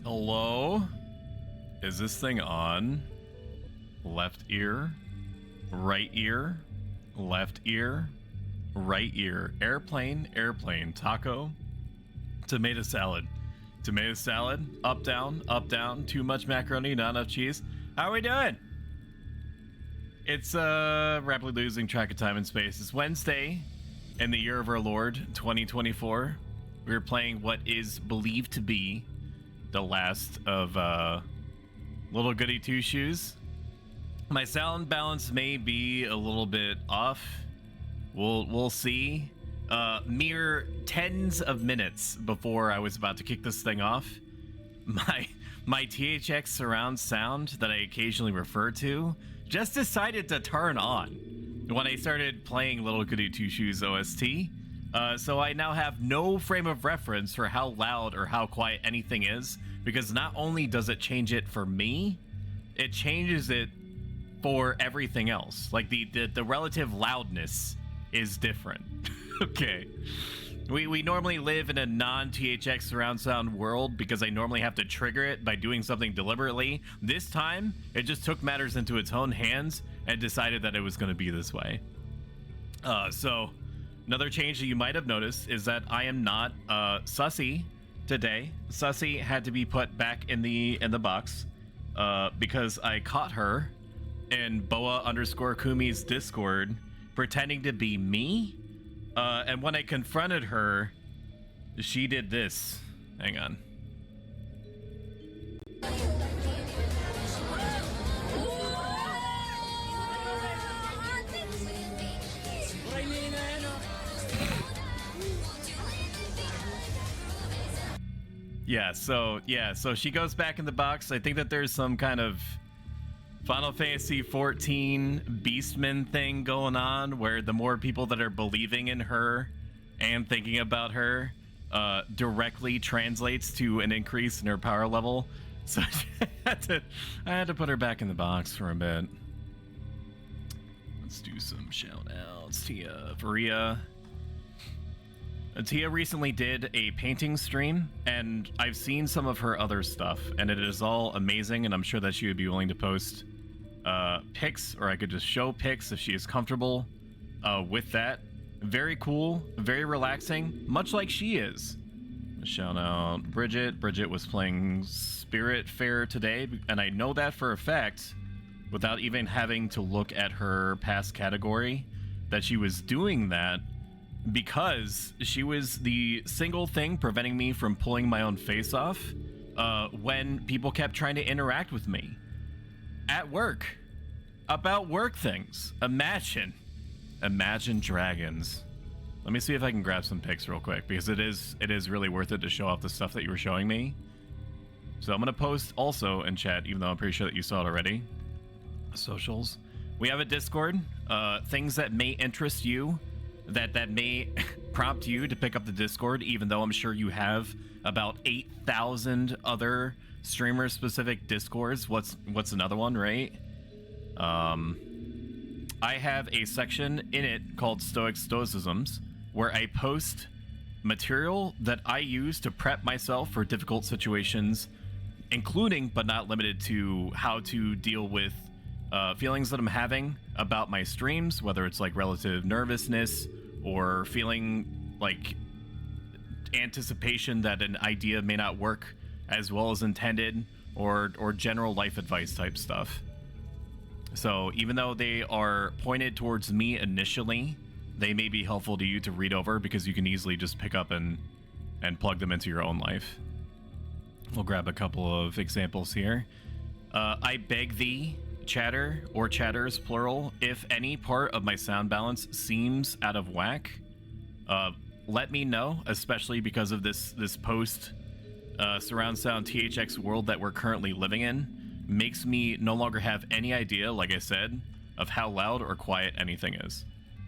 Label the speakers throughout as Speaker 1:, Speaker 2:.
Speaker 1: Hello? Is this thing on? Left ear, right ear, left ear, right ear. Airplane, airplane, taco, tomato salad. Tomato salad, up, down, too much macaroni, not enough cheese. How are we doing? It's rapidly losing track of time and space. It's Wednesday in the year of our Lord, 2024. We're playing what is believed to be the last of little Goody Two Shoes. My sound balance may be a little bit off. We'll see. Mere tens of minutes before I was about to kick this thing off, my THX surround sound that I occasionally refer to just decided to turn on when I started playing Little Goody Two Shoes OST. So I now have no frame of reference for how loud or how quiet anything is, because not only does it change it for me, it changes it for everything else. Like the relative loudness is different. Okay. We normally live in a non-THX surround sound world because I normally have to trigger it by doing something deliberately. This time, it just took matters into its own hands and decided that it was going to be this way. So another change that you might have noticed is that I am not Sussy today. Sussy had to be put back in the box because I caught her in Boa_Kumi's Discord pretending to be me. And when I confronted her, she did this. Hang on. So she goes back in the box. I think that there's some kind of Final Fantasy 14 Beastman thing going on where the more people that are believing in her and thinking about her directly translates to an increase in her power level. So I had to put her back in the box for a bit. Let's do some shout outs. Tia Varia. Tia recently did a painting stream, and I've seen some of her other stuff, and it is all amazing, and I'm sure that she would be willing to post pics, or I could just show pics if she is comfortable with that. Very cool, very relaxing, much like she is. Shout out Bridget. Bridget was playing Spirit Fair today, and I know that for a fact without even having to look at her past category that she was doing that because she was the single thing preventing me from pulling my own face off when people kept trying to interact with me at work about work things. Imagine dragons. Let me see if I can grab some pics real quick, because it is really worth it to show off the stuff that you were showing me. So I'm gonna post also in chat, even though I'm pretty sure that you saw it already. Socials. We have a Discord. Things that may interest you, that may prompt you to pick up the Discord, even though I'm sure you have about 8,000 other streamer-specific Discords. What's another one, right? I have a section in it called Stoic Stoicisms, where I post material that I use to prep myself for difficult situations, including but not limited to how to deal with feelings that I'm having about my streams, whether it's like relative nervousness or feeling like anticipation that an idea may not work as well as intended, or general life advice type stuff. So even though they are pointed towards me initially, they may be helpful to you to read over, because you can easily just pick up and plug them into your own life. We'll grab a couple of examples here. I beg thee, chatter or chatters plural, if any part of my sound balance seems out of whack, let me know, especially because of this post surround sound THX world that we're currently living in. Makes me no longer have any idea, like I said, of how loud or quiet anything is.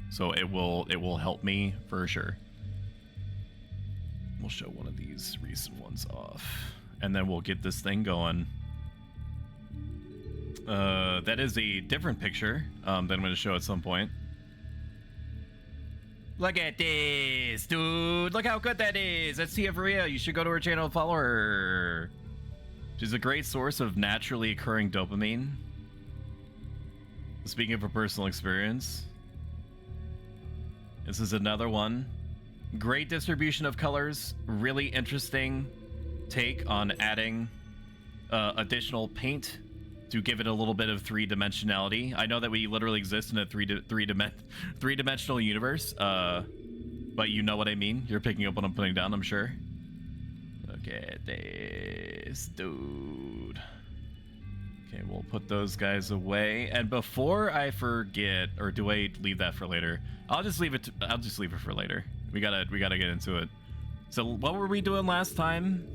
Speaker 1: So it will help me for sure. We'll show one of these recent ones off, and then we'll get this thing going. That is a different picture that I'm going to show at some point. Look at this, dude. Look how good that is. That's Tia Varia. You should go to her channel and follow her. She's a great source of naturally occurring dopamine. Speaking of her personal experience, this is another one. Great distribution of colors. Really interesting take on adding additional paint to give it a little bit of three-dimensionality. I know that we literally exist in a three-dimensional universe, but you know what I mean. You're picking up what I'm putting down, I'm sure. Look at this dude. Okay, we'll put those guys away. And before I forget, or do I leave that for later? I'll just leave it for later. We gotta get into it. So what were we doing last time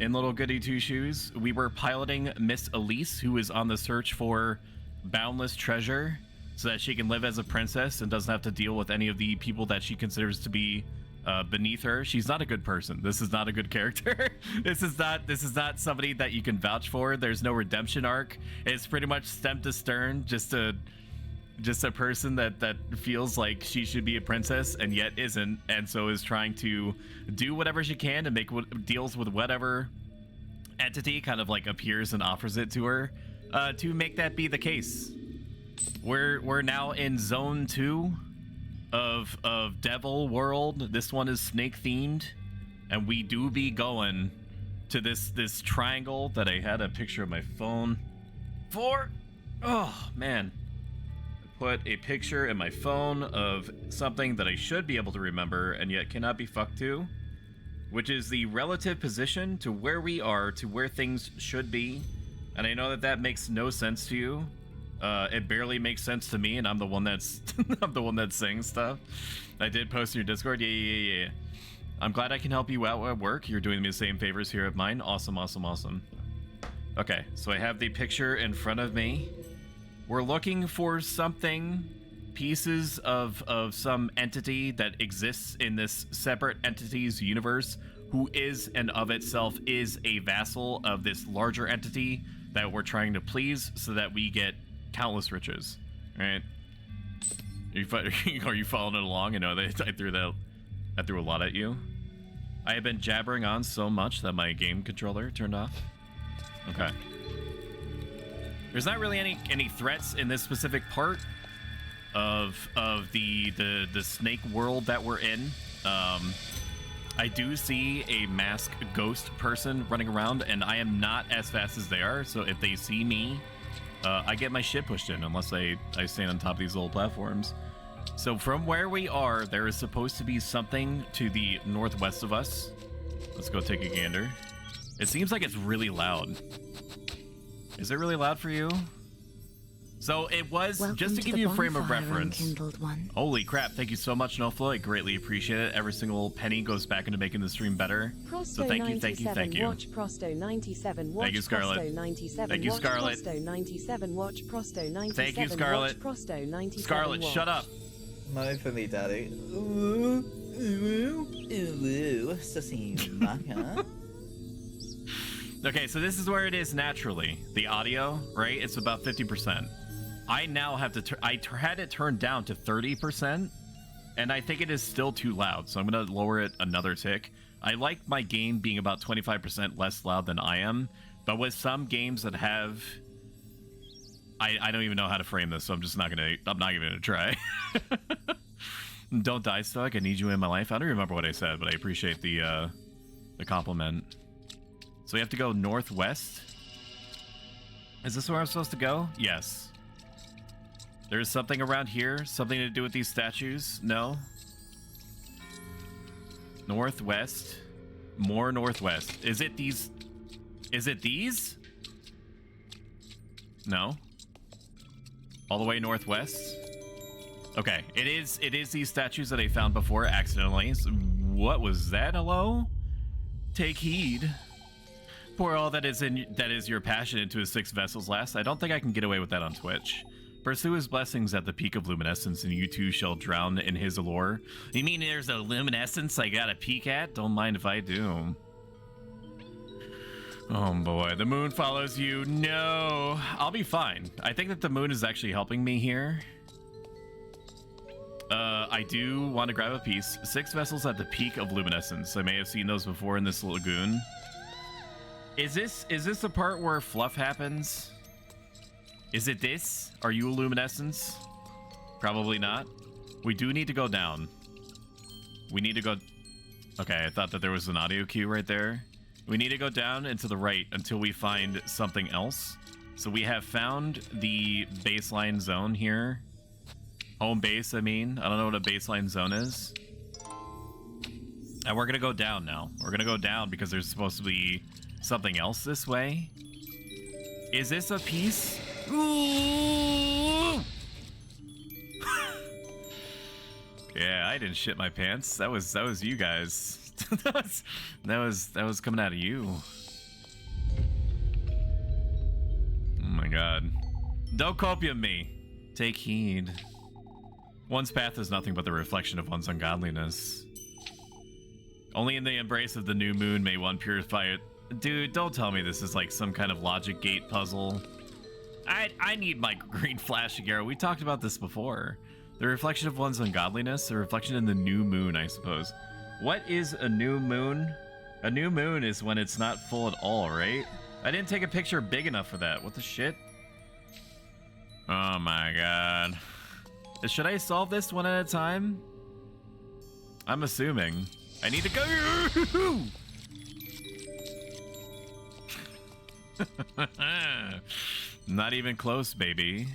Speaker 1: in Little Goody Two Shoes? We were piloting Miss Elise, who is on the search for boundless treasure so that she can live as a princess and doesn't have to deal with any of the people that she considers to be beneath her. She's not a good person. This is not a good character. This is not somebody that you can vouch for. There's no redemption arc. It's pretty much stem to stern, just a person that feels like she should be a princess and yet isn't, and so is trying to do whatever she can to make deals with whatever entity kind of like appears and offers it to her to make that be the case. We're now in zone 2 of Devil World. This one is snake themed, and we do be going to this triangle that I had a picture of my phone for. Oh man, I put a picture in my phone of something that I should be able to remember and yet cannot be fucked to, which is the relative position to where we are to where things should be. And I know that makes no sense to you. It barely makes sense to me, and I'm the one that's I'm the one that's saying stuff. I did post in your Discord. Yeah. I'm glad I can help you out at work. You're doing me the same favors here at mine. Awesome. Okay, so I have the picture in front of me. We're looking for something, pieces of some entity that exists in this separate entity's universe, who is and of itself is a vassal of this larger entity that we're trying to please so that we get countless riches. All right? Are you following it along? I know that I threw a lot at you. I have been jabbering on so much that my game controller turned off. Okay. There's not really any threats in this specific part of the snake world that we're in. I do see a masked ghost person running around, and I am not as fast as they are, so if they see me, I get my shit pushed in unless I stand on top of these little platforms. So from where we are, there is supposed to be something to the northwest of us. Let's go take a gander. It seems like it's really loud. Is it really loud for you? So it was,
Speaker 2: Welcome
Speaker 1: just to give you a frame of reference.
Speaker 2: One.
Speaker 1: Holy crap, thank you so much, NoFlo. I greatly appreciate it. Every single penny goes back into making the stream better. So thank you.
Speaker 3: Watch Prosto 97. Watch
Speaker 1: Thank you, Scarlett.
Speaker 3: Prosto 97.
Speaker 1: Thank you,
Speaker 3: watch
Speaker 1: Scarlett.
Speaker 3: Prosto 97. Watch Prosto 97.
Speaker 1: Thank you, Scarlett.
Speaker 3: Watch Prosto 97.
Speaker 1: Scarlett,
Speaker 3: watch.
Speaker 1: shut up.
Speaker 4: Money for me, daddy. Ooh, ooh, ooh, Sasima.
Speaker 1: Okay, so this is where it is naturally. The audio, right? It's about 50%. I now have to I had it turned down to 30%, and I think it is still too loud, so I'm going to lower it another tick. I like my game being about 25% less loud than I am, but with some games that have... I don't even know how to frame this, so I'm not even gonna try. Don't die, Stoic. I need you in my life. I don't remember what I said, but I appreciate the compliment. So we have to go northwest. Is this where I'm supposed to go? Yes. There's something around here. Something to do with these statues? No. Northwest. More northwest. Is it these? Is it these? No. All the way northwest? Okay, it is these statues that I found before accidentally. So what was that? Hello? Take heed. Pour all that is your passion into his 6 vessels last. I don't think I can get away with that on Twitch. Pursue his blessings at the peak of luminescence, and you too shall drown in his allure. You mean there's a luminescence I gotta peek at? Don't mind if I do. Oh boy, the moon follows you. No, I'll be fine. I think that the moon is actually helping me here. I do want to grab a piece. 6 vessels at the peak of luminescence. I may have seen those before in this lagoon. Is this the part where fluff happens? Is it this? Are you a luminescence? Probably not. We do need to go down. We need to go... Okay, I thought that there was an audio cue right there. We need to go down and to the right until we find something else. So we have found the baseline zone here. Home base, I mean. I don't know what a baseline zone is. And we're going to go down now. We're going to go down because there's supposed to be something else this way. Is this a piece? Ooh! Yeah, I didn't shit my pants. That was you guys. that was coming out of you. Oh my god. Don't copium me. Take heed. One's path is nothing but the reflection of one's ungodliness. Only in the embrace of the new moon may one purify it. Dude, don't tell me this is like some kind of logic gate puzzle. I need my green flashing arrow. We talked about this before. The reflection of one's ungodliness, a reflection in the new moon, I suppose. What is a new moon? A new moon is when it's not full at all, right? I didn't take a picture big enough for that. What the shit? Oh my god. Should I solve this one at a time? I'm assuming. I need to go. Not even close, baby.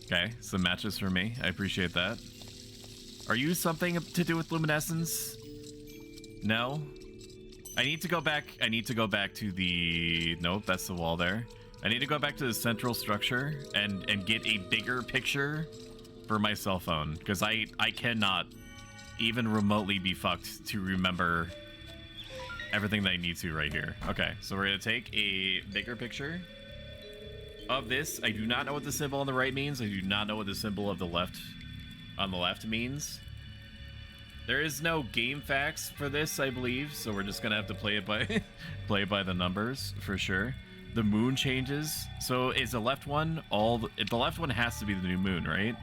Speaker 1: Okay, some matches for me. I appreciate that. Are you something to do with luminescence? No? I need to go back. I need to go back to the... Nope, that's the wall there. I need to go back to the central structure and get a bigger picture for my cell phone. Because I cannot even remotely be fucked to remember everything that I need to right here. Okay, so we're going to take a bigger picture of this. I do not know what the symbol on the right means. I do not know what the symbol of the left on the left means. There is no game facts for this, I believe, so we're just gonna have to play it by play it by the numbers for sure. The moon changes. So is the left one the left one has to be the new moon, right?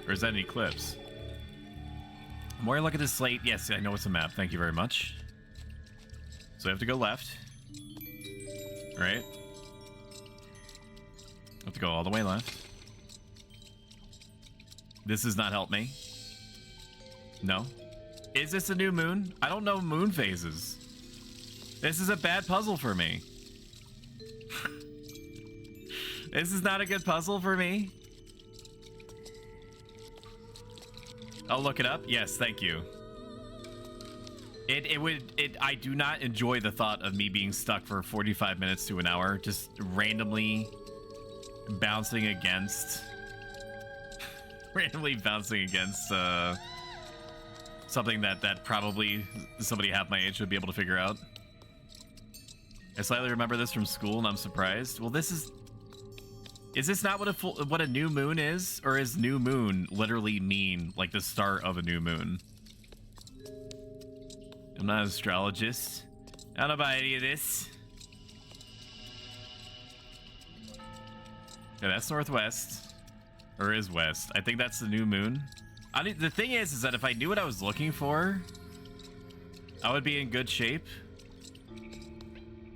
Speaker 1: Or is that an eclipse? The more I look at this slate, yes, I know it's a map. Thank you very much. So I have to go left. Right? I have to go all the way left. This does not help me. No. Is this a new moon? I don't know moon phases. This is a bad puzzle for me. This is not a good puzzle for me. I'll look it up. Yes, thank you. I do not enjoy the thought of me being stuck for 45 minutes to an hour, just randomly bouncing against something that probably somebody half my age would be able to figure out. I slightly remember this from school and I'm surprised. Well, this is this not what a new moon is? Or is new moon literally mean like the start of a new moon? I'm not an astrologist. I don't know about any of this. Yeah, that's northwest. Or is west. I think that's the new moon. The thing is that if I knew what I was looking for, I would be in good shape.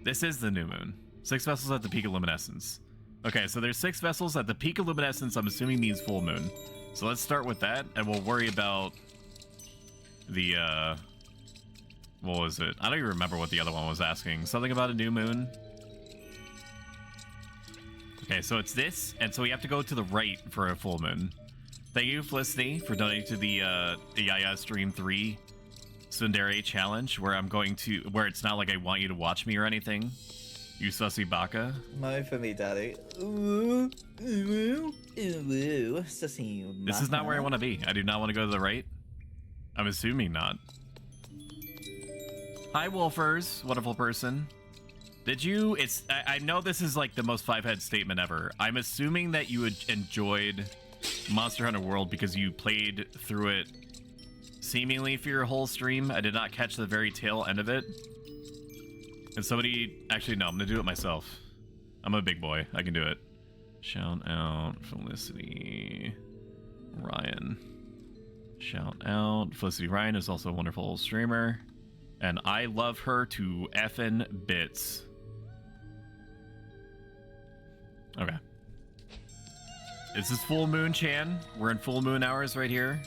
Speaker 1: This is the new moon. 6 vessels at the peak of luminescence. Okay, so there's 6 vessels at the peak of luminescence. I'm assuming means full moon. So let's start with that, and we'll worry about the, what was it? I don't even remember what the other one was asking. Something about a new moon. Okay, so it's this, and so we have to go to the right for a full moon. Thank you, Felicity, for donating to the Yaya Stream 3 Sundere challenge, where where it's not like I want you to watch me or anything. You sussy baka.
Speaker 4: Mo for me, daddy. Ooh, ooh, ooh, sussy baka.
Speaker 1: This is not where I want to be. I do not want to go to the right. I'm assuming not. Hi, Wolfers. Wonderful person. Did you... I know this is like the most 5-head statement ever. I'm assuming that you enjoyed Monster Hunter World because you played through it seemingly for your whole stream. I did not catch the very tail end of it. And somebody... Actually, no, I'm going to do it myself. I'm a big boy. I can do it. Shout out Felicity. Ryan. Shout out. Felicity Ryan is also a wonderful streamer. And I love her to effing bits. Okay. Is this full moon, Chan? We're in full moon hours right here.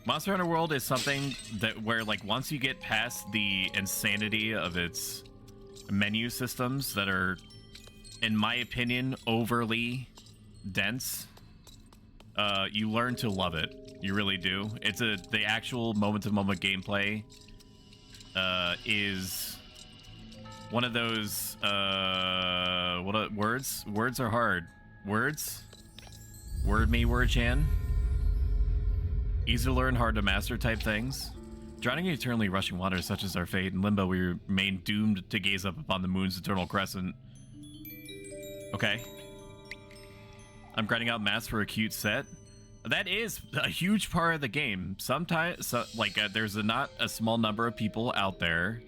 Speaker 1: Monster Hunter World is something that where, like, once you get past the insanity of its menu systems that are, in my opinion, overly dense, you learn to love it. You really do. It's the actual moment-to-moment gameplay is one of those words? Words are hard. Words? Word me, word Chan. Easy to learn, hard to master type things. Drowning in eternally rushing waters such as our fate, in limbo we remain doomed to gaze up upon the moon's eternal crescent. Okay. I'm grinding out maths for a cute set. That is a huge part of the game. Sometimes, there's not a small number of people out there.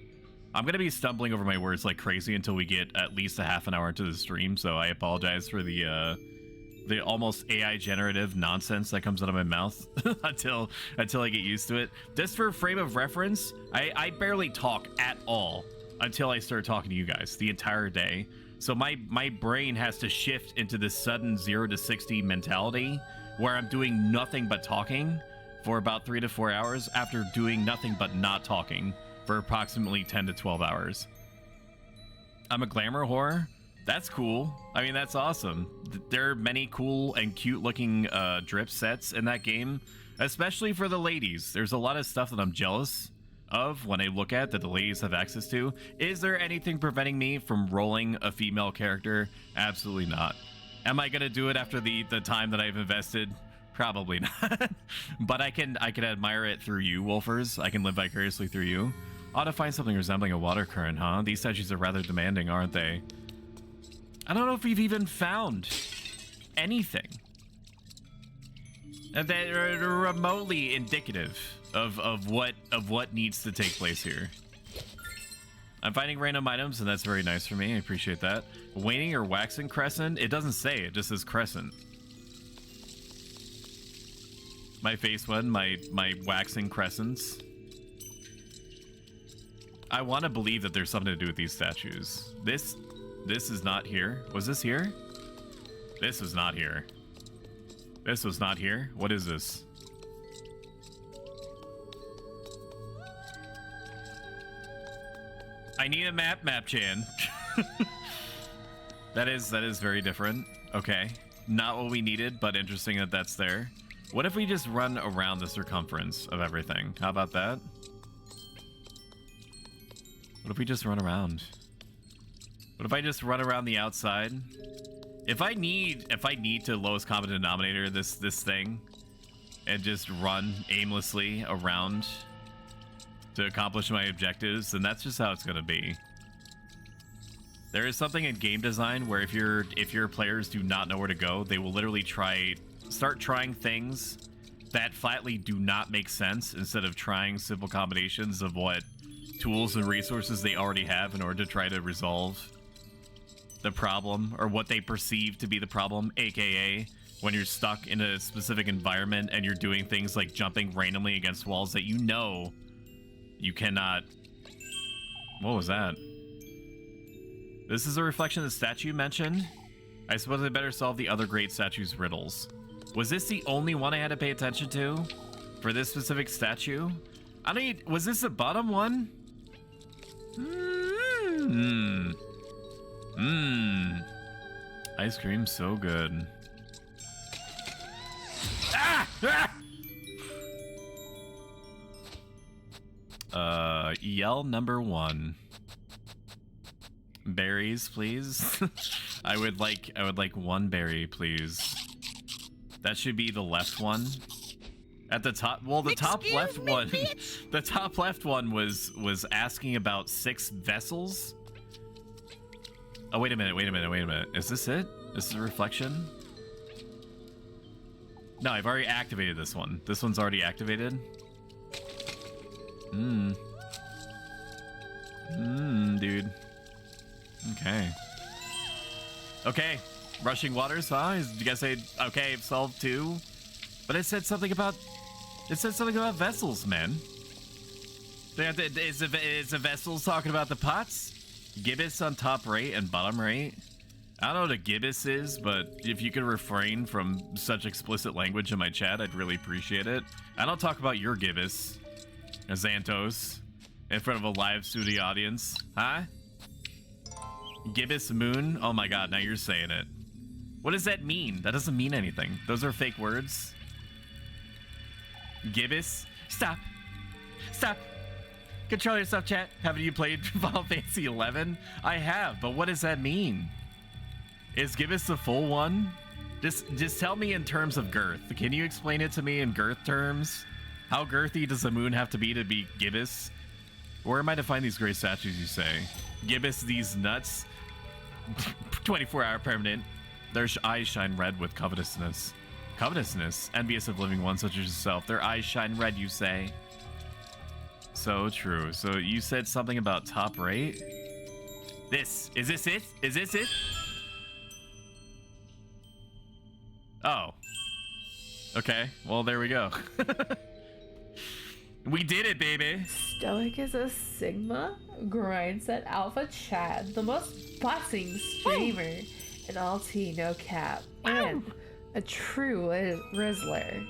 Speaker 1: I'm going to be stumbling over my words like crazy until we get at least a half an hour into the stream, so I apologize for the almost AI generative nonsense that comes out of my mouth until I get used to it. Just for frame of reference, I barely talk at all until I start talking to you guys the entire day. So my brain has to shift into this sudden 0 to 60 mentality where I'm doing nothing but talking for about 3 to 4 hours after doing nothing but not talking for approximately 10 to 12 hours. I'm a glamour whore. That's cool. I mean, that's awesome. There are many cool and cute looking drip sets in that game, especially for the ladies. There's a lot of stuff that I'm jealous of when I look at that the ladies have access to. Is there anything preventing me from rolling a female character? Absolutely not. Am I gonna do it after the time that I've invested? Probably not. But I can admire it through you, Wolfers. I can live vicariously through you. Ought to find something resembling a water current, huh? These statues are rather demanding, aren't they? I don't know if we've even found anything that are remotely indicative of what needs to take place here. I'm finding random items, and that's very nice for me. I appreciate that. Waning or waxing crescent? It doesn't say. It just says crescent. My face one, my waxing crescents. I want to believe that there's something to do with these statues. This is not here. Was this here? This was not here. This was not here. What is this? I need a map, Chan. That is very different. Okay. Not what we needed, but interesting that that's there. What if we just run around the circumference of everything? How about that? What if we just run around? What if I just run around the outside? If I need to lowest common denominator this thing and just run aimlessly around to accomplish my objectives, then that's just how it's gonna be. There is something in game design where if your players do not know where to go, they will literally start trying things that flatly do not make sense instead of trying simple combinations of what tools and resources they already have in order to try to resolve the problem or what they perceive to be the problem, aka when you're stuck in a specific environment and you're doing things like jumping randomly against walls that you know you cannot. What was that? This is a reflection of the statue you mentioned. I suppose I better solve the other great statue's riddles. Was this the only one I had to pay attention to for this specific statue? I don't need, was this the bottom one? Ice cream so good. Yell number 1. Berries, please. I would like 1 berry, please. That should be the left one. At the top, well, the top left one, the top left one was asking about 6 vessels. Oh, wait a minute. Is this it? This is a reflection? No, I've already activated this one. This one's already activated. Dude. Okay. Rushing waters, huh? Did you guys say, okay, I've solved 2? But it said something about It said something about vessels, man. Is the vessels talking about the pots? Gibbous on top right and bottom right. I don't know what a gibbous is, but if you could refrain from such explicit language in my chat, I'd really appreciate it. I don't talk about your gibbous, Xantos, in front of a live studio audience. Huh? Gibbous moon? Oh my god, now you're saying it. What does that mean? That doesn't mean anything. Those are fake words. Gibbous? Stop. Stop. Control yourself, chat. Haven't you played Final Fantasy 11? I have, but what does that mean? Is gibbous the full one? Just tell me in terms of girth. Can you explain it to me in girth terms? How girthy does the moon have to be gibbous? Where am I to find these gray statues, you say? Gibbous these nuts? 24-hour permanent. Their eyes shine red with covetousness. Covetousness? Envious of living ones such as yourself. Their eyes shine red, you say? So true. So you said something about top right? Is this it? Is this it? Oh. Okay. Well, there we go. We did it, baby.
Speaker 2: Stoic is a Sigma, grinds at Alpha Chad, the most bossing streamer, an LT no cap, and a true Rizzler.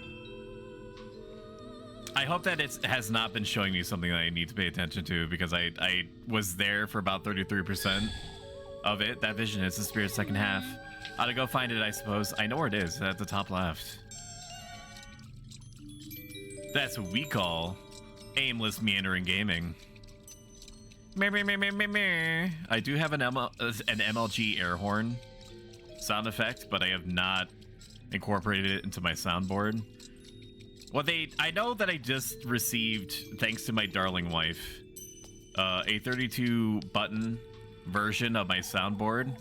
Speaker 1: I hope that it has not been showing me something that I need to pay attention to, because I was there for about 33% of it. That vision is the spirit's second half. Ought to go find it, I suppose. I know where it is, at the top left. That's what we call aimless meandering gaming. I do have an MLG air horn sound effect, but I have not incorporated it into my soundboard. Well, I know that I just received, thanks to my darling wife, a 32 button version of my soundboard.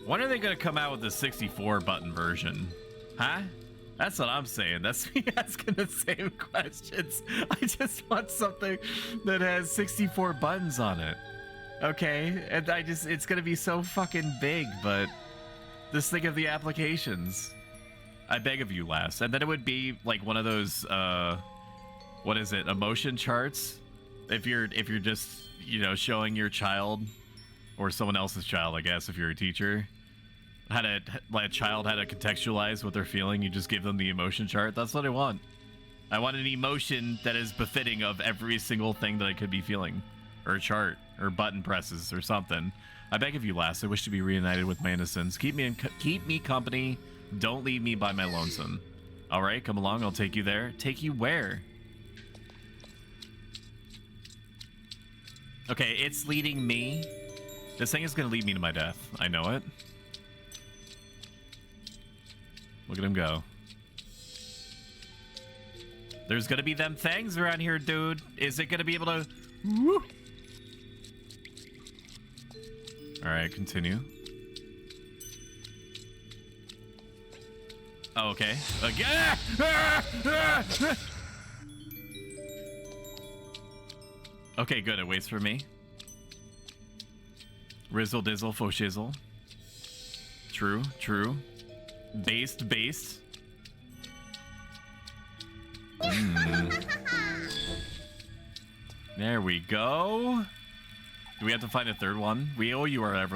Speaker 1: When are they gonna come out with the 64 button version? Huh? That's what I'm saying. That's me asking the same questions. I just want something that has 64 buttons on it. Okay? And it's gonna be so fucking big, but just think of the applications. I beg of you, lass. And then it would be like one of those, what is it? Emotion charts? If you're just, you know, showing your child or someone else's child, I guess, if you're a teacher, like a child had to contextualize what they're feeling, you just give them the emotion chart. That's what I want. I want an emotion that is befitting of every single thing that I could be feeling, or a chart, or button presses, or something. I beg of you, lass. I wish to be reunited with my innocence. Keep me company. Don't leave me by my lonesome. All right, come along. I'll take you there. Take you where? Okay, it's leading me. This thing is gonna lead me to my death. I know it. Look at him go. There's gonna be them things around here, dude. Is it gonna be able to... Woo! All right, continue. Oh, okay. Okay, good. It waits for me. Rizzle dizzle faux shizzle. True, true. Based. There we go. Do we have to find a third one? We owe you our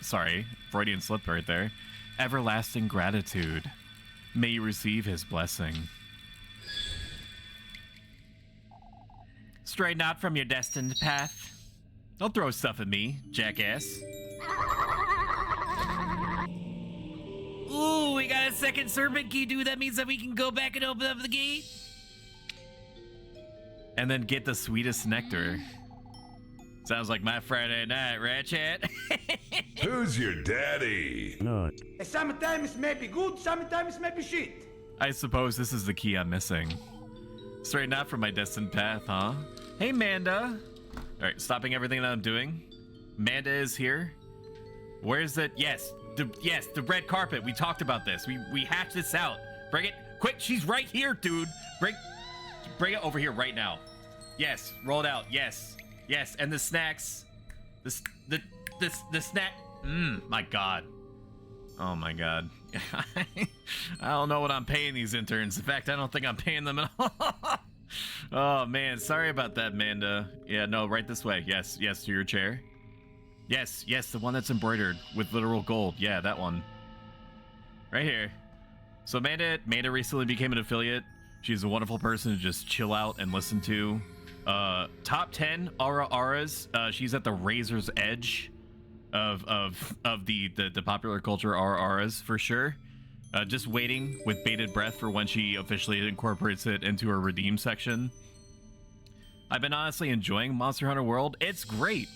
Speaker 1: sorry, Freudian slip right there. Everlasting gratitude. May you receive his blessing. Stray not from your destined path. Don't throw stuff at me, jackass. Ooh, we got a second serpent key, dude. That means that we can go back and open up the gate. And then get the sweetest nectar. Sounds like my Friday night, right, chat?
Speaker 5: Who's your daddy?
Speaker 6: No.
Speaker 7: Sometimes may be good, sometimes may be shit.
Speaker 1: I suppose this is the key I'm missing. Straighten out from my destined path, huh? Hey, Manda. All right, stopping everything that I'm doing. Manda is here. Where's the... Yes, the red carpet. We talked about this. We hatched this out. Bring it. Quick, she's right here, dude. Bring it over here right now. Yes, roll it out. Yes. Yes, and the snacks. The snack. My God. Oh my god. I don't know what I'm paying these interns. In fact, I don't think I'm paying them at all. Oh man, sorry about that, Amanda. Yeah, no, right this way. Yes, yes, to your chair. Yes, yes, the one that's embroidered with literal gold. Yeah, that one. Right here. So Amanda recently became an affiliate. She's a wonderful person to just chill out and listen to. Top 10 auras. She's at the razor's edge of the popular culture auras for sure. Just waiting with bated breath for when she officially incorporates it into her redeem section. I've been honestly enjoying Monster Hunter World. It's great.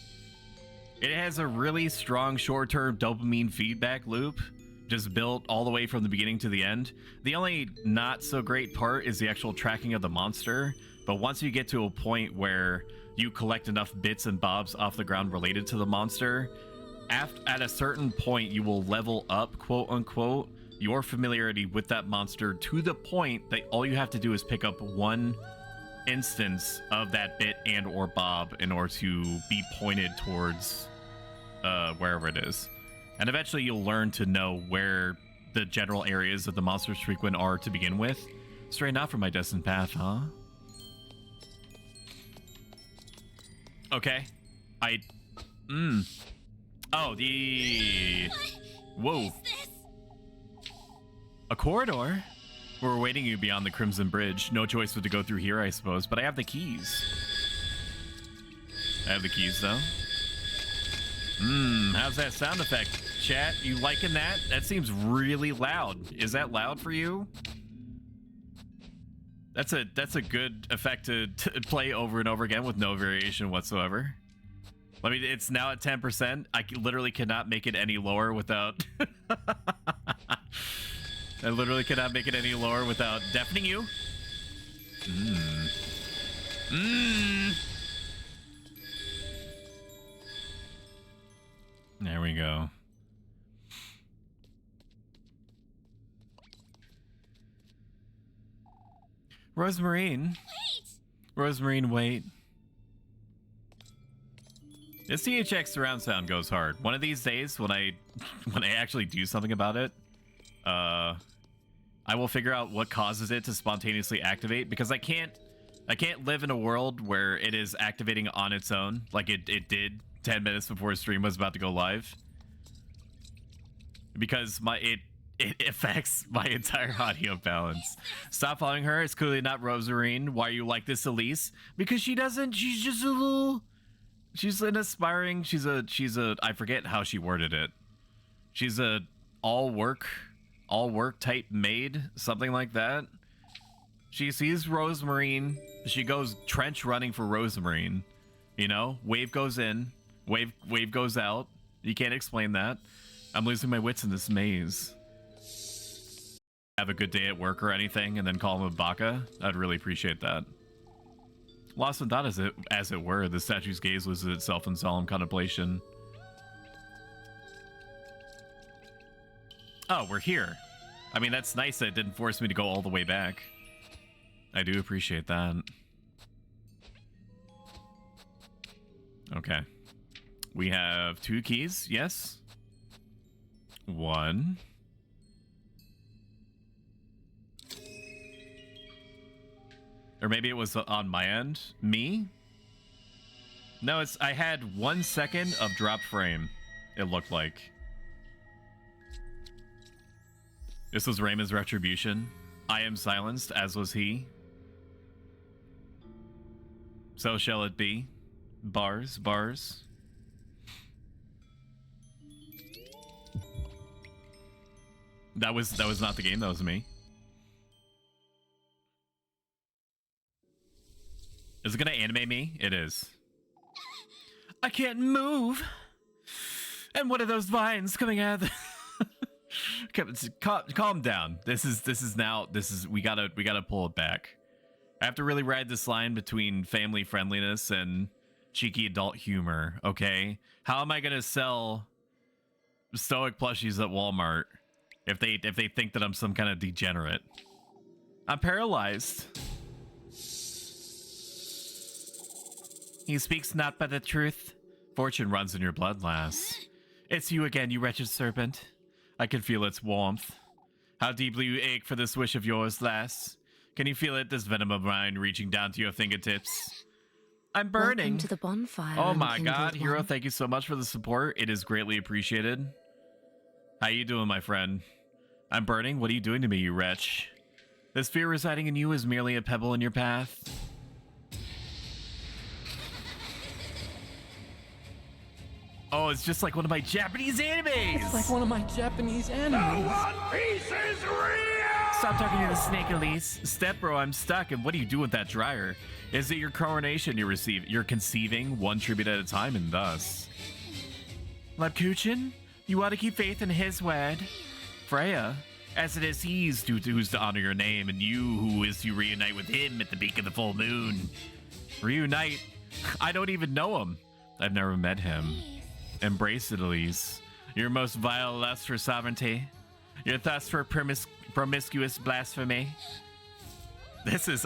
Speaker 1: It has a really strong short-term dopamine feedback loop, just built all the way from the beginning to the end. The only not so great part is the actual tracking of the monster, but once you get to a point where you collect enough bits and bobs off the ground related to the monster, at a certain point you will level up, quote unquote, your familiarity with that monster to the point that all you have to do is pick up one instance of that bit and or bob in order to be pointed towards wherever it is. And eventually you'll learn to know where the general areas that the monsters frequent are to begin with. Straight out from my destined path, huh? Okay. Oh, the... Whoa. A corridor? We're awaiting you beyond the Crimson Bridge. No choice but to go through here, I suppose, but I have the keys. I have the keys, though. How's that sound effect? Chat, you liking that? That seems really loud. Is that loud for you? That's a good effect to play over and over again with no variation whatsoever. I mean, it's now at 10%. I literally cannot make it any lower without... I literally cannot make it any lower without deafening you. There we go. Rosemarine. Wait! Rosemarine, wait. This THX surround sound goes hard. One of these days, when I actually do something about it, I will figure out what causes it to spontaneously activate, because I can't live in a world where it is activating on its own, like it did 10 minutes before stream was about to go live, because it affects my entire audio balance. Stop following her. It's clearly not Roserine. Why are you like this, Elise? Because she's just a little... She's an aspiring... She's a... I forget how she worded it. She's a all work type maid, something like that. She sees Rosemarine. She goes trench running for Rosemarine. You know, wave goes in, wave goes out. You can't explain that. I'm losing my wits in this maze. Have a good day at work or anything, and then call him a baka. I'd really appreciate that. Lost in thought, as it were, the statue's gaze loses itself in solemn contemplation. Oh, we're here. I mean, that's nice that it didn't force me to go all the way back. I do appreciate that. Okay. We have 2 keys, yes. 1. Or maybe it was on my end. Me? No, I had 1 second of drop frame, it looked like. This was Raymond's retribution. I am silenced, as was he. So shall it be. Bars, bars. That was not the game, that was me. Is it gonna animate me? It is. I can't move. And what are those vines coming out of calm down. We gotta pull it back. I have to really ride this line between family friendliness and cheeky adult humor, okay? How am I gonna sell Stoic plushies at Walmart if they think that I'm some kind of degenerate? I'm paralyzed. He speaks not by the truth. Fortune runs in your blood, lass. It's you again, you wretched serpent. I can feel its warmth. How deeply you ache for this wish of yours, lass. Can you feel it, this venom of mine reaching down to your fingertips? I'm burning.
Speaker 6: Welcome to the bonfire.
Speaker 1: Oh my
Speaker 6: unkindled
Speaker 1: god, Hero,
Speaker 6: one.
Speaker 1: thank you so much for the support. It is greatly appreciated. How you doing, my friend? I'm burning? What are you doing to me, you wretch? This fear residing in you is merely a pebble in your path. Oh, it's just like one of my Japanese animes!
Speaker 8: It's like one of my Japanese animes.
Speaker 7: One Piece is real!
Speaker 1: Stop talking to the snake, Elise. Step bro, I'm stuck, and what do you do with that dryer? Is it your coronation you're conceiving one tribute at a time, and thus? Labkuchin, you ought to keep faith in his word. Freya, as it is who's to honor your name, and you who is to reunite with him at the peak of the full moon. Reunite? I don't even know him. I've never met him. Embrace it, Elise. Your most vile lust for sovereignty. Your thirst for promiscuous blasphemy.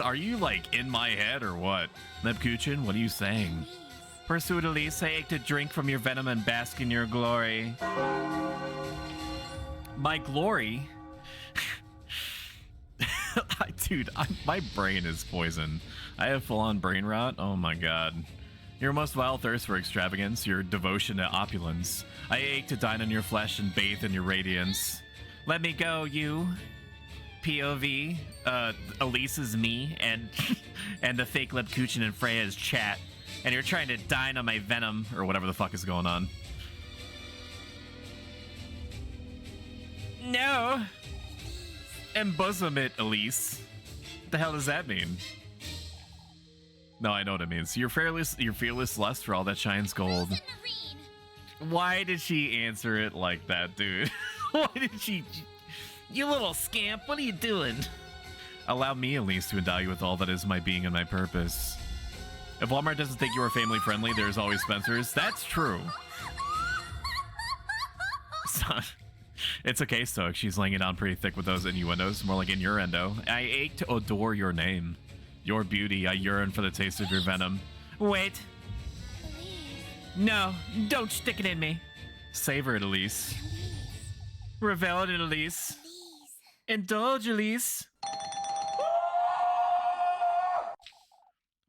Speaker 1: Are you like in my head or what? Labkuchin, what are you saying? Pursue it, Elise. I ache to drink from your venom and bask in your glory. My glory? Dude, my brain is poisoned. I have full-on brain rot. Oh my god. Your most vile thirst for extravagance, your devotion to opulence. I ache to dine on your flesh and bathe in your radiance. Let me go, you. POV, Elise is me, and and the fake Labkuchin and Freya's chat. And you're trying to dine on my venom, or whatever the fuck is going on. No! Embosom it, Elise. What the hell does that mean? No, I know what it means. Your fearless lust for all that shines gold. Why did she answer it like that, dude? Why did she... You little scamp, what are you doing? Allow me, Elise, to endow you with all that is my being and my purpose. If Walmart doesn't think you are family friendly, there's always Spencer's. That's true. It's okay, Stoic. She's laying it down pretty thick with those innuendos. More like innuendo. I ache to adore your name. Your beauty. I yearn for the taste of your venom. Wait. No, don't stick it in me. Savor it, Elise. Revel it, Elise. Indulge, Elise.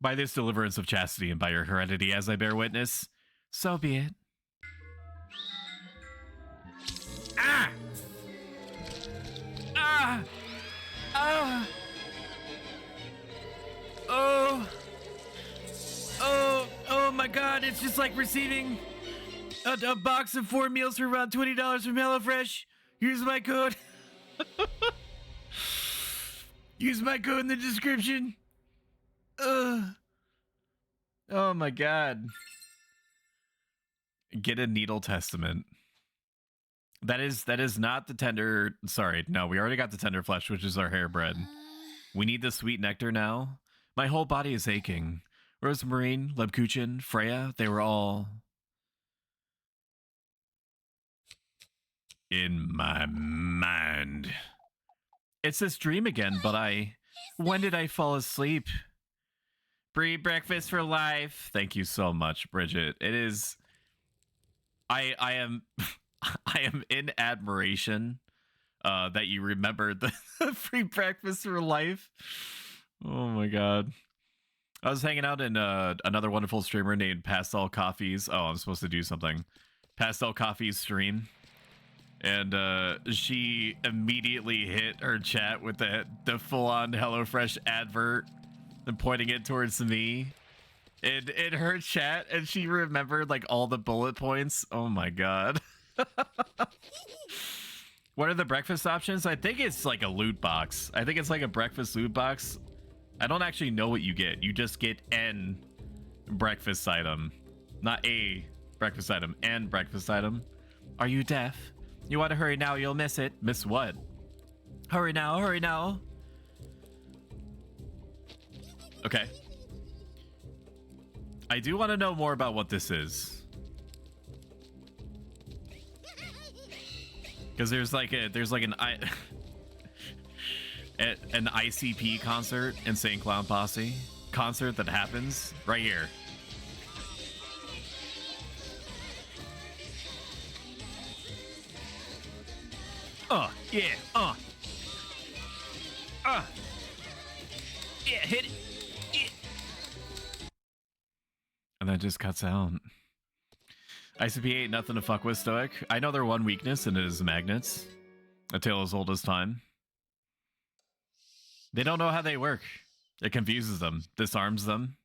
Speaker 1: By this deliverance of chastity and by your heredity as I bear witness, so be it. Ah! Ah! Ah! Oh! Oh! Oh my god, it's just like receiving a box of 4 meals for around $20 from HelloFresh. Here's my code. Use my code in the description. Oh my god. Get a needle testament. That is not the tender. Sorry, no, we already got the tender flesh, which is our hair bread. We need the sweet nectar now. My whole body is aching. Rosemarine, Labkuchin, Freya, they were all in my mind. It's this dream again, but when did I fall asleep? Free breakfast for life. Thank you so much, Bridget. It is, I am in admiration that you remembered the free breakfast for life. Oh my god. I was hanging out in another wonderful streamer named Pastel Coffee's. Oh, I'm supposed to do something. Pastel Coffee's stream. And she immediately hit her chat with the full-on HelloFresh advert and pointing it towards me. In her chat, and she remembered like all the bullet points. Oh my god. What are the breakfast options? I think it's like a loot box. I think it's like a breakfast loot box. I don't actually know what you get. You just get an breakfast item. Not a breakfast item, and breakfast item. Are you deaf? You want to hurry now, you'll miss it. Miss what? Hurry now, hurry now. Okay. I do want to know more about what this is. Because there's like an ICP concert, Insane Clown Posse concert that happens right here. Yeah, yeah, hit it. Yeah. And then it just cuts out. ICP ain't nothing to fuck with, Stoic. I know their one weakness, and it is magnets. A tale as old as time. They don't know how they work. It confuses them, disarms them.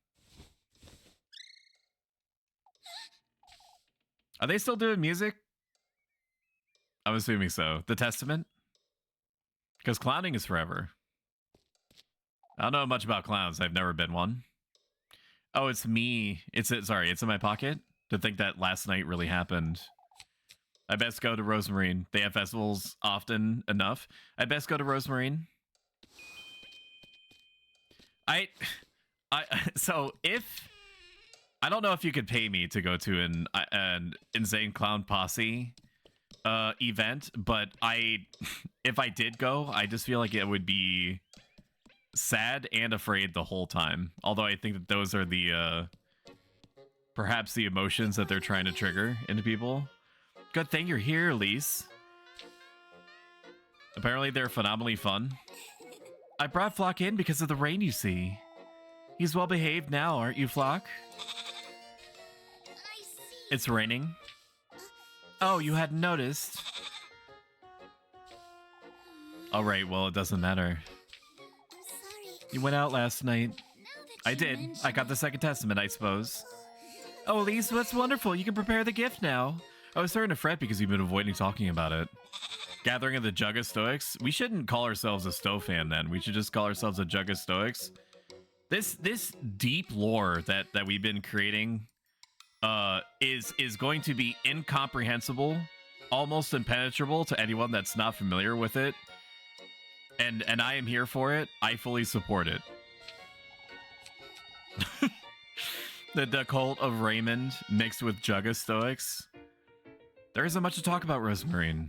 Speaker 1: Are they still doing music? I'm assuming so. The Testament? Because clowning is forever. I don't know much about clowns. I've never been one. Oh, it's me. Sorry, it's in my pocket. To think that last night really happened. I best go to Rosemarine. They have festivals often enough. I best go to Rosemarine. So if I don't know if you could pay me to go to an Insane Clown Posse event, but if I did go, I just feel like it would be sad and afraid the whole time. Although I think that those are the perhaps the emotions that they're trying to trigger into people. Good thing you're here, Elise. Apparently they're phenomenally fun. I brought Flock in because of the rain, you see. He's well behaved now, aren't you, Flock? It's raining. Oh, you hadn't noticed. All right, well, it doesn't matter. You went out last night. I did. I got the Second Testament, I suppose. Oh, Elise, that's wonderful. You can prepare the gift now. I was starting to fret because you've been avoiding talking about it. Gathering of the Jugga Stoics? We shouldn't call ourselves a Stowe fan then. We should just call ourselves a Jugga Stoics. This deep lore that we've been creating is going to be incomprehensible, almost impenetrable to anyone that's not familiar with it. And I am here for it. I fully support it. The cult of Raymond mixed with Jugga Stoics. There isn't much to talk about, Rosemarine.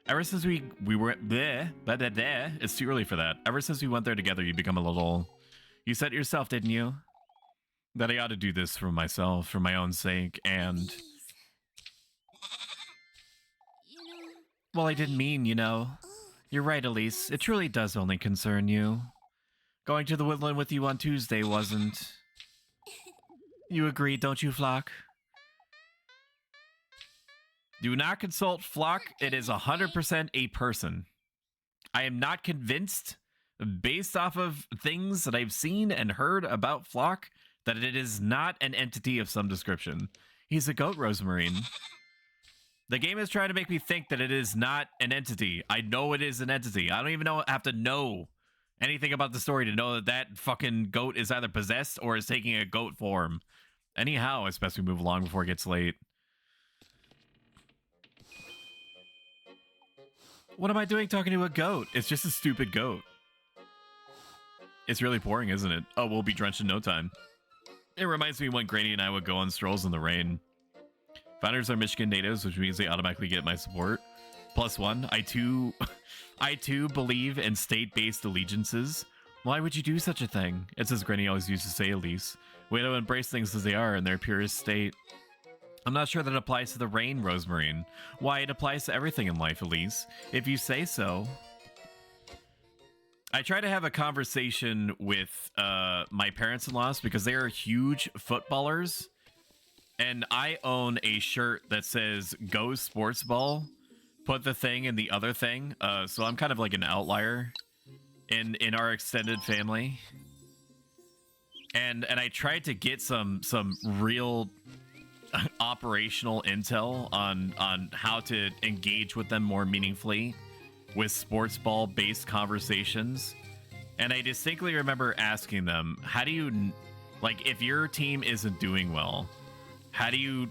Speaker 1: Ever since we were there, it's too early for that. Ever since we went there together, you become a little. You said it yourself, didn't you? That I ought to do this for myself, for my own sake, and. Well, I didn't mean, you know. You're right, Elise. It truly does only concern you. Going to the woodland with you on Tuesday wasn't. You agree, don't you, Flock? Do not consult Flock. It is 100% a person. I am not convinced, based off of things that I've seen and heard about Flock, that it is not an entity of some description. He's a goat, Rosemarine. The game is trying to make me think that it is not an entity. I know it is an entity. I don't even have to know anything about the story to know that that fucking goat is either possessed or is taking a goat form. Anyhow, it's best we move along before it gets late. What am I doing talking to a goat? It's just a stupid goat. It's really pouring, isn't it? Oh, we'll be drenched in no time. It reminds me when Granny and I would go on strolls in the rain. Founders are Michigan natives, which means they automatically get my support. +1. I too believe in state-based allegiances. Why would you do such a thing? It's as Granny always used to say, Elise. We have to embrace things as they are in their purest state. I'm not sure that it applies to the rain, Rosemarine. Why, it applies to everything in life, Elise. If you say so. I try to have a conversation with my parents-in-laws because they are huge footballers. And I own a shirt that says, Go Sports Ball. Put the thing in the other thing. So I'm kind of like an outlier in our extended family. And I tried to get some real operational intel on how to engage with them more meaningfully with sports ball based conversations. And I distinctly remember asking them, how do you, like, if your team isn't doing well, how do you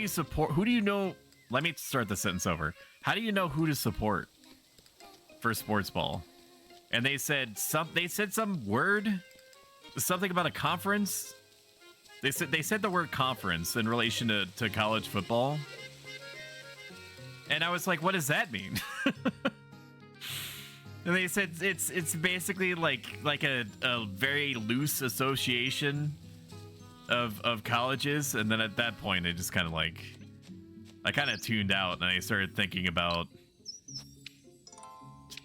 Speaker 1: support, who do you know? Let me start the sentence over. How do you know who to support for sports ball? And they said some word, something about a conference. They said the word conference in relation to college football. And I was like, what does that mean? And they said it's basically like a very loose association of colleges. And then at that point, I just kind of like, I kind of tuned out and I started thinking about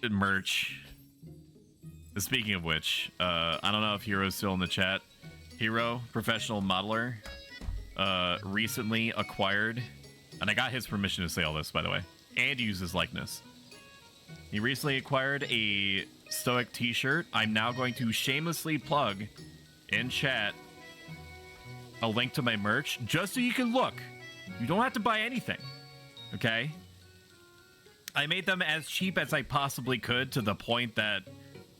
Speaker 1: merch. Speaking of which, I don't know if Hero's still in the chat. Hero, professional modeler, recently acquired, and I got his permission to say all this, by the way, and use his likeness. He recently acquired a Stoic t-shirt. I'm now going to shamelessly plug in chat a link to my merch just so you can look. You don't have to buy anything, okay? I made them as cheap as I possibly could to the point that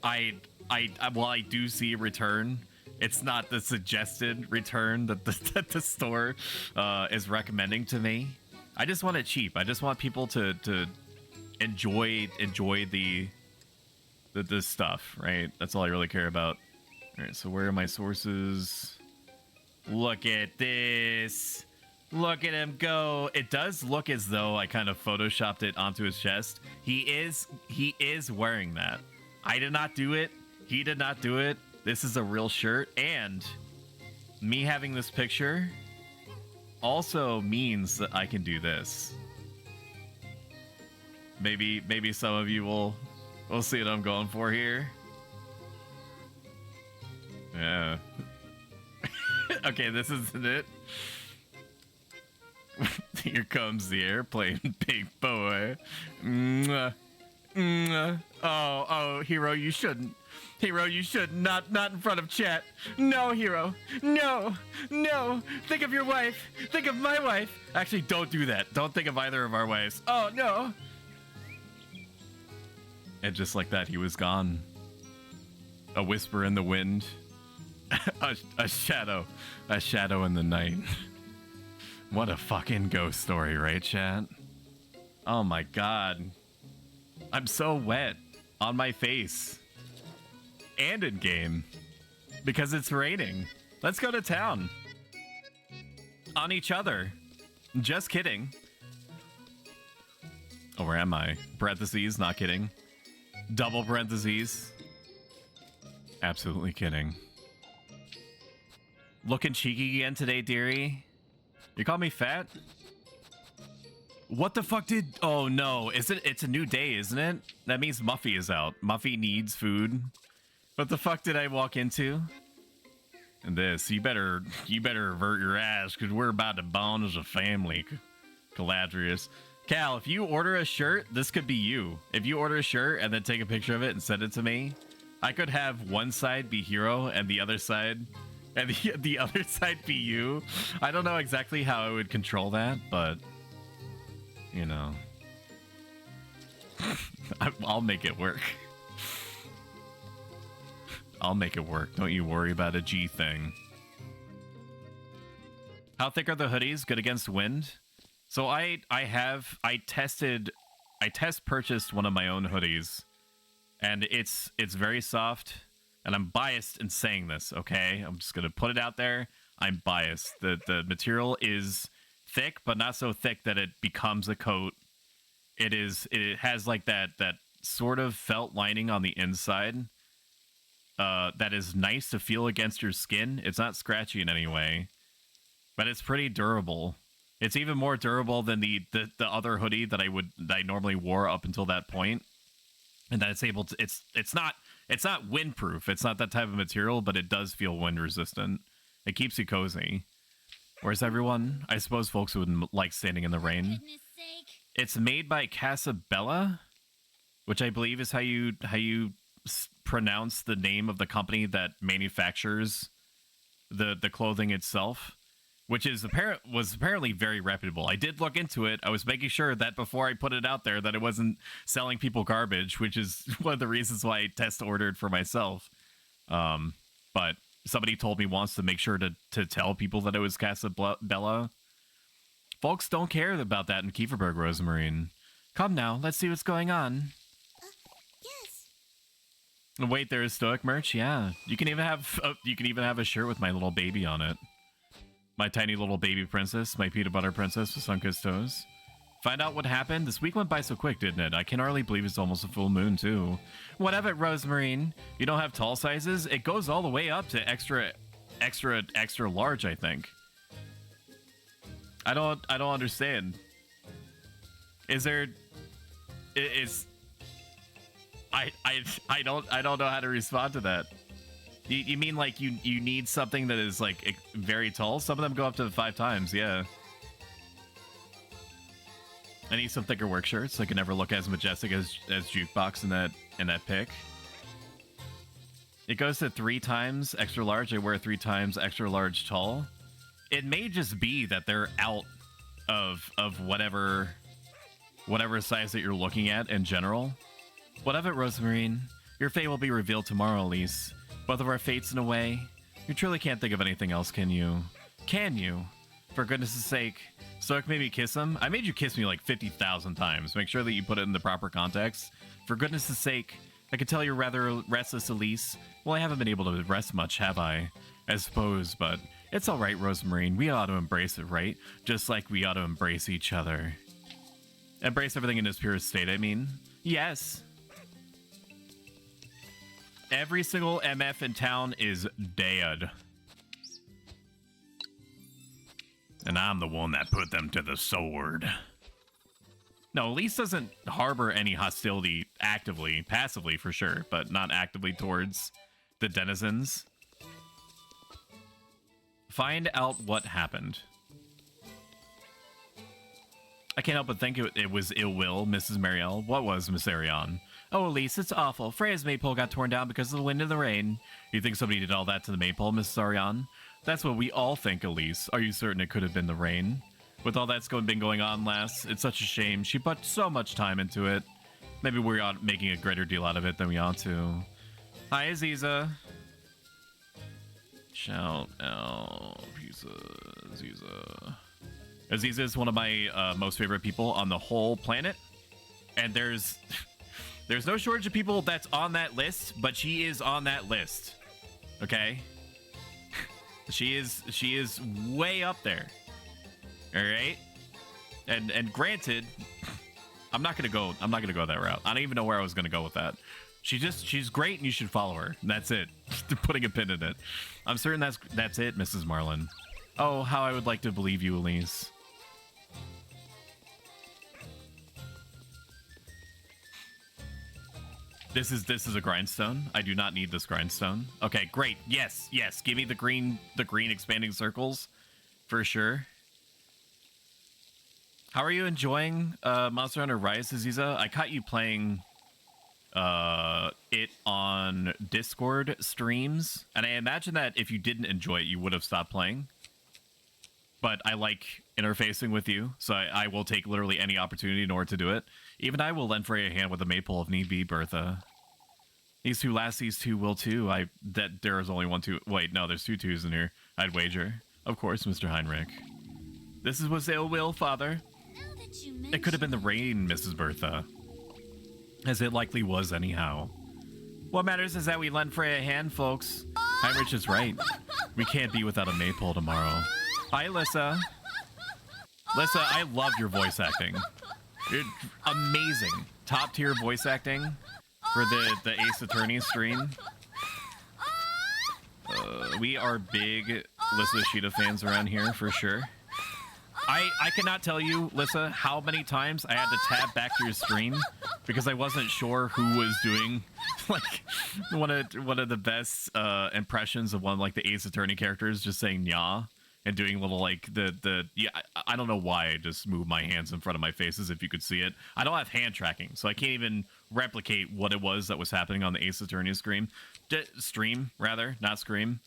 Speaker 1: while I do see a return, it's not the suggested return that the store is recommending to me. I just want it cheap. I just want people to enjoy the stuff, right? That's all I really care about. All right, so where are my sources? Look at this. Look at him go. It does look as though I kind of photoshopped it onto his chest. He is wearing that. I did not do it. He did not do it. This is a real shirt, and me having this picture also means that I can do this. Maybe some of you will see what I'm going for here. Yeah. Okay, this isn't it. Here comes the airplane, big boy. Mwah. Mwah. Oh, Hero, you shouldn't. Hero, you should not in front of chat. No, Hero. No. Think of your wife. Think of my wife. Actually, don't do that. Don't think of either of our wives. Oh, no. And just like that, he was gone. A whisper in the wind. a shadow in the night. What a fucking ghost story, right, chat? Oh my god. I'm so wet on my face and in game because it's raining. Let's go to town on each other. Just kidding. Oh, where am I? Parentheses, not kidding. Double parentheses. Absolutely kidding. Looking cheeky again today, dearie. You call me fat? What the fuck did... Oh, no. It's a new day, isn't it? That means Muffy is out. Muffy needs food. What the fuck did I walk into? And this. You better avert your ass, because we're about to bond as a family. Galadrius. Cal, if you order a shirt, this could be you. If you order a shirt and then take a picture of it and send it to me, I could have one side be Hero and the other side... And the other side be you. I don't know exactly how I would control that, but... You know. I'll make it work. I'll make it work. Don't you worry about a G thing. How thick are the hoodies? Good against wind? So I test purchased one of my own hoodies. And it's very soft. And I'm biased in saying this, okay? I'm just going to put it out there. I'm biased. The material is thick, but not so thick that it becomes a coat. It has like that sort of felt lining on the inside that is nice to feel against your skin. It's not scratchy in any way, but it's pretty durable. It's even more durable than the other hoodie that I normally wore up until that point. And that it's able to it's not windproof. It's not that type of material, but it does feel wind resistant. It keeps you cozy. Where's everyone? I suppose folks wouldn't like standing in the rain. It's made by Casabella, which I believe is how you pronounce the name of the company that manufactures the clothing itself, which was apparently very reputable. I did look into it. I was making sure that before I put it out there that it wasn't selling people garbage, which is one of the reasons why I test ordered for myself. But somebody told me once to make sure to tell people that it was Casabella. Folks don't care about that in Kieferberg, Rosemarine. Come now, let's see what's going on. Yes. Wait, there is Stoic merch. Yeah, you can even have a shirt with my little baby on it. My tiny little baby princess, my peanut butter princess with sun-kissed toes. Find out what happened? This week went by so quick, didn't it? I can hardly believe it's almost a full moon, too. What of it, Rosemarine? You don't have tall sizes? It goes all the way up to extra large, I think. I don't understand. Is there? Is I don't know how to respond to that. You mean like you need something that is like very tall? Some of them go up to 5 times. Yeah. I need some thicker work shirts so I can never look as majestic as Jukebox in that pic. It goes to 3 times extra large. I wear 3 times extra large tall. It may just be that they're out of whatever size that you're looking at in general. What of it, Rosemarine? Your fate will be revealed tomorrow, Elise. Both of our fates in a way. You truly can't think of anything else, can you? Can you? For goodness' sake. Stoic made me kiss him. I made you kiss me like 50,000 times. Make sure that you put it in the proper context. For goodness' sake. I can tell you're rather restless, Elise. Well, I haven't been able to rest much, have I? I suppose, but it's all right, Rosemarine. We ought to embrace it, right? Just like we ought to embrace each other. Embrace everything in its purest state, I mean. Yes. Every single MF in town is dead. And I'm the one that put them to the sword. No, Elise doesn't harbor any hostility actively, passively for sure, but not actively towards the denizens. Find out what happened. I can't help but think it was ill will, Mrs. Marielle. What was Miss Ariane? Oh, Elise, it's awful. Freya's maypole got torn down because of the wind and the rain. You think somebody did all that to the maypole, Mrs. Ariane? That's what we all think, Elise. Are you certain it could have been the rain? With all that's been going on, lass, it's such a shame. She put so much time into it. Maybe we're making a greater deal out of it than we ought to. Hi, Aziza. Shout out, Aziza. Aziza is one of my most favorite people on the whole planet. And there's no shortage of people that's on that list, but she is on that list. Okay? She is way up there. All right? And granted, I'm not going to go that route. I don't even know where I was going to go with that. She's great and you should follow her. That's it. Putting a pin in it. I'm certain that's it, Mrs. Marlin. Oh, how I would like to believe you, Elise. This is a grindstone. I do not need this grindstone. Okay, great. Yes. Give me the green expanding circles for sure. How are you enjoying Monster Hunter Rise, Aziza? I caught you playing it on Discord streams, and I imagine that if you didn't enjoy it, you would have stopped playing. But I like interfacing with you, so I will take literally any opportunity in order to do it. Even I will lend Freya a hand with a maypole if need be, Bertha. These two lassies too will too. There is only 1 2. Wait, no, there's 2 2s in here. I'd wager. Of course, Mr. Heinrich. This was ill will, Father. It could have been the rain, Mrs. Bertha. As it likely was anyhow. What matters is that we lend Freya a hand, folks. Heinrich is right. We can't be without a maypole tomorrow. Hi, Lissa. Lissa, I love your voice acting. You're amazing. Top tier voice acting for the Ace Attorney stream. We are big Lissa Ishida fans around here for sure. I cannot tell you, Lissa, how many times I had to tab back to your stream because I wasn't sure who was doing like one of the best impressions of one of like the Ace Attorney characters, just saying "nya" and doing little like I don't know why I just moved my hands in front of my faces. If you could see it, I don't have hand tracking, so I can't even replicate what it was that was happening on the Ace Attorney stream, not scream.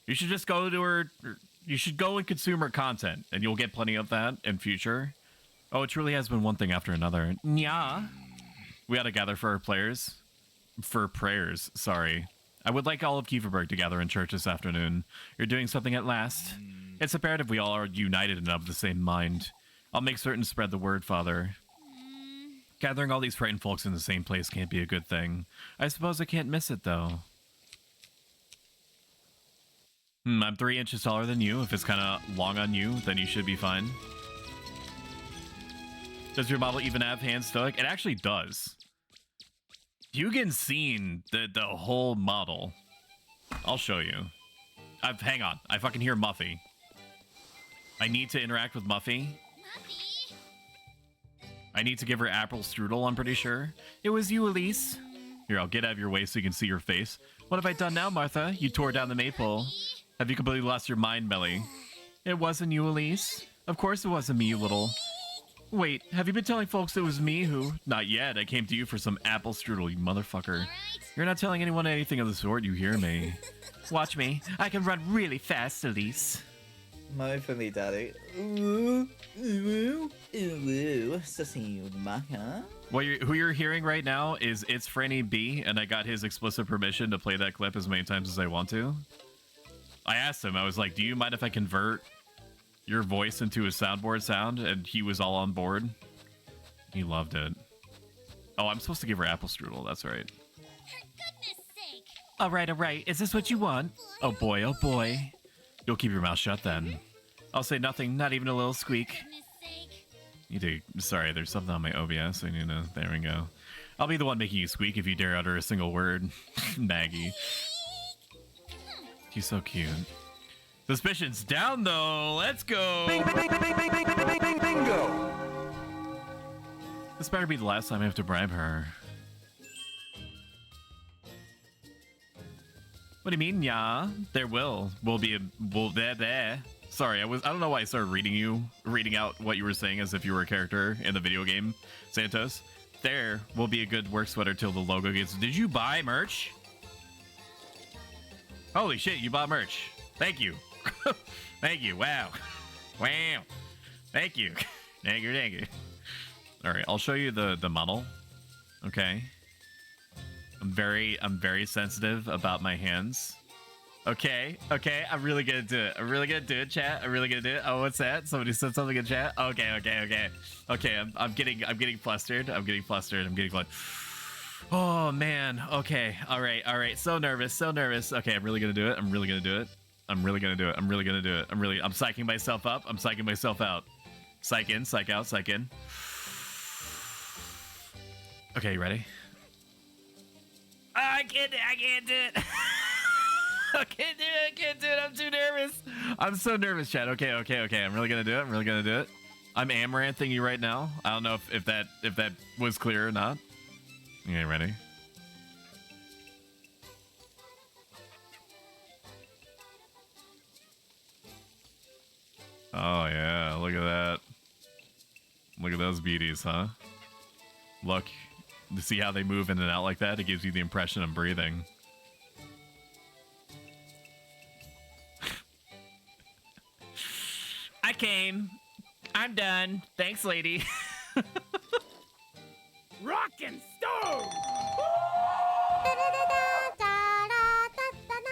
Speaker 1: You should just go to her. You should go and consume her content, and you'll get plenty of that in future. Oh, it truly has been one thing after another. Yeah. We ought to gather for prayers, sorry. I would like all of Kieferberg to gather in church this afternoon. You're doing something at last. It's imperative we all are united and of the same mind. I'll make certain to spread the word, Father. Gathering all these frightened folks in the same place can't be a good thing. I suppose I can't miss it, though. I'm 3 inches taller than you. If it's kind of long on you, then you should be fine. Does your model even have hand stoic? It actually does. You can see the whole model. I'll show you. Hang on. I fucking hear Muffy. I need to interact with Muffy. I need to give her apple strudel, I'm pretty sure. It was you, Elise. Here, I'll get out of your way so you can see your face. What have I done now, Martha? You tore down the maple. Have you completely lost your mind, Melly? It wasn't you, Elise. Of course it wasn't me, you little... Wait, have you been telling folks it was me who... Not yet, I came to you for some apple strudel, you motherfucker. You're not telling anyone anything of the sort, you hear me? Watch me. I can run really fast, Elise.
Speaker 4: Moment for me, Daddy. Ooh, ooh, ooh, sassy maca.
Speaker 1: Who you're hearing right now is It's Franny B, and I got his explicit permission to play that clip as many times as I want to. I asked him, I was like, do you mind if I convert your voice into a soundboard sound? And he was all on board. He loved it. Oh, I'm supposed to give her apple strudel, that's right. All right. Is this what you want? Oh boy, oh boy. You'll keep your mouth shut then. I'll say nothing, not even a little squeak. You do. Sorry, there's something on my OBS. I need to. There we go. I'll be the one making you squeak if you dare utter a single word. Maggie. She's so cute. Suspicions down though. Let's go.
Speaker 7: Bingo!
Speaker 1: This better be the last time I have to bribe her. What do you mean, yeah? There will be a there. Sorry, I don't know why I started reading out what you were saying as if you were a character in the video game, Santos. There will be a good work sweater till the logo gets. Did you buy merch? Holy shit, you bought merch. Thank you. Thank you. Wow. Thank you. Thank you. All right, I'll show you the model. Okay. I'm very sensitive about my hands. Okay, I'm really gonna do it. Chat. I'm really gonna do it. Oh, what's that? Somebody said something in chat. Okay. I'm getting flustered. Oh man. Okay. All right. So nervous. Okay, I'm really gonna do it. I'm psyching myself up. I'm psyching myself out. Psych in, psych out, psych in. Okay, you ready? I can't do it. I can't do it. I'm too nervous. I'm so nervous, Chad. Okay. I'm really gonna do it. I'm amaranthing you right now. I don't know if that was clear or not. Okay, ready? Oh yeah, look at that. Look at those beauties, huh? Look, to see how they move in and out like that, it gives you the impression of breathing. I came. I'm done. Thanks, lady.
Speaker 7: Rock and stone!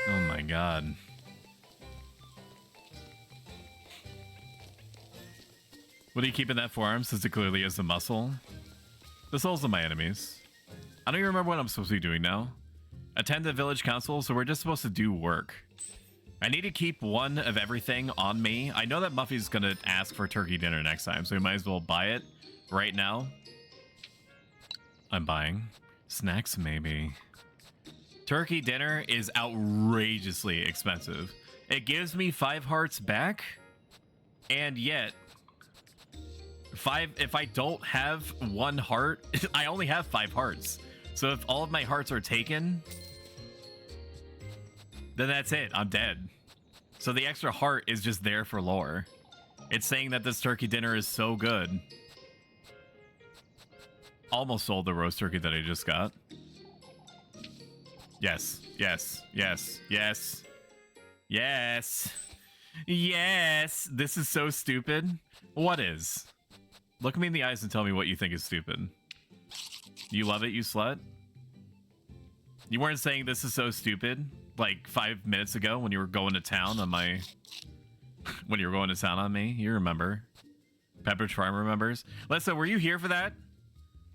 Speaker 1: Oh my god. What do you keep in that forearm since it clearly is a muscle? The souls of my enemies. I don't even remember what I'm supposed to be doing now. Attend the village council, so we're just supposed to do work. I need to keep one of everything on me. I know that Muffy's gonna ask for turkey dinner next time, so we might as well buy it right now. I'm buying. Snacks, maybe. Turkey dinner is outrageously expensive. It gives me 5 hearts back, and yet... if I don't have 1 heart, I only have 5 hearts. So if all of my hearts are taken, then that's it. I'm dead. So the extra heart is just there for lore. It's saying that this turkey dinner is so good. Almost sold the roast turkey that I just got. Yes. This is so stupid. What is? Look me in the eyes and tell me what you think is stupid. You love it, you slut? You weren't saying this is so stupid like 5 minutes ago when you were going to town on my... when you were going to town on me? You remember. Pepperidge Farm remembers. Lisa, were you here for that?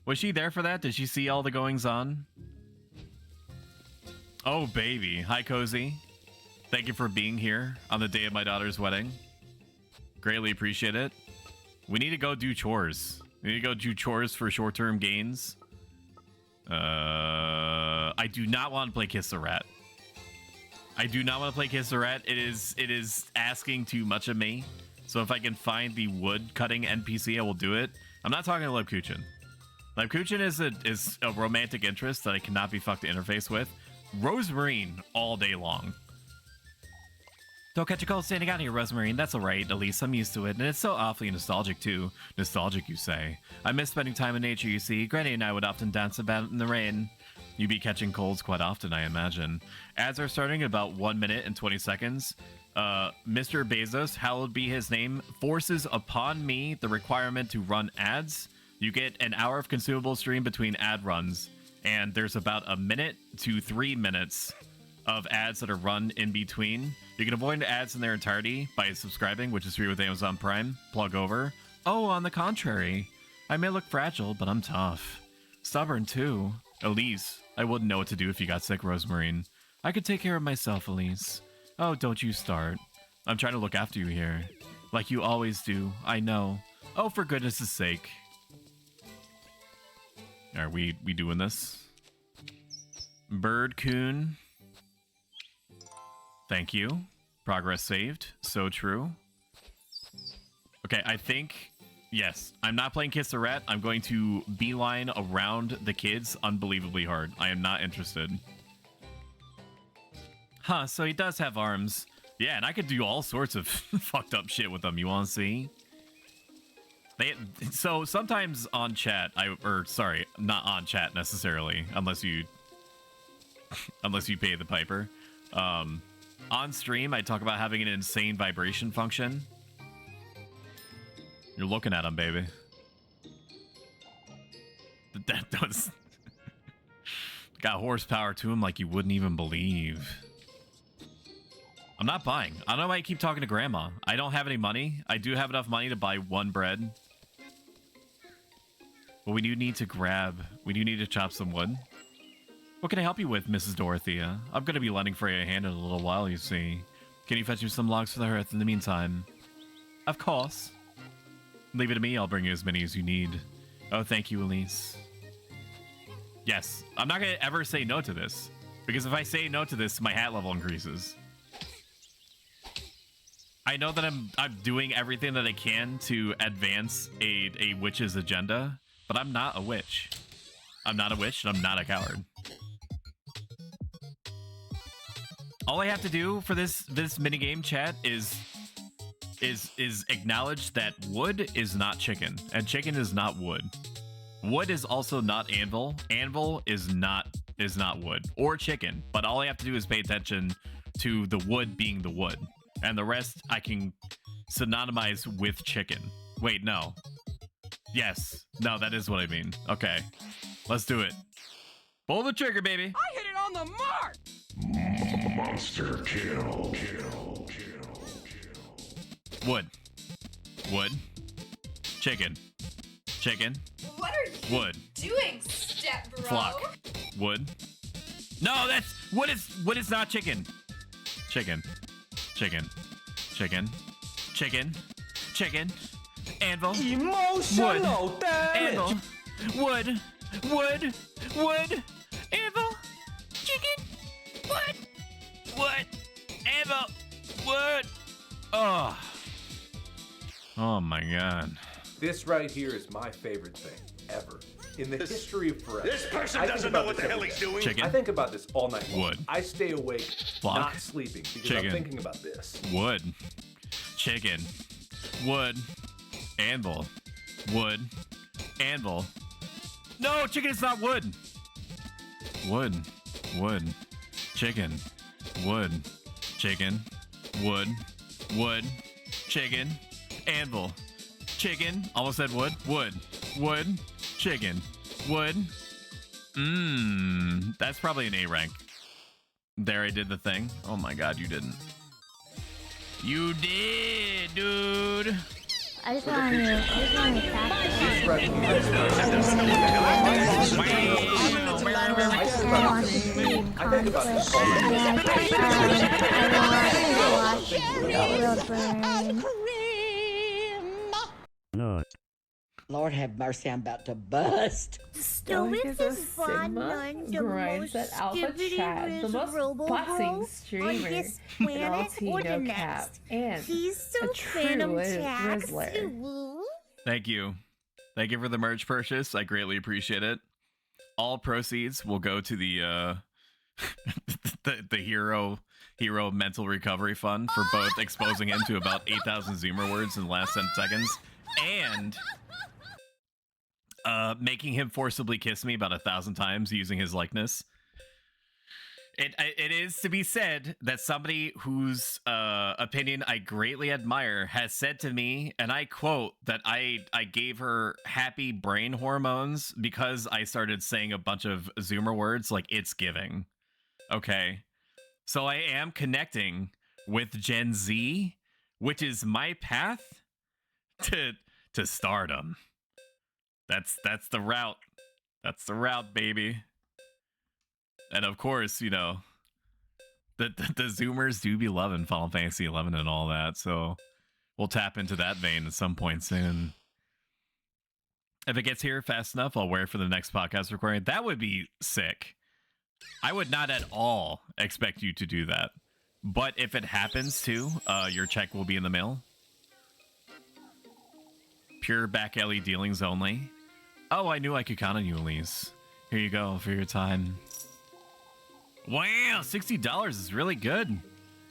Speaker 1: Was she there for that? Did she see all the goings on? Oh, baby. Hi, Cozy. Thank you for being here on the day of my daughter's wedding. Greatly appreciate it. We need to go do chores. We need to go do chores for short-term gains. I do not want to play Kiss the Rat. It is asking too much of me. So if I can find the wood cutting NPC, I will do it. I'm not talking to Lebkuchen. Lebkuchen is a romantic interest that I cannot be fucked to interface with. Rosemarine all day long. Don't catch a cold standing out here, Rosemarine. That's alright, at least I'm used to it. And it's so awfully nostalgic, too. Nostalgic, you say. I miss spending time in nature, you see. Granny and I would often dance about in the rain. You'd be catching colds quite often, I imagine. Ads are starting in about 1 minute and 20 seconds. Mr. Bezos, hallowed be his name, forces upon me the requirement to run ads. You get an hour of consumable stream between ad runs. And there's about 1 minute to 3 minutes of ads that are run in between. You can avoid ads in their entirety by subscribing, which is free with Amazon Prime. Plug over. Oh, on the contrary, I may look fragile, but I'm tough. Stubborn, too. Elise, I wouldn't know what to do if you got sick, Rosemarine. I could take care of myself, Elise. Oh, don't you start. I'm trying to look after you here. Like you always do, I know. Oh, for goodness' sake. Are we doing this? Bird Coon. Thank you. Progress saved. So true. Okay, I think... Yes, I'm not playing Kiss the Rat. I'm going to beeline around the kids unbelievably hard. I am not interested. Huh, so he does have arms. Yeah, and I could do all sorts of fucked up shit with them. You want to see? So sometimes on chat, sorry, not on chat necessarily, unless you pay the piper. On stream, I talk about having an insane vibration function. You're looking at him, baby. That does got horsepower to him like you wouldn't even believe. I'm not buying. I don't know why I keep talking to Grandma. I don't have any money. I do have enough money to buy 1 bread. But we do need to chop some wood. What can I help you with, Mrs. Dorothea? I'm going to be lending Freya a hand in a little while, you see. Can you fetch me some logs for the hearth in the meantime? Of course. Leave it to me, I'll bring you as many as you need. Oh, thank you, Elise. Yes, I'm not going to ever say no to this. Because if I say no to this, my hat level increases. I know that I'm doing everything that I can to advance a witch's agenda, but I'm not a witch. I'm not a witch, and I'm not a coward. All I have to do for this minigame, chat, is acknowledge that wood is not chicken, and chicken is not wood. Wood is also not anvil. Anvil is not wood or chicken. But all I have to do is pay attention to the wood being the wood, and the rest I can synonymize with chicken. Wait, no. Yes, no, that is what I mean. Okay, let's do it. Pull the trigger, baby.
Speaker 8: I hit it on the mark.
Speaker 5: Monster kill.
Speaker 1: Wood. Wood. Chicken. Chicken.
Speaker 6: What are you
Speaker 1: Wood.
Speaker 6: doing, step bro?
Speaker 1: Flock. Wood. No, that's wood is not chicken. Chicken. Chicken. Chicken. Chicken. Chicken. Anvil.
Speaker 7: Emotional
Speaker 1: Wood.
Speaker 7: damage.
Speaker 1: Anvil. Wood. Wood. Wood. Anvil. Chicken. Wood. Wood. Anvil. Wood. Oh. Oh my god.
Speaker 9: This right here is my favorite thing ever in the history of forever.
Speaker 5: This person doesn't know what the hell he's doing.
Speaker 1: Chicken.
Speaker 9: I think about this all night long.
Speaker 1: Wood.
Speaker 9: I stay awake,
Speaker 1: Flock.
Speaker 9: not sleeping, because
Speaker 1: Chicken.
Speaker 9: I'm thinking about this.
Speaker 1: Wood. Chicken. Wood. Anvil. Wood. Anvil. No, chicken is not wood. Wood. Wood. Chicken. Wood. Chicken. Wood. Wood. Chicken. Anvil. Chicken. Almost said wood. Wood. Wood. Chicken. Wood. That's probably an A rank. There, I did the thing. Oh my god, you didn't. You did, dude.
Speaker 10: I just want to
Speaker 9: This right here. I think about this all night long.
Speaker 11: Lord have mercy, I'm about to bust.
Speaker 2: Stoic is a Sigma, grinds at Alpha Chad, the most buzzing streamer in all no cap, and a true Rizzler.
Speaker 1: Thank you. Thank you for the merch purchase. I greatly appreciate it. All proceeds will go to the the hero mental recovery fund for both exposing him to about 8,000 Zoomer words in the last 10 seconds and making him forcibly kiss me about 1,000 times using his likeness. It is to be said that somebody whose opinion I greatly admire has said to me, and I quote, that I gave her happy brain hormones because I started saying a bunch of Zoomer words like it's giving. Okay. So I am connecting with Gen Z, which is my path to stardom. That's the route. That's the route, baby. And of course, you know, the Zoomers do be loving Final Fantasy 11 and all that, so we'll tap into that vein at some point soon. If it gets here fast enough, I'll wear it for the next podcast recording. That would be sick. I would not at all expect you to do that. But if it happens to, your check will be in the mail. Pure back alley dealings only. Oh, I knew I could count on you, Elise. Here you go for your time. Wow, $60 is really good.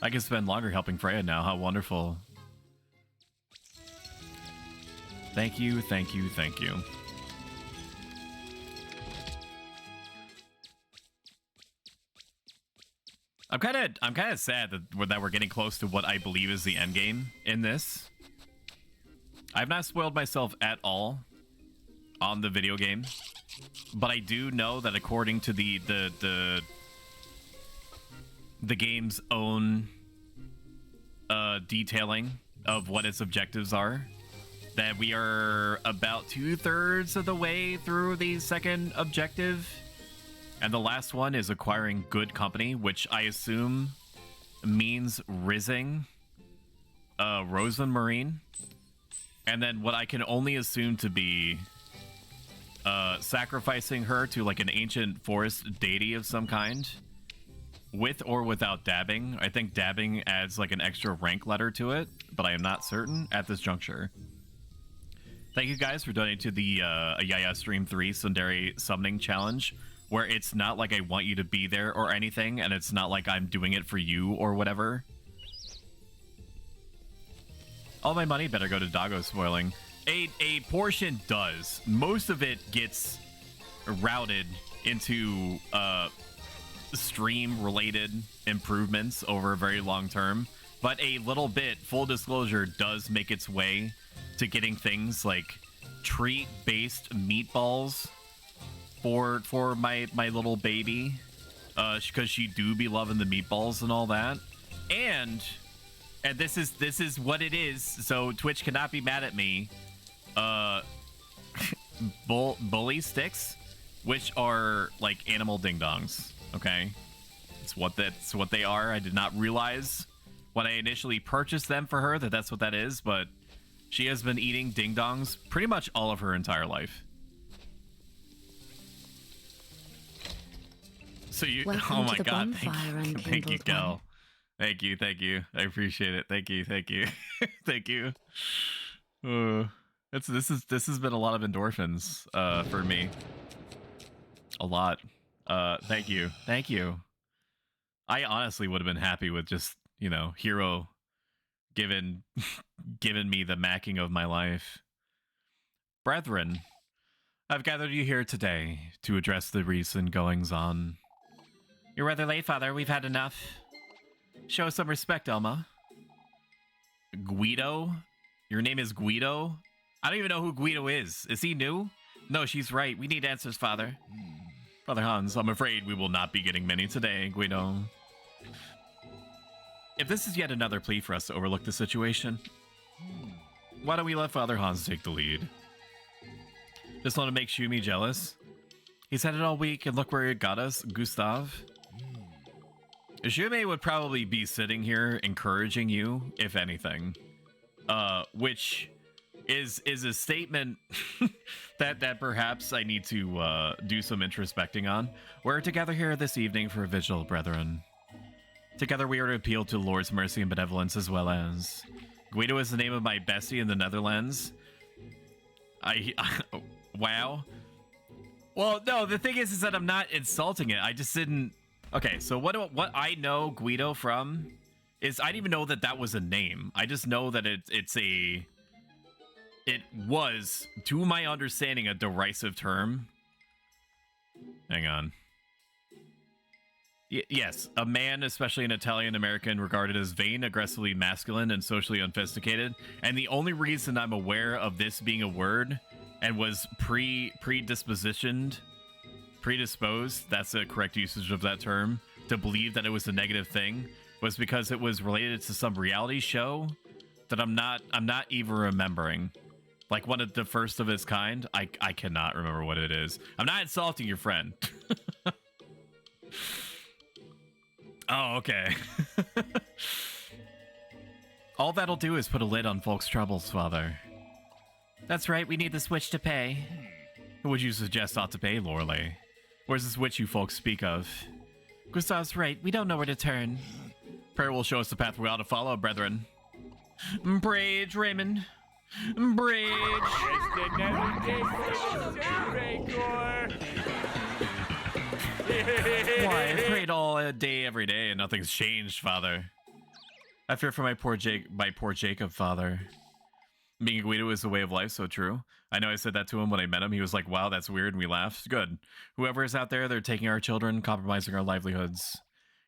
Speaker 1: I can spend longer helping Freya now. How wonderful. Thank you, thank you, thank you. I'm kind of sad that we're getting close to what I believe is the end game in this. I've not spoiled myself at all on the video game, but I do know that according to the game's own detailing of what its objectives are, that we are about 2/3 of the way through the second objective. And the last one is acquiring good company, which I assume means rizzing Rosamund Marine. And then what I can only assume to be sacrificing her to like an ancient forest deity of some kind, with or without dabbing. I think dabbing adds like an extra rank letter to it, but I am not certain at this juncture. Thank you guys for donating to the Yaya Stream 3 Sundari Summoning Challenge, where it's not like I want you to be there or anything, and it's not like I'm doing it for you or whatever. All my money better go to doggo spoiling. A portion does. Most of it gets routed into stream-related improvements over a very long term, but a little bit, full disclosure, does make its way to getting things like treat-based meatballs for my little baby, because she do be loving the meatballs and all that, and this is what it is. So Twitch cannot be mad at me. Bully sticks, which are like animal ding dongs. Okay, it's what they are. I did not realize when I initially purchased them for her that that's what that is, but she has been eating ding dongs pretty much all of her entire life. So you,
Speaker 10: Welcome
Speaker 1: oh my
Speaker 10: to the
Speaker 1: god,
Speaker 10: bonfire,
Speaker 1: thank you,
Speaker 10: unkindled
Speaker 1: Kel.
Speaker 10: one.
Speaker 1: Thank you. I appreciate it. Thank you. Thank you. This has been a lot of endorphins for me. A lot. Thank you. I honestly would have been happy with just, you know, Hero given me the macking of my life. Brethren, I've gathered you here today to address the recent goings on. You're rather late, Father. We've had enough. Show some respect, Elma. Guido? Your name is Guido? I don't even know who Guido is. Is he new? No, she's right. We need answers, Father. Father Hans, I'm afraid we will not be getting many today, Guido. If this is yet another plea for us to overlook the situation, why don't we let Father Hans take the lead? Just want to make Shumi jealous? He's had it all week, and look where it got us, Gustav. Shumi would probably be sitting here encouraging you, if anything. Which is a statement that perhaps I need to do some introspecting on. We're together here this evening for a vigil, brethren. Together we are to appeal to the Lord's mercy and benevolence, as well as... Guido is the name of my bestie in the Netherlands. Wow. Well, no, the thing is that I'm not insulting it. I just didn't. Okay, so what I know Guido from is I didn't even know that was a name. I just know that it was, to my understanding, a derisive term. Hang on. Yes, a man, especially an Italian American, regarded as vain, aggressively masculine, and socially unsophisticated. And the only reason I'm aware of this being a word and was predisposed, that's the correct usage of that term, to believe that it was a negative thing, was because it was related to some reality show that I'm not even remembering. Like one of the first of its kind. I cannot remember what it is. I'm not insulting your friend. Oh, okay. All that'll do is put a lid on folks' troubles, Father. That's right, we need this witch to pay. Who would you suggest ought to pay, Lorelei? Where's this witch you folks speak of? Gustav's right, we don't know where to turn. Prayer will show us the path we ought to follow, brethren. Bridge, Raymond. Bridge. Why, I prayed all day, every day, and nothing's changed, Father. I fear for my poor Jacob, Father. Being a Guido is a way of life, so true. I know I said that to him when I met him. He was like, wow, that's weird, and we laughed. Good. Whoever is out there, they're taking our children, compromising our livelihoods.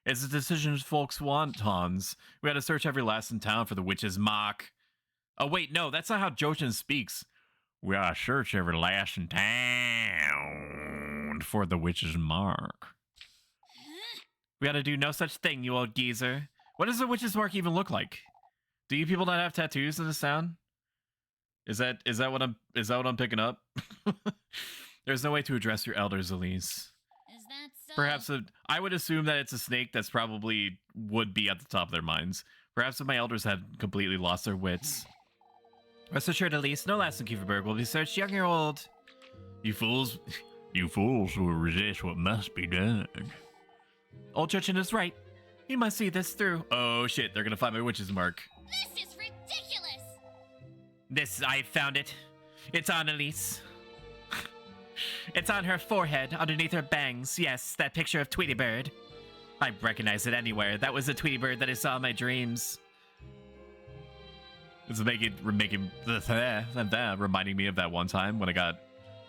Speaker 1: It's a decision folks want, Hans. We had to search every last in town for the witch's mark. Oh, wait, no, that's not how Joshin speaks. We gotta search every last in town for the witch's mark. We gotta do no such thing, you old geezer. What does the witch's mark even look like? Do you people not have tattoos in this town? Is that what I'm picking up? There's no way to address your elders, Elise.
Speaker 6: Is that so?
Speaker 1: Perhaps I would assume that it's a snake that's probably would be at the top of their minds. Perhaps if my elders had completely lost their wits. Rest assured, Elise, no lasting Kieferberg will be searched, young or old. You fools will resist what must be done. Old Churchin is right. You must see this through. Oh shit, they're gonna find my witch's mark.
Speaker 6: This is ridiculous!
Speaker 1: I found it. It's on Elise. It's on her forehead, underneath her bangs. Yes, that picture of Tweety Bird. I recognize it anywhere. That was the Tweety Bird that I saw in my dreams. It's reminding me of that one time when I got,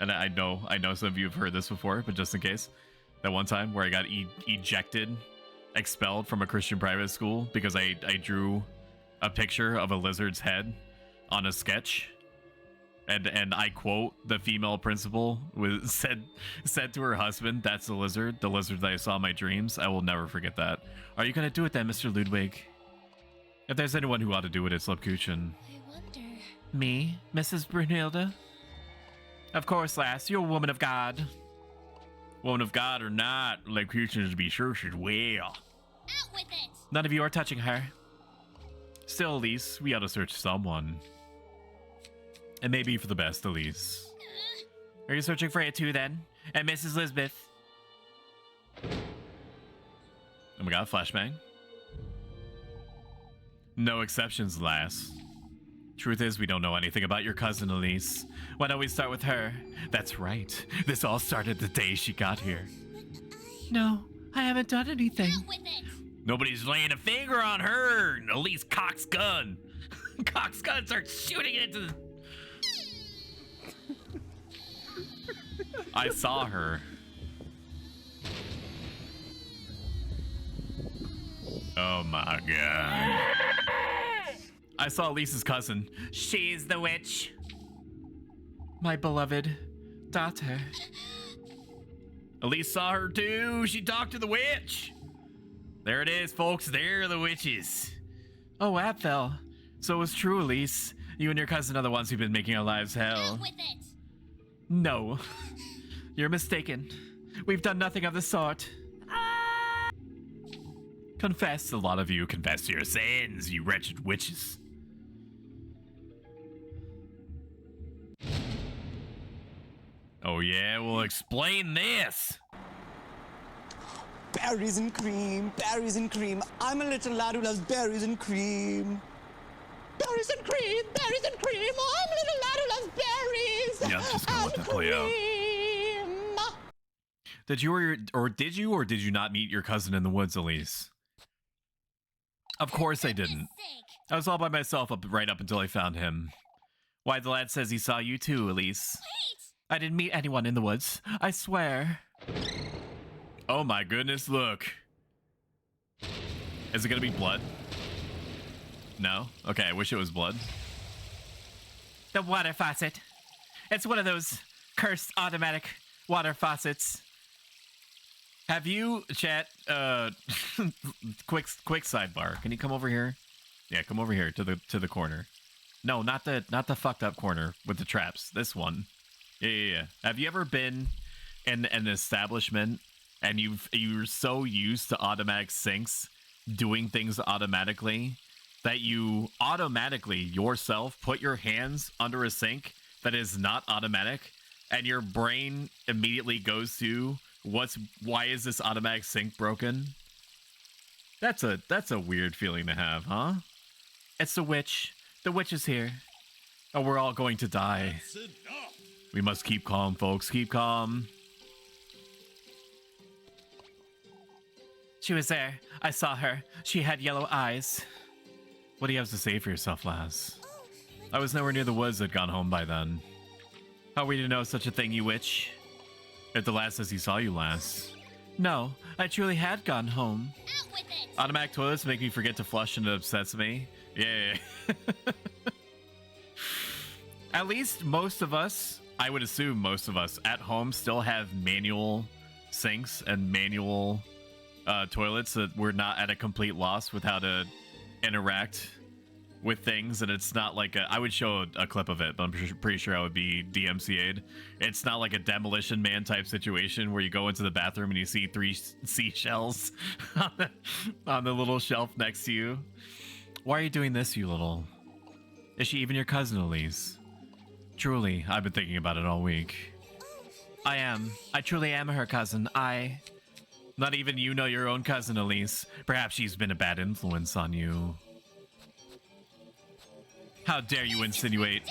Speaker 1: and I know some of you have heard this before, but just in case, that one time where I got expelled from a Christian private school because I drew a picture of a lizard's head on a sketch, and I quote, the female principal said to her husband, "That's the lizard that I saw in my dreams." I will never forget that. Are you gonna do it then, Mr. Ludwig? If there's anyone who ought to do it, it's Lapkuchen.
Speaker 6: I wonder.
Speaker 1: Me, Mrs. Brunhilde? Of course, lass, you're a woman of God. Woman of God or not, Lapkuchen is to be sure she's well.
Speaker 6: Out with it!
Speaker 1: None of you are touching her. Still, Elise, we ought to search someone. It may be for the best, Elise. Are you searching for it too, then? And Mrs. Lisbeth? Oh my god, flashbang. No exceptions, lass. Truth is, we don't know anything about your cousin, Elise. Why don't we start with her? That's right. This all started the day she got here. No, I haven't done anything.
Speaker 6: Out with it!
Speaker 1: Nobody's laying a finger on her. Elise cocks gun. Cocks gun starts shooting it into the... I saw her. Oh my god. I saw Elise's cousin. She's the witch. My beloved daughter. Elise saw her too. She talked to the witch. There it is, folks. There are the witches. Oh, Apfel. So it's true, Elise. You and your cousin are the ones who've been making our lives hell.
Speaker 6: Out with it!
Speaker 1: No. You're mistaken. We've done nothing of the sort. Confess, a lot of you confess your sins, you wretched witches. Oh yeah, well explain this.
Speaker 11: Berries and cream, berries and cream. I'm a little lad who loves berries and cream. Berries and cream, I'm little ladle of berries.
Speaker 1: Yeah, I'm just gonna let that play out. Did you or did you not meet your cousin in the woods, Elise? Of course I didn't. I was all by myself right up until I found him. Why, the lad says he saw you too, Elise. I didn't meet anyone in the woods. I swear. Oh my goodness, look. Is it gonna be blood? No? Okay, I wish it was blood. The water faucet. It's one of those cursed automatic water faucets. Have you, chat, quick sidebar. Can you come over here? Yeah, come over here to the corner. No, not the fucked up corner with the traps. This one. Yeah. Have you ever been in an establishment and you're so used to automatic sinks doing things automatically that you automatically yourself put your hands under a sink that is not automatic, and your brain immediately goes to why is this automatic sink broken? That's a weird feeling to have, huh? It's the witch. The witch is here. Oh, we're all going to die. We must keep calm, folks. Keep calm. She was there. I saw her. She had yellow eyes. What do you have to say for yourself, lass? I was nowhere near the woods. I'd gone home by then. How are we to know such a thing, you witch? If the lass says he saw you, lass. No, I truly had gone home.
Speaker 6: Out with it.
Speaker 1: Automatic toilets make me forget to flush and it upsets me. Yeah. At least most of us, I would assume most of us at home still have manual sinks and manual toilets, that we're not at a complete loss with how to interact with things. And it's not like I would show a clip of it, but I'm pretty sure I would be DMCA'd. It's not like a Demolition Man type situation where you go into the bathroom and you see 3 seashells on the little shelf next to you. Why are you doing this, you little... Is she even your cousin, Elise? Truly, I've been thinking about it all week. I am. I truly am her cousin. Not even you know your own cousin, Elise. Perhaps she's been a bad influence on you. How dare you insinuate?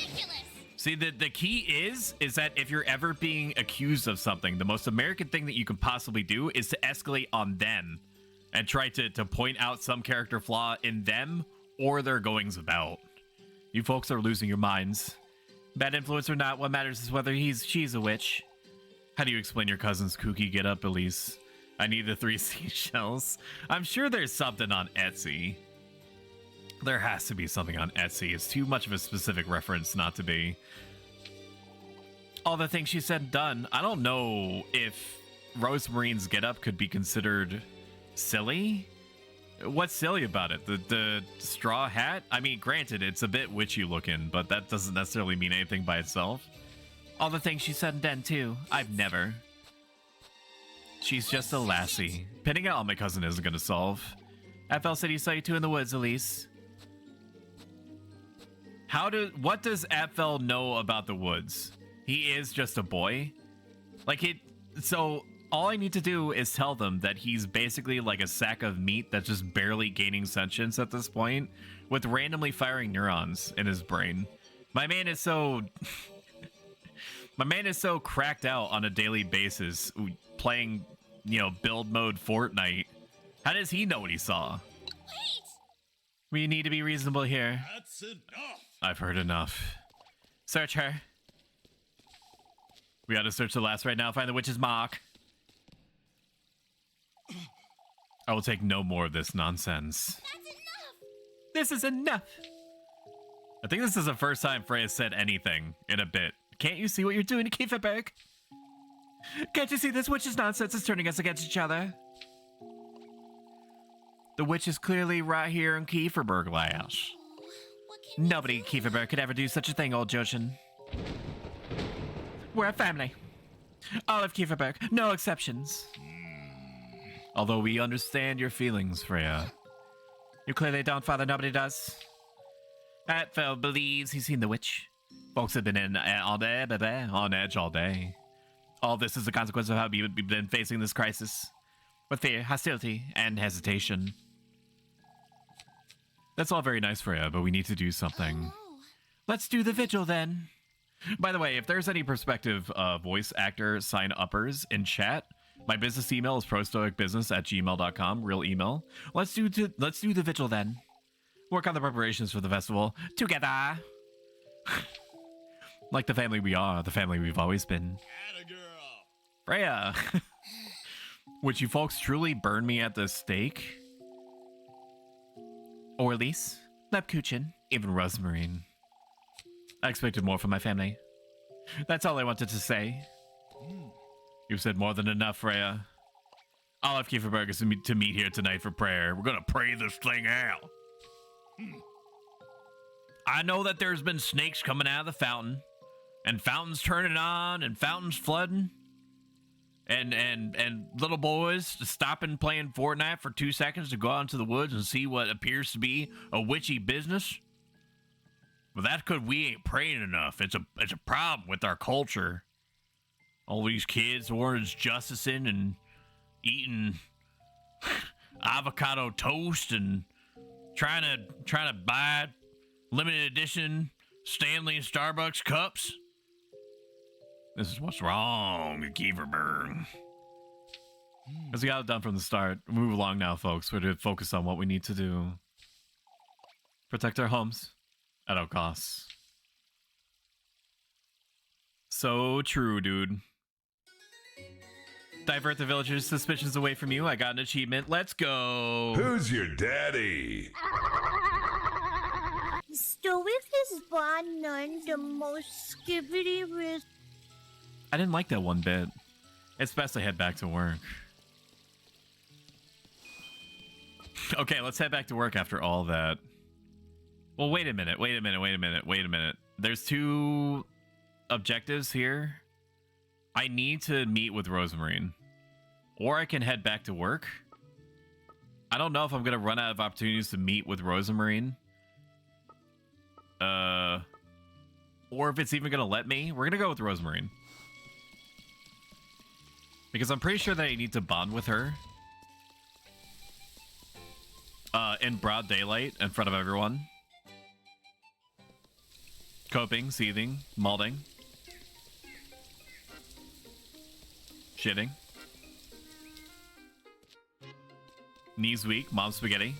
Speaker 1: See, the key is that if you're ever being accused of something, the most American thing that you can possibly do is to escalate on them and try to point out some character flaw in them or their goings about. You folks are losing your minds. Bad influence or not, what matters is whether she's a witch. How do you explain your cousin's kooky get-up, Elise? I need the 3 seashells. I'm sure there's something on Etsy. There has to be something on Etsy. It's too much of a specific reference not to be. All the things she said and done. I don't know if Rosemarine's get-up could be considered silly. What's silly about it? The straw hat? I mean, granted, it's a bit witchy looking, but that doesn't necessarily mean anything by itself. All the things she said and done, too. I've never. She's just a lassie. Pinning out on my cousin isn't going to solve. FL said he saw you two in the woods, Elise. What does FL know about the woods? He is just a boy? So all I need to do is tell them that he's basically like a sack of meat that's just barely gaining sentience at this point, with randomly firing neurons in his brain. My man is so... My man is so cracked out on a daily basis, playing, build mode Fortnite. How does he know what he saw?
Speaker 6: Wait!
Speaker 1: We need to be reasonable here.
Speaker 5: That's enough.
Speaker 1: I've heard enough. Search her. We gotta search the last right now, find the witch's mark. I will take no more of this nonsense.
Speaker 6: That's enough!
Speaker 1: This is enough! I think this is the first time Freya said anything in a bit. Can't you see what you're doing to Kieferberg? Can't you see this witch's nonsense is turning us against each other? The witch is clearly right here in Kieferberg, lass. Nobody in Kieferberg could ever do such a thing, old Joshin. We're a family. All of Kieferberg, no exceptions. Although we understand your feelings, Freya. You clearly don't, Father. Nobody does. Atfel believes he's seen the witch. Folks have been on edge all day. All this is a consequence of how we've been facing this crisis. With fear, hostility, and hesitation. That's all very nice, Freya, but we need to do something.
Speaker 6: Oh.
Speaker 1: Let's do the vigil then. By the way, if there's any prospective voice actor sign-uppers in chat, my business email is prostoicbusiness@gmail.com, real email. Let's do the vigil then. Work on the preparations for the festival together. Like the family we are, the family we've always been. Freya, would you folks truly burn me at the stake? Or Elise, Lepkuchen, even Rosmarine. I expected more from my family. That's all I wanted to say. You've said more than enough, Freya. I'll have Kieferbergus to meet here tonight for prayer. We're gonna pray this thing out. I know that there's been snakes coming out of the fountain, and fountains turning on, and fountains flooding, and little boys stopping playing Fortnite for 2 seconds to go out into the woods and see what appears to be a witchy business. But that's because we ain't praying enough. It's a problem with our culture. All these kids orange justicing and eating avocado toast and trying to buy limited edition Stanley and Starbucks cups. This is what's wrong at Kieferberg. As we got it done from the start, move along now, folks. We're to focus on what we need to do. Protect our homes at all costs. So true, dude. Divert the villagers' suspicions away from you. I got an achievement. Let's go.
Speaker 5: Who's your daddy?
Speaker 6: Still with his blonde nun, the most skibbity wrist.
Speaker 1: I didn't like that one bit. It's best I head back to work. Okay, let's head back to work after all that. Well, wait a minute. There's 2 objectives here. I need to meet with Rosmarine. Or I can head back to work. I don't know if I'm going to run out of opportunities to meet with Rosmarine. Or if it's even going to let me. We're going to go with Rosmarine. Because I'm pretty sure that I need to bond with her. In broad daylight, in front of everyone. Coping, seething, malding. Shitting. Knees weak, mom's spaghetti.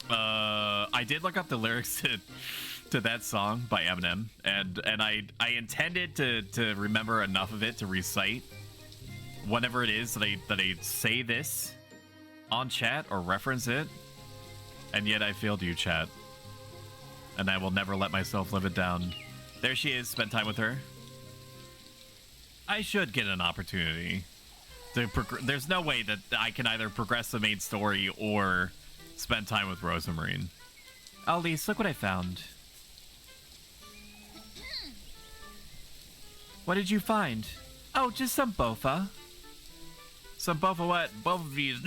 Speaker 1: I did look up the lyrics to that song by Eminem, and I intended to remember enough of it to recite whenever it is that I say this on chat or reference it, and yet I failed you, chat. And I will never let myself live it down. There she is, spend time with her. I should get an opportunity to there's no way that I can either progress the main story or spend time with Rosmarine. Oh, Lise, look what I found. What did you find? Oh, just some bofa. Some bofa what? Both of these.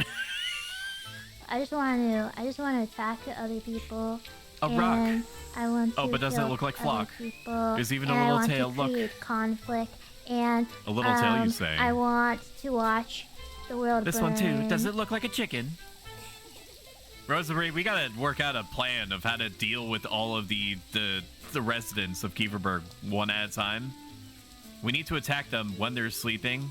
Speaker 6: I just want to attack other people.
Speaker 1: A rock.
Speaker 6: I want to
Speaker 1: oh, but doesn't it look like Flock? There's even a little tail. Look.
Speaker 6: Conflict and
Speaker 1: a little tail, you say?
Speaker 6: I want to watch the world
Speaker 1: This
Speaker 6: burn.
Speaker 1: one too. Does it look like a chicken? Rosemary, we gotta work out a plan of how to deal with all of the residents of Kieferberg one at a time. We need to attack them when they're sleeping.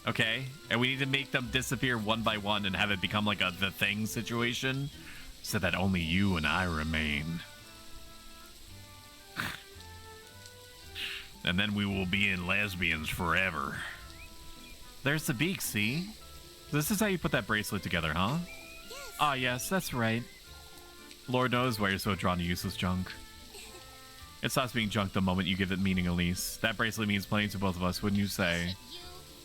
Speaker 1: Okay? And we need to make them disappear one by one and have it become like a The Thing situation so that only you and I remain. And then we will be in lesbians forever. There's the beak, see? This is how you put that bracelet together, huh?
Speaker 6: Yes.
Speaker 1: Ah, yes, that's right. Lord knows why you're so drawn to useless junk. It stops being junk the moment you give it meaning, Elise. That bracelet means plenty to both of us, wouldn't you say?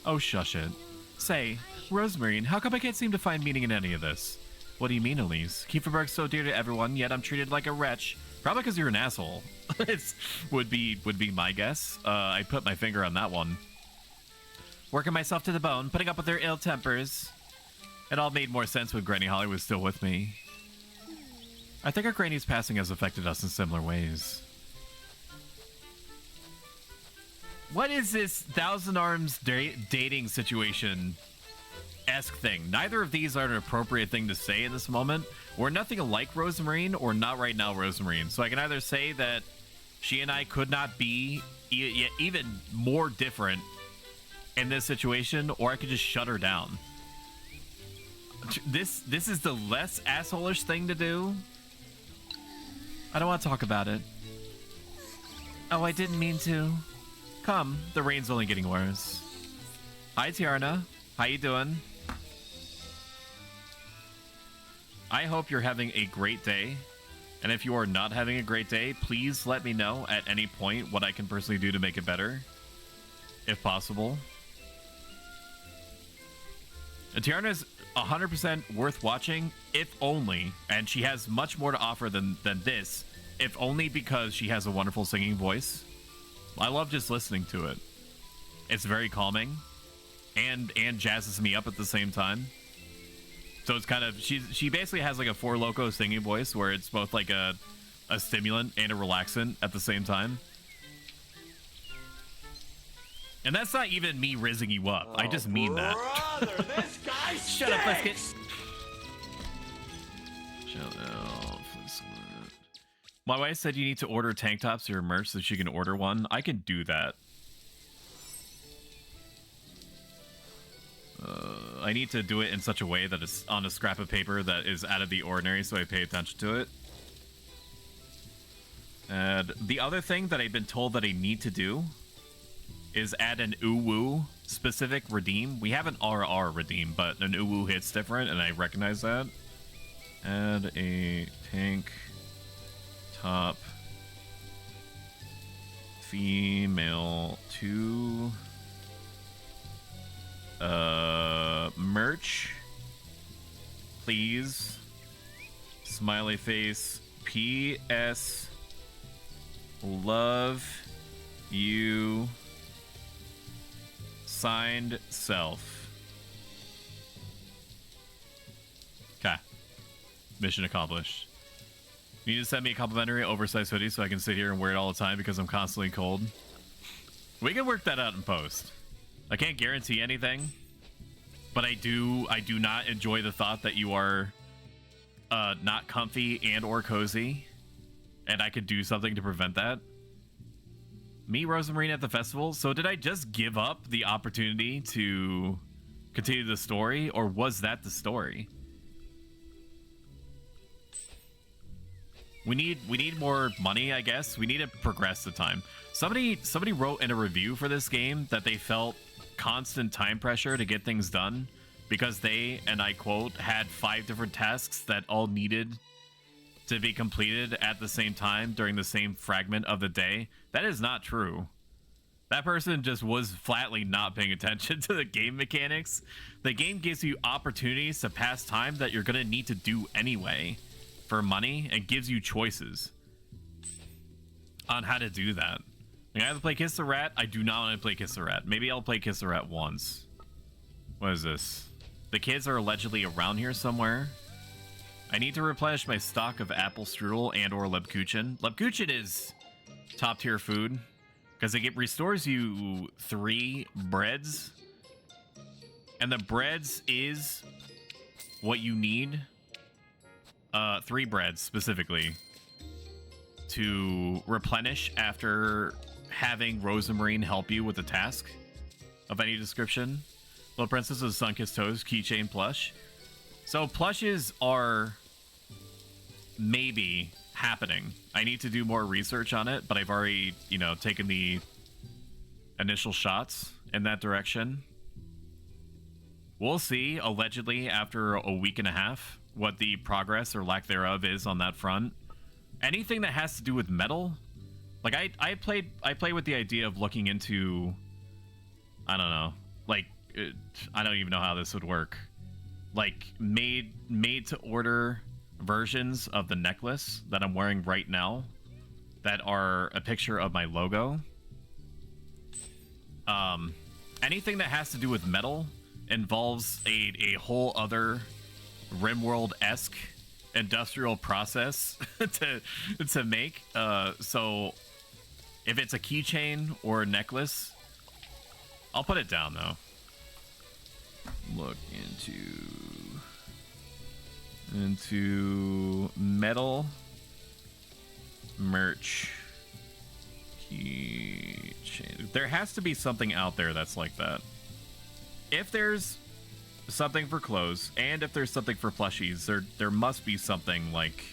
Speaker 1: Oh, shush it. Say, Rosmarine, how come I can't seem to find meaning in any of this? What do you mean, Elise? Kieferberg's so dear to everyone, yet I'm treated like a wretch. Probably because you're an asshole. would be my guess. I put my finger on that one. Working myself to the bone, putting up with their ill tempers. It all made more sense when Granny Holly was still with me. I think our Granny's passing has affected us in similar ways. What is this Thousand Arms dating situation esque thing. Neither of these are an appropriate thing to say in this moment. We're nothing like Rosemarine or not right now Rosemarine. So I can either say that she and I could not be even more different in this situation, or I could just shut her down. This is the less asshole-ish thing to do. I don't want to talk about it. Oh, I didn't mean to. Come, the rain's only getting worse. Hi, Tiarna. How you doing? I hope you're having a great day. And if you are not having a great day, please let me know at any point what I can personally do to make it better, if possible. And Tiarna is 100% worth watching, if only, and she has much more to offer than this, if only because she has a wonderful singing voice. I love just listening to it. It's very calming, and jazzes me up at the same time. So it's kind of, she basically has like a Four Loko singing voice where it's both like a stimulant and a relaxant at the same time. And that's not even me rizzing you up. I just mean that.
Speaker 7: This guy
Speaker 1: Shut up, Biscuit. Shut up. My wife said you need to order tank tops or merch so she can order one. I can do that. I need to do it in such a way that it's on a scrap of paper that is out of the ordinary, so I pay attention to it. And the other thing that I've been told that I need to do is add an uwu specific redeem. We have an RR redeem, but an uwu hits different, and I recognize that. Add a tank top female to merch, please. Smiley face. PS. Love you. Signed, Self. Okay. Mission accomplished. You need to send me a complimentary oversized hoodie so I can sit here and wear it all the time because I'm constantly cold. We can work that out in post. I can't guarantee anything, but I do not enjoy the thought that you are not comfy and or cozy, and I could do something to prevent that. Me, Rosemarine, at the festival. So did I just give up the opportunity to continue the story, or was that the story? We need more money, I guess. We need to progress the time. Somebody wrote in a review for this game that they felt constant time pressure to get things done because they, and I quote, had 5 different tasks that all needed to be completed at the same time during the same fragment of the day. That is not true. That person just was flatly not paying attention to the game mechanics. The game gives you opportunities to pass time that you're going to need to do anyway for money, and gives you choices on how to do that. Like, I either play Kiss the Rat. I do not want to play Kiss the Rat. Maybe I'll play Kiss the Rat once. What is this? The kids are allegedly around here somewhere. I need to replenish my stock of apple strudel and or Lebkuchen. Lebkuchen is top tier food because it restores you 3 breads, and the breads is what you need. 3 breads specifically to replenish after having Rosemarine help you with a task of any description. Little Princess of Sunkissed Toes keychain plush. So plushes are maybe happening. I need to do more research on it, but I've already, taken the initial shots in that direction. We'll see, allegedly, after a week and a half, what the progress or lack thereof is on that front. Anything that has to do with metal, like I play with the idea of looking into, I don't know, like I don't even know how this would work, like made to order versions of the necklace that I'm wearing right now that are a picture of my logo. Anything that has to do with metal involves a whole other RimWorld-esque industrial process to make. So if it's a keychain or a necklace, I'll put it down though. look into metal merch keychain. There has to be something out there that's like that. If there's something for clothes and if there's something for plushies, there must be something like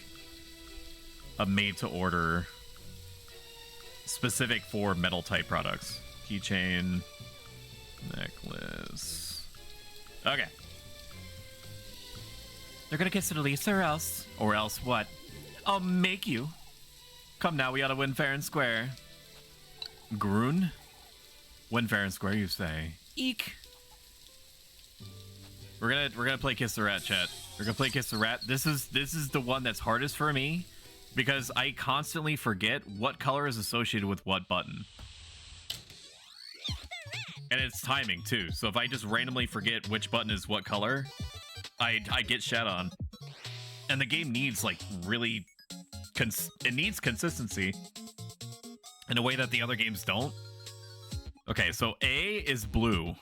Speaker 1: a made to order specific for metal type products. Keychain, necklace. Okay. They're gonna kiss Lisa or else what? I'll make you. Come now, we ought to win fair and square. Groon? Win fair and square, you say? Eek. We're gonna play Kiss the Rat, chat. We're gonna play Kiss the Rat. This is the one that's hardest for me because I constantly forget what color is associated with what button. And it's timing too. So if I just randomly forget which button is what color, I get shat on. And the game needs like really it needs consistency in a way that the other games don't. Okay, so A is blue.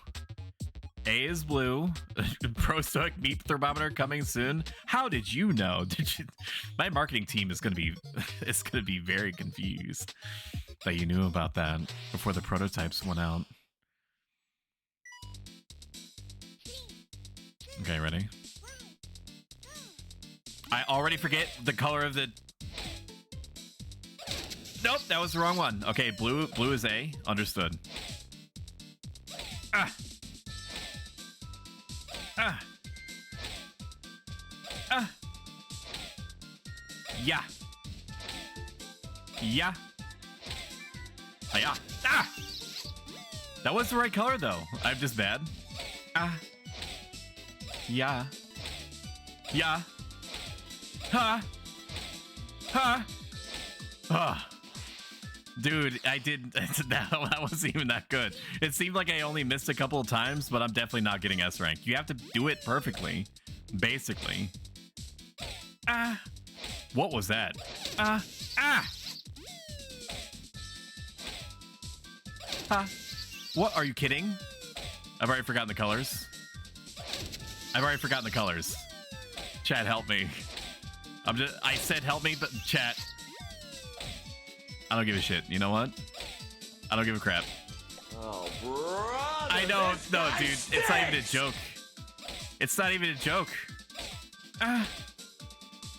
Speaker 1: A is blue. ProStoic meat thermometer coming soon. How did you know? My marketing team is gonna be very confused that you knew about that before the prototypes went out. Okay, ready? I already forget the color of the... Nope, that was the wrong one. Okay, blue is A. Understood. Ah. Ah. Ah. Yeah. Yeah. Yeah. Ah. That was the right color, though. I'm just bad. Ah. Yeah. Yeah. Ha. Ha. Ah. Dude, I did that wasn't even that good. It seemed like I only missed a couple of times, but I'm definitely not getting S rank. You have to do it perfectly, basically. Ah. What was that? Ah. Ah. Ah. What? Are you kidding? I've already forgotten the colors. Chat, help me. I said help me, but chat. I don't give a shit. You know what? I don't give a crap.
Speaker 4: Oh, brother.
Speaker 1: I know. No, dude. It's not even a joke. It's not even a joke. Ah.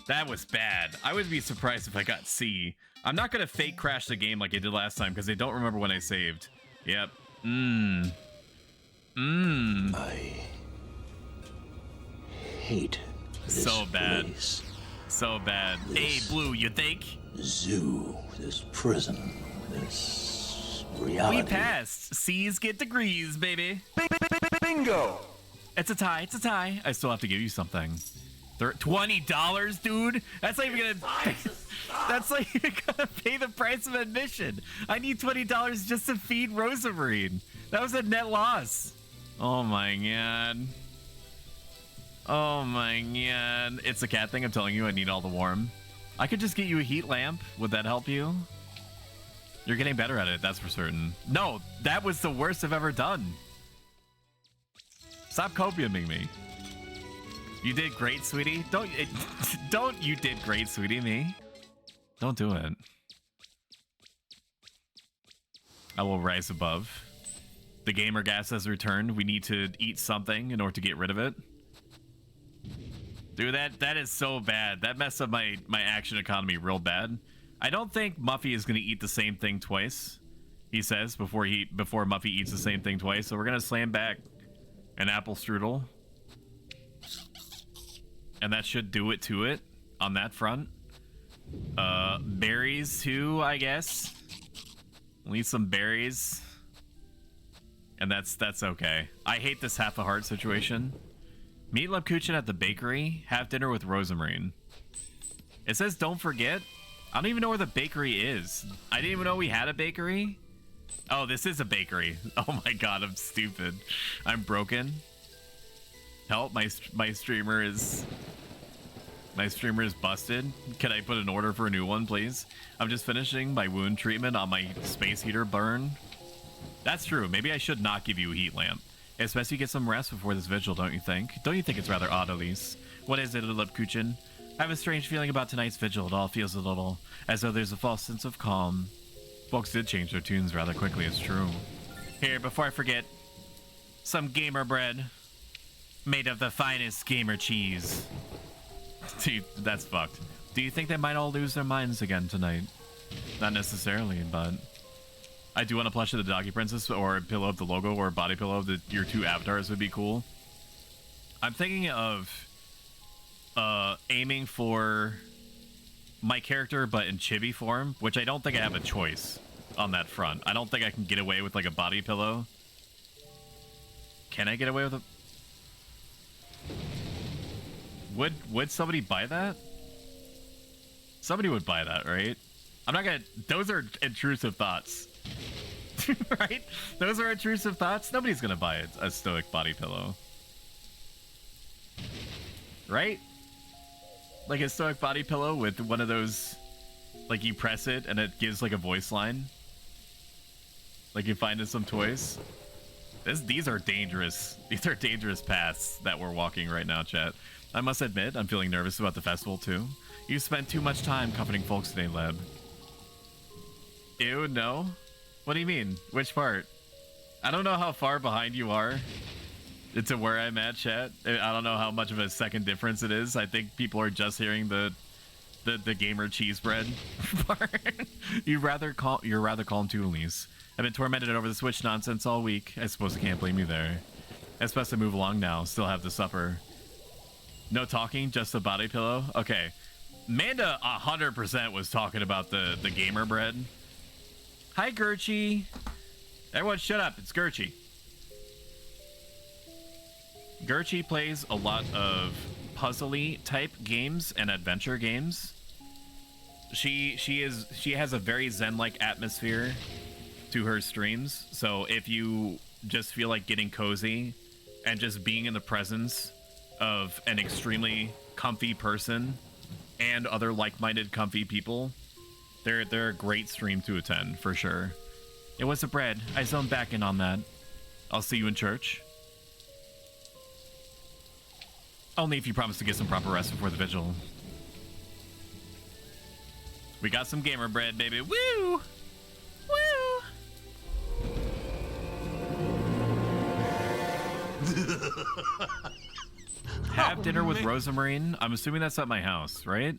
Speaker 1: That was bad. I would be surprised if I got C. I'm not going to fake crash the game like I did last time because I don't remember when I saved. Yep.
Speaker 10: I hate this
Speaker 1: so bad.
Speaker 10: place.
Speaker 1: So bad. Hey, Blue, you think?
Speaker 10: Zoo, this prison, this reality.
Speaker 1: We passed. C's get degrees, baby.
Speaker 7: Bingo!
Speaker 1: It's a tie. It's a tie. I still have to give you something. $20, dude. That's not even gonna. That's not even gonna pay the price of admission. I need $20 just to feed Rosamarine. That was a net loss. Oh my god. Oh my god. It's a cat thing. I'm telling you, I need all the warm. I could just get you a heat lamp. Would that help you? You're getting better at it, that's for certain. No, that was the worst I've ever done. Stop copiuming me. You did great, sweetie. Don't you did great, sweetie, me. Don't do it. I will rise above. The gamer gas has returned. We need to eat something in order to get rid of it. Dude, that is so bad. That messed up my action economy real bad. I don't think Muffy is gonna eat the same thing twice. He says before Muffy eats the same thing twice. So we're gonna slam back an apple strudel. And that should do it to it on that front. Berries too, I guess. We'll eat some berries. And that's okay. I hate this half a heart situation. Meet Lepkuchen at the bakery. Have dinner with Rosamarine. It says don't forget. I don't even know where the bakery is. I didn't even know we had a bakery. Oh, this is a bakery. Oh my god, I'm stupid. I'm broken. Help, my streamer is busted. Can I put an order for a new one, please? I'm just finishing my wound treatment on my space heater burn. That's true. Maybe I should not give you a heat lamp. Especially get some rest before this vigil, don't you think? Don't you think it's rather odd, Elise? What is it, Lipkuchen? I have a strange feeling about tonight's vigil. It all feels a little as though there's a false sense of calm. Folks did change their tunes rather quickly, it's true. Here, before I forget, some gamer bread made of the finest gamer cheese. Dude, that's fucked. Do you think they might all lose their minds again tonight? Not necessarily, but I do want a plush of the Doggy Princess or a pillow of the logo or a body pillow of your two avatars would be cool. I'm thinking of aiming for my character but in chibi form, which I don't think I have a choice on that front. I don't think I can get away with like a body pillow. Can I get away with a... Would somebody buy that? Somebody would buy that, right? I'm not gonna... Those are intrusive thoughts. Right? Those are intrusive thoughts. Nobody's gonna buy a stoic body pillow. Right? Like a stoic body pillow with one of those... Like you press it and it gives like a voice line. Like you find in some toys. These are dangerous. These are dangerous paths that we're walking right now, chat. I must admit, I'm feeling nervous about the festival too. You spent too much time comforting folks today, Leb. Ew, no? What do you mean? Which part? I don't know how far behind you are to where I'm at, chat. I don't know how much of a second difference it is. I think people are just hearing the gamer cheese bread part. You're rather calm too, Elise. I've been tormented over the Switch nonsense all week. I suppose I can't blame you there. It's best to move along now. Still have the supper. No talking, just a body pillow? Okay. Manda 100% was talking about the gamer bread. Hi, Gerchie. Everyone shut up. It's Gerchie. Gerchie plays a lot of puzzly type games and adventure games. She has a very zen-like atmosphere to her streams. So if you just feel like getting cozy and just being in the presence of an extremely comfy person and other like-minded comfy people, they're a great stream to attend for sure. It was the bread. I zoned back in on that. I'll see you in church. Only if you promise to get some proper rest before the vigil. We got some gamer bread, baby. Woo! Woo! Have dinner with Rosamarine. I'm assuming that's at my house, right?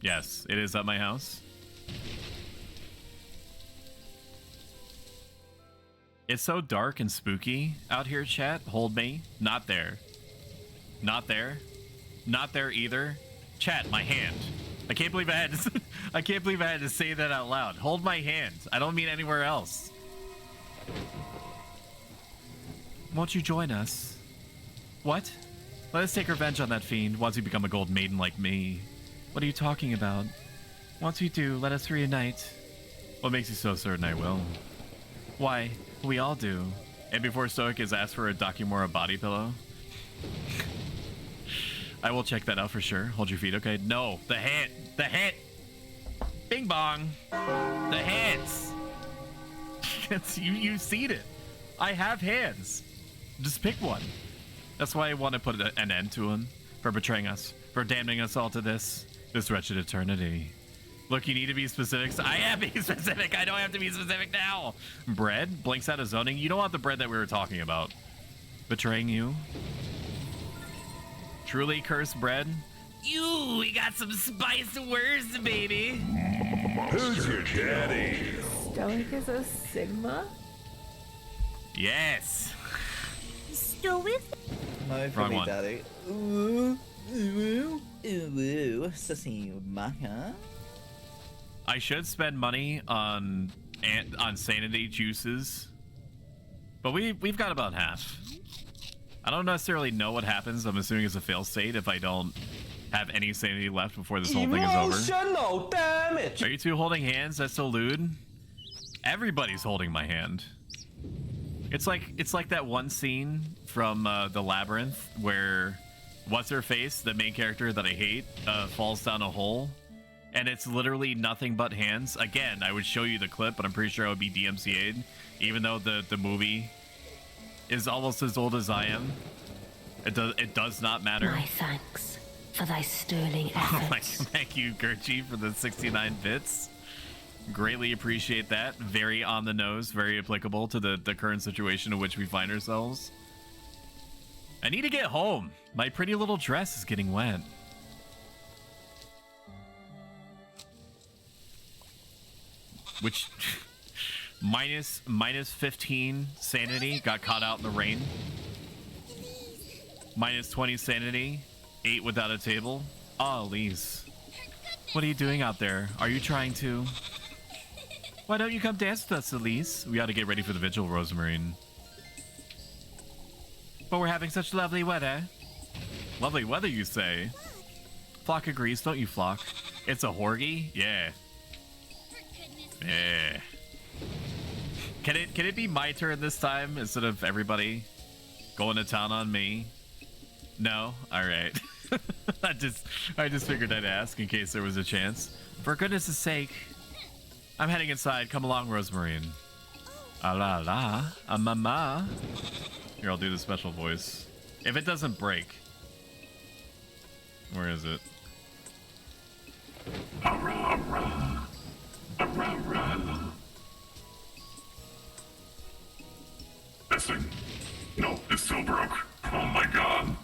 Speaker 1: Yes, it is at my house. It's so dark and spooky out here, chat. Hold me. Not there. Not there. Not there either. Chat, my hand. I can't believe I had to I can't believe I had to say that out loud. Hold my hand. I don't mean anywhere else. Won't you join us? What? Let us take revenge on that fiend once you become a gold maiden like me. What are you talking about? Once we do, let us reunite. What makes you so certain I will? Why, we all do. And before Stoic is asked for a Dakimura body pillow? I will check that out for sure. Hold your feet, okay? No, the hand. The hand. Bing bong. The hands. You've seen it. I have hands. Just pick one. That's why I want to put an end to him. For betraying us. For damning us all to this wretched eternity. Look, you need to be specific. I am being specific. I don't have to be specific now. Bread blinks out of zoning. You don't want the bread that we were talking about. Betraying you. Truly cursed bread. You, we got some spiced words, baby.
Speaker 5: Who's your daddy?
Speaker 2: Stoic is a Sigma?
Speaker 1: Yes.
Speaker 6: Stoic?
Speaker 4: My
Speaker 1: Wrong one.
Speaker 4: daddy. Ooh, ooh, ooh, Sigma, huh?
Speaker 1: I should spend money on sanity juices, but we've got about half. I don't necessarily know what happens. I'm assuming it's a fail state if I don't have any sanity left before this whole thing is over.
Speaker 9: Emotional damage.
Speaker 1: Are you two holding hands? That's so lewd. Everybody's holding my hand. It's like that one scene from the Labyrinth where what's her face, the main character that I hate, falls down a hole, and it's literally nothing but hands. Again, I would show you the clip, but I'm pretty sure it would be DMCA'd, even though the movie is almost as old as I am. It does not matter.
Speaker 12: My thanks for thy sterling
Speaker 1: Oh my,
Speaker 12: efforts.
Speaker 1: thank you, Gerchi, for the 69 bits. Greatly appreciate that. Very on the nose, very applicable to the current situation in which we find ourselves. I need to get home. My pretty little dress is getting wet. Which minus 15 sanity, got caught out in the rain. Minus 20 sanity, ate without a table. Oh, Elise. What are you doing out there? Are you trying to... Why don't you come dance with us, Elise? We ought to get ready for the vigil, Rosemarine. But we're having such lovely weather. Lovely weather, you say? Flock agrees, don't you, Flock? It's a horgy? Yeah. Yeah. Can it be my turn this time instead of everybody going to town on me? No? Alright. I just figured I'd ask in case there was a chance. For goodness' sake. I'm heading inside. Come along, Rosemarine. Ah la la. Ah mama. Here, I'll do the special voice. If it doesn't break. Where is it?
Speaker 5: This thing. No, it still broke. Oh my god.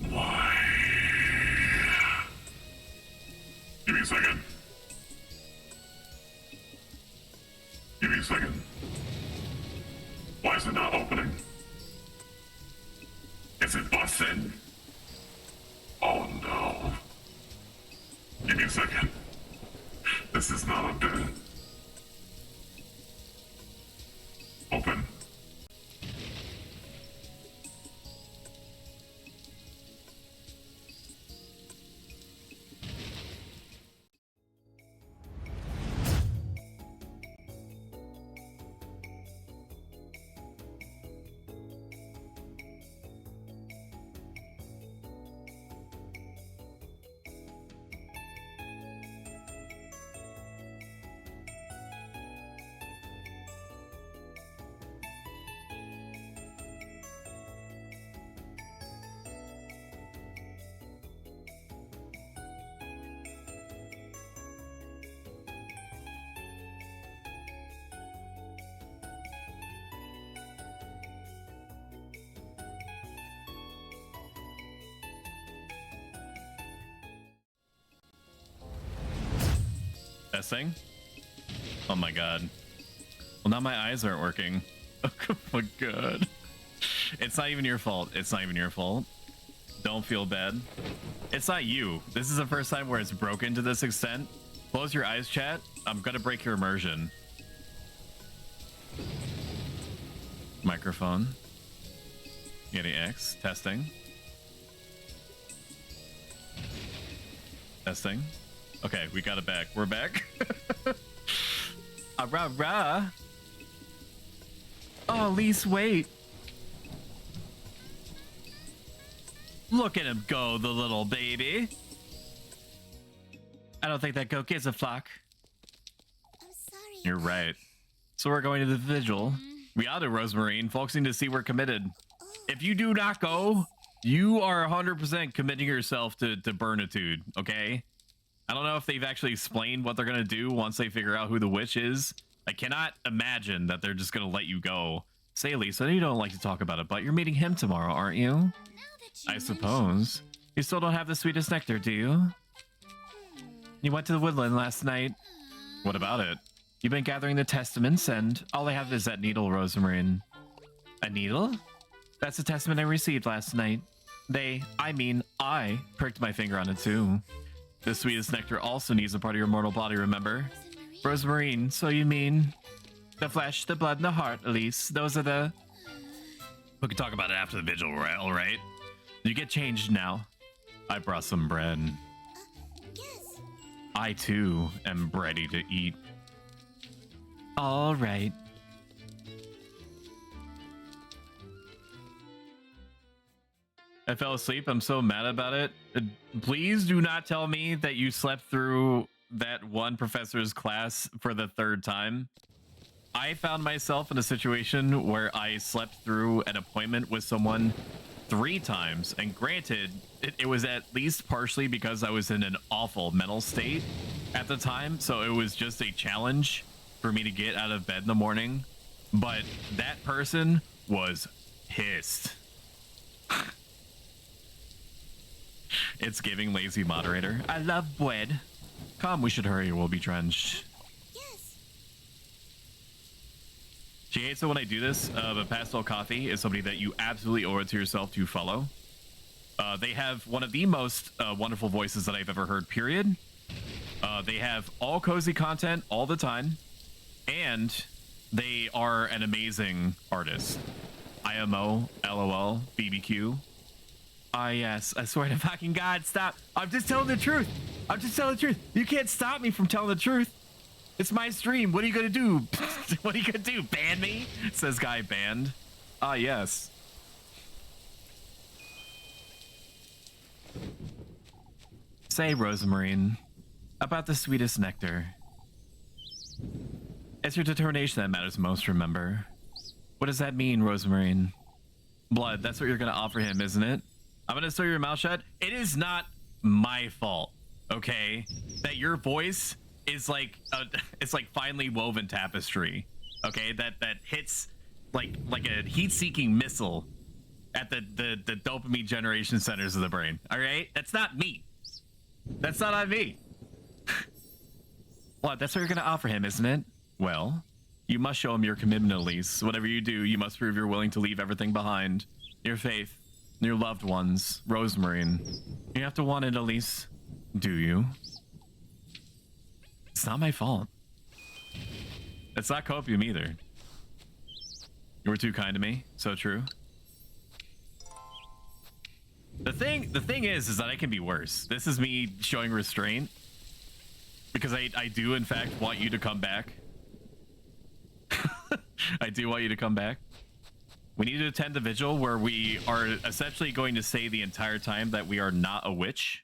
Speaker 5: Why? Give me a second. Give me a second. Why is it not opening? Is it busted? Oh no. Give me a second. This is not a bit. Open.
Speaker 1: Testing? Oh my god. Well, now my eyes aren't working. Oh my god. It's not even your fault. It's not even your fault. Don't feel bad. It's not you. This is the first time where it's broken to this extent. Close your eyes, chat. I'm gonna break your immersion. Microphone. Getting X. Testing. Testing. Okay, we got it back. We're back. Rah rah. Oh, Elise, wait. Look at him go, the little baby. I don't think that goat gives a flock.
Speaker 6: I'm sorry.
Speaker 1: You're right. So we're going to the vigil. We ought to, Rosemarine. Folks need to see we're committed. If you do not go, you are 100% committing yourself to burnitude, okay? I don't know if they've actually explained what they're going to do once they figure out who the witch is. I cannot imagine that they're just going to let you go. Say, Lisa, you don't like to talk about it, but you're meeting him tomorrow, aren't you? I suppose. You still don't have the sweetest nectar, do you? You went to the woodland last night. What about it? You've been gathering the testaments, and all I have is that needle, Rosemarine. A needle? That's the testament I received last night. I pricked my finger on it too. The sweetest nectar also needs a part of your mortal body, remember? Rosemarine, so you mean the flesh, the blood, and the heart, Elise. Those are the... We can talk about it after the vigil, all right? You get changed now. I brought some bread.
Speaker 6: Yes.
Speaker 1: I, too, am ready to eat. All right. I fell asleep. I'm so mad about it. Please do not tell me that you slept through that one professor's class for the third time. I found myself in a situation where I slept through an appointment with someone 3 times, and granted, it was at least partially because I was in an awful mental state at the time, so it was just a challenge for me to get out of bed in the morning, but that person was pissed. It's giving lazy moderator. I love bread. Come, we should hurry, we'll be drenched.
Speaker 6: Yes.
Speaker 1: She hates it when I do this, but Pastel Coffee is somebody that you absolutely owe it to yourself to follow. They have one of the most wonderful voices that I've ever heard, period. They have all cozy content all the time, and they are an amazing artist. IMO, LOL, BBQ. Ah, yes, I swear to fucking God, stop. I'm just telling the truth. I'm just telling the truth. You can't stop me from telling the truth. It's my stream. What are you gonna do? What are you gonna do? Ban me? Says guy banned. Ah, yes. Say, Rosemarine, about the sweetest nectar. It's your determination that matters most, remember? What does that mean, Rosemarine? Blood, that's what you're gonna offer him, isn't it? I'm gonna sew your mouth shut. It is not my fault, okay? That your voice is like it's like finely woven tapestry, okay? That hits like a heat-seeking missile at the dopamine generation centers of the brain. All right, that's not me. That's not on me. What? That's what you're gonna offer him, isn't it? Well, you must show him your commitment, Elise. Whatever you do, you must prove you're willing to leave everything behind. Your faith, your loved ones, Rosemarine. You have to want it, Elise. Do you? It's not my fault. It's not copium either. You were too kind to me. So true. The thing is that I can be worse. This is me showing restraint because I do in fact want you to come back. I do want you to come back. We need to attend the vigil where we are essentially going to say the entire time that we are not a witch.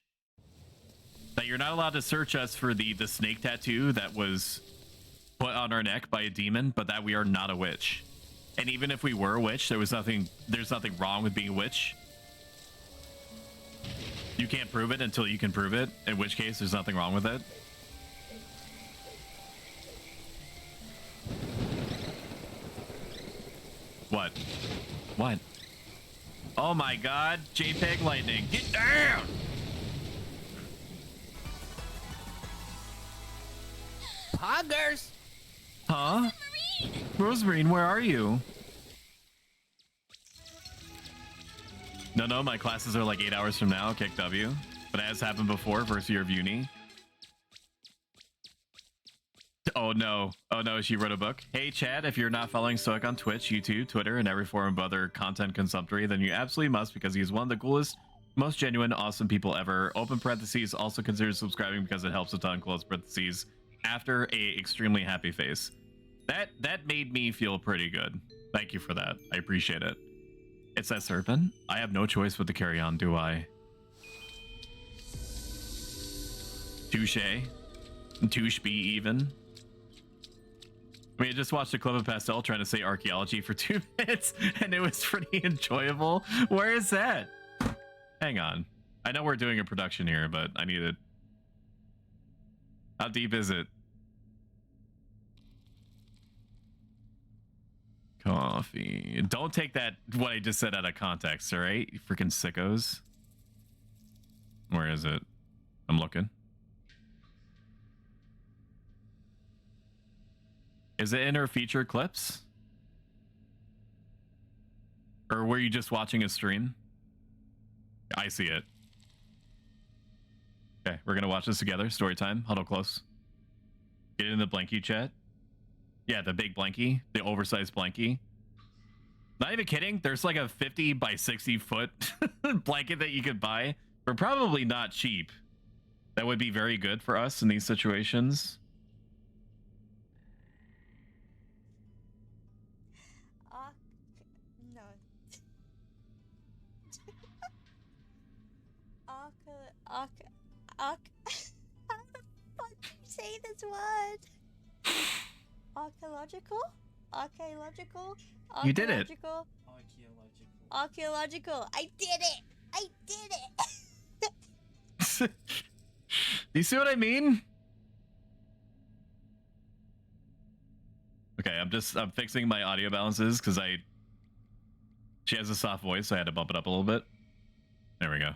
Speaker 1: That you're not allowed to search us for the snake tattoo that was put on our neck by a demon, but that we are not a witch. And even if we were a witch, there's nothing wrong with being a witch. You can't prove it until you can prove it, in which case there's nothing wrong with it. What? What? Oh my god, JPEG lightning. Get down!
Speaker 8: Poggers!
Speaker 1: Huh? Rosemarine, where are you? No, my classes are like 8 hours from now, kick W. But as happened before, first year of uni. Oh no, she wrote a book. Hey Chad, if you're not following Stoic on Twitch, YouTube, Twitter, and every form of other content consumptory, then you absolutely must, because he's one of the coolest, most genuine, awesome people ever. Open parentheses, also consider subscribing because it helps a ton, close parentheses, after a extremely happy face. That made me feel pretty good. Thank you for that. I appreciate it. It says Serpent. I have no choice but to carry on, do I? Touche. Touche be even. I mean, I just watched a clip of Pastel trying to say archaeology for 2 minutes, and it was pretty enjoyable. Where is that? Hang on. I know we're doing a production here, but I need it. How deep is it? Coffee. Don't take that, what I just said, out of context, all right? You freaking sickos. Where is it? I'm looking. Is it in her featured clips? Or were you just watching a stream? I see it. Okay, we're gonna watch this together. Story time. Huddle close. Get in the blankie chat. Yeah, the big blankie. The oversized blankie. Not even kidding. There's like a 50 by 60 foot blanket that you could buy for probably not cheap. That would be very good for us in these situations.
Speaker 6: No. How the fuck do you say this word? Archaeological? Archaeological?
Speaker 1: You did it.
Speaker 6: Archaeological. I did it. I did it.
Speaker 1: Do you see what I mean? Okay, I'm fixing my audio balances because she has a soft voice, so I had to bump it up a little bit. There we go.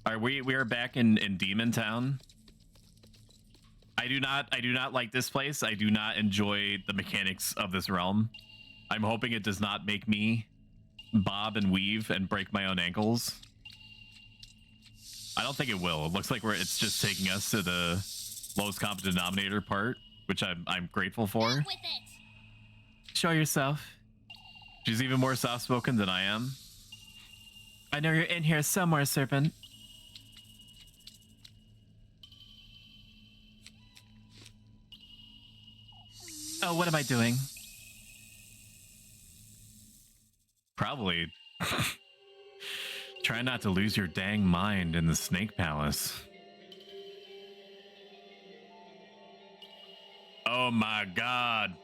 Speaker 1: All right, we are back in Demon Town. I do not like this place. I do not enjoy the mechanics of this realm. I'm hoping it does not make me bob and weave and break my own ankles. I don't think it will. It looks like it's just taking us to the lowest common denominator part, which I'm grateful for. Show yourself. She's even more soft-spoken than I am. I know you're in here somewhere, Serpent. Oh, what am I doing? Probably. Try not to lose your dang mind in the Snake Palace. Oh my god.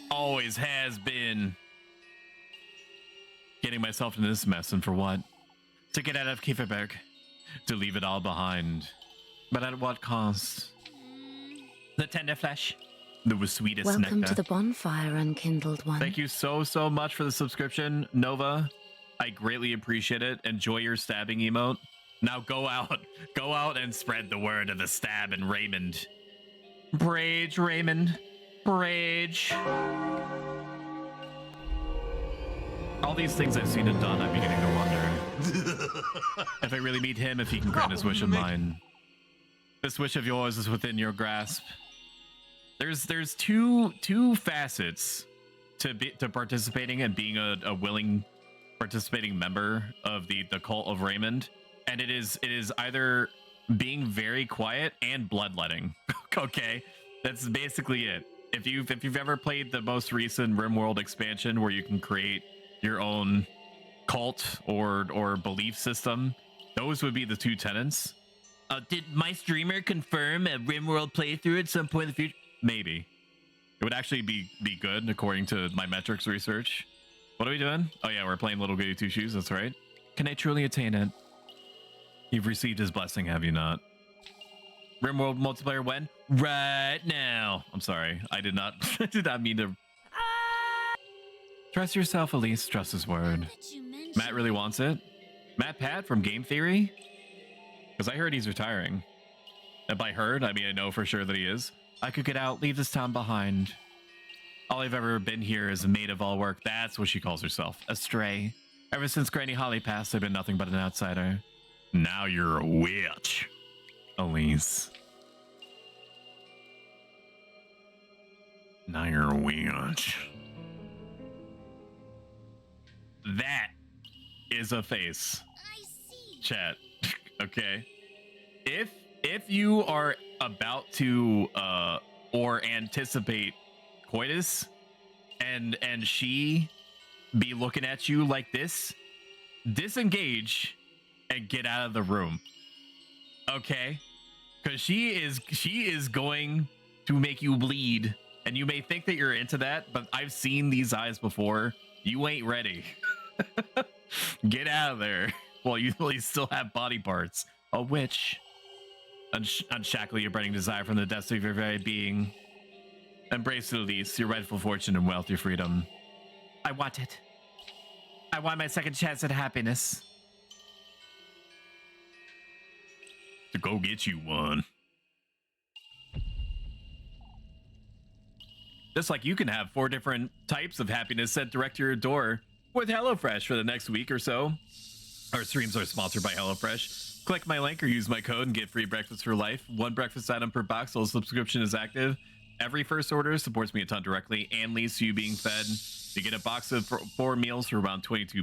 Speaker 1: Always has been. Getting myself into this mess, and for what? To get out of Kieferberg. To leave it all behind. But at what cost? The tender flesh. The sweetest
Speaker 12: Welcome
Speaker 1: nectar.
Speaker 12: to the bonfire, unkindled one.
Speaker 1: Thank you so much for the subscription, Nova. I greatly appreciate it. Enjoy your stabbing emote. Now go out and spread the word of the stab and Raymond. Brage, Raymond. Brage. All these things I've seen and done, I'm beginning to wonder. If I really meet him, if he can grant his wish of mine. This wish of yours is within your grasp. There's two facets to participating and being a willing participating member of the cult of Raymond, and it is either being very quiet and bloodletting. Okay, that's basically it. If you've ever played the most recent RimWorld expansion where you can create your own cult or belief system, those would be the two tenets. Did my streamer confirm a RimWorld playthrough at some point in the future? Maybe. It would actually be good according to my metrics research. What are we doing? Oh yeah, we're playing Little Goody Two Shoes, that's right. Can I truly attain it? You've received his blessing, have you not? RimWorld multiplayer when? Right now. I'm sorry. I did not mean to. Trust yourself, Elise. Trust his word. Matt really wants it. Matt Pat from Game Theory? Because I heard he's retiring. And by heard, I mean I know for sure that he is. I could get out, leave this town behind. All I've ever been here is a maid of all work. That's what she calls herself. A stray. Ever since Granny Holly passed, I've been nothing but an outsider. Now you're a witch, Elise. Now you're a witch. That is a face. I see. Chat. Okay. If you are about to or anticipate coitus and she be looking at you like this, disengage and get out of the room. Okay? Because she is going to make you bleed, and you may think that you're into that, but I've seen these eyes before. You ain't ready. Get out of there. Well, you at least still have body parts. A witch. Unshackle your burning desire from the depths of your very being. Embrace, Elise, your rightful fortune and wealth, your freedom. I want it. I want my second chance at happiness. To go get you one. Just like you can have 4 different types of happiness sent direct to your door with HelloFresh for the next week or so. Our streams are sponsored by HelloFresh. Click my link or use my code and get free breakfast for life. 1 breakfast item per box, while subscription is active. Every first order supports me a ton directly and leads to you being fed. You get a box of 4 meals for around $22.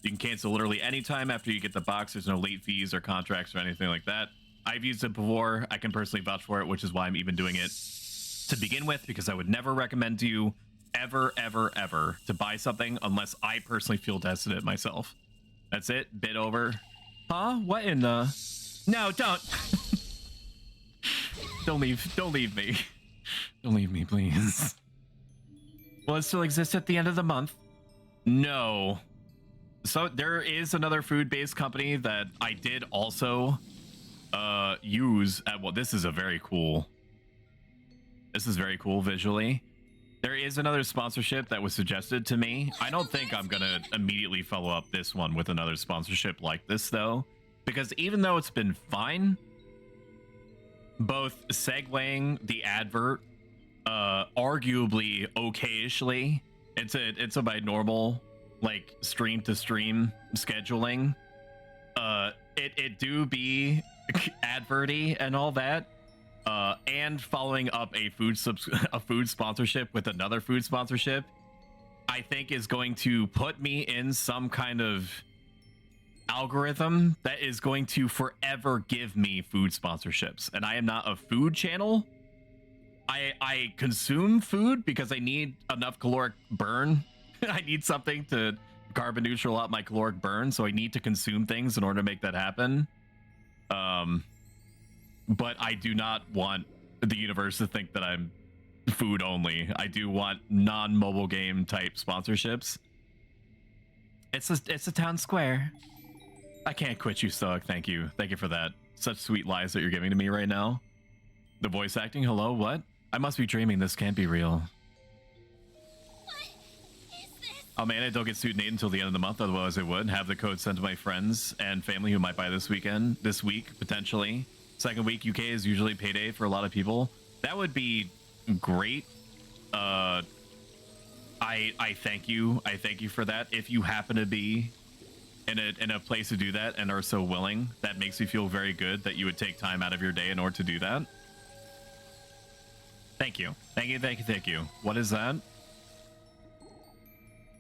Speaker 1: You can cancel literally anytime after you get the box. There's no late fees or contracts or anything like that. I've used it before. I can personally vouch for it, which is why I'm even doing it to begin with, because I would never recommend to you ever to buy something unless I personally feel tested it myself. That's it. Bid over. Huh? What in the... No, don't. Don't leave me. Don't leave me, please. Will it still exist at the end of the month? No. So there is another food-based company that I did also use at, well, this is very cool visually. There is another sponsorship that was suggested to me. I don't think I'm gonna immediately follow up this one with another sponsorship like this though, because even though it's been fine, both segueing the advert arguably okayishly into my normal like stream to stream scheduling, it do be adverty and all that, and following up a food sponsorship with another food sponsorship, I think is going to put me in some kind of algorithm that is going to forever give me food sponsorships. And I am not a food channel. I consume food because I need enough caloric burn. I need something to carbon neutral out my caloric burn, so I need to consume things in order to make that happen. But I do not want the universe to think that I'm food only. I do want non-mobile game type sponsorships. It's a town square. I can't quit you, Stoic. Thank you for that. Such sweet lies that you're giving to me right now. The voice acting, hello, what? I must be dreaming, this can't be real. Oh man, I don't get Student Aid until the end of the month, otherwise I would. Have the code sent to my friends and family who might buy this week, potentially. Second week UK is usually payday for a lot of people. That would be great. I thank you. I thank you for that. If you happen to be in a place to do that and are so willing, that makes me feel very good that you would take time out of your day in order to do that. Thank you. Thank you. What is that?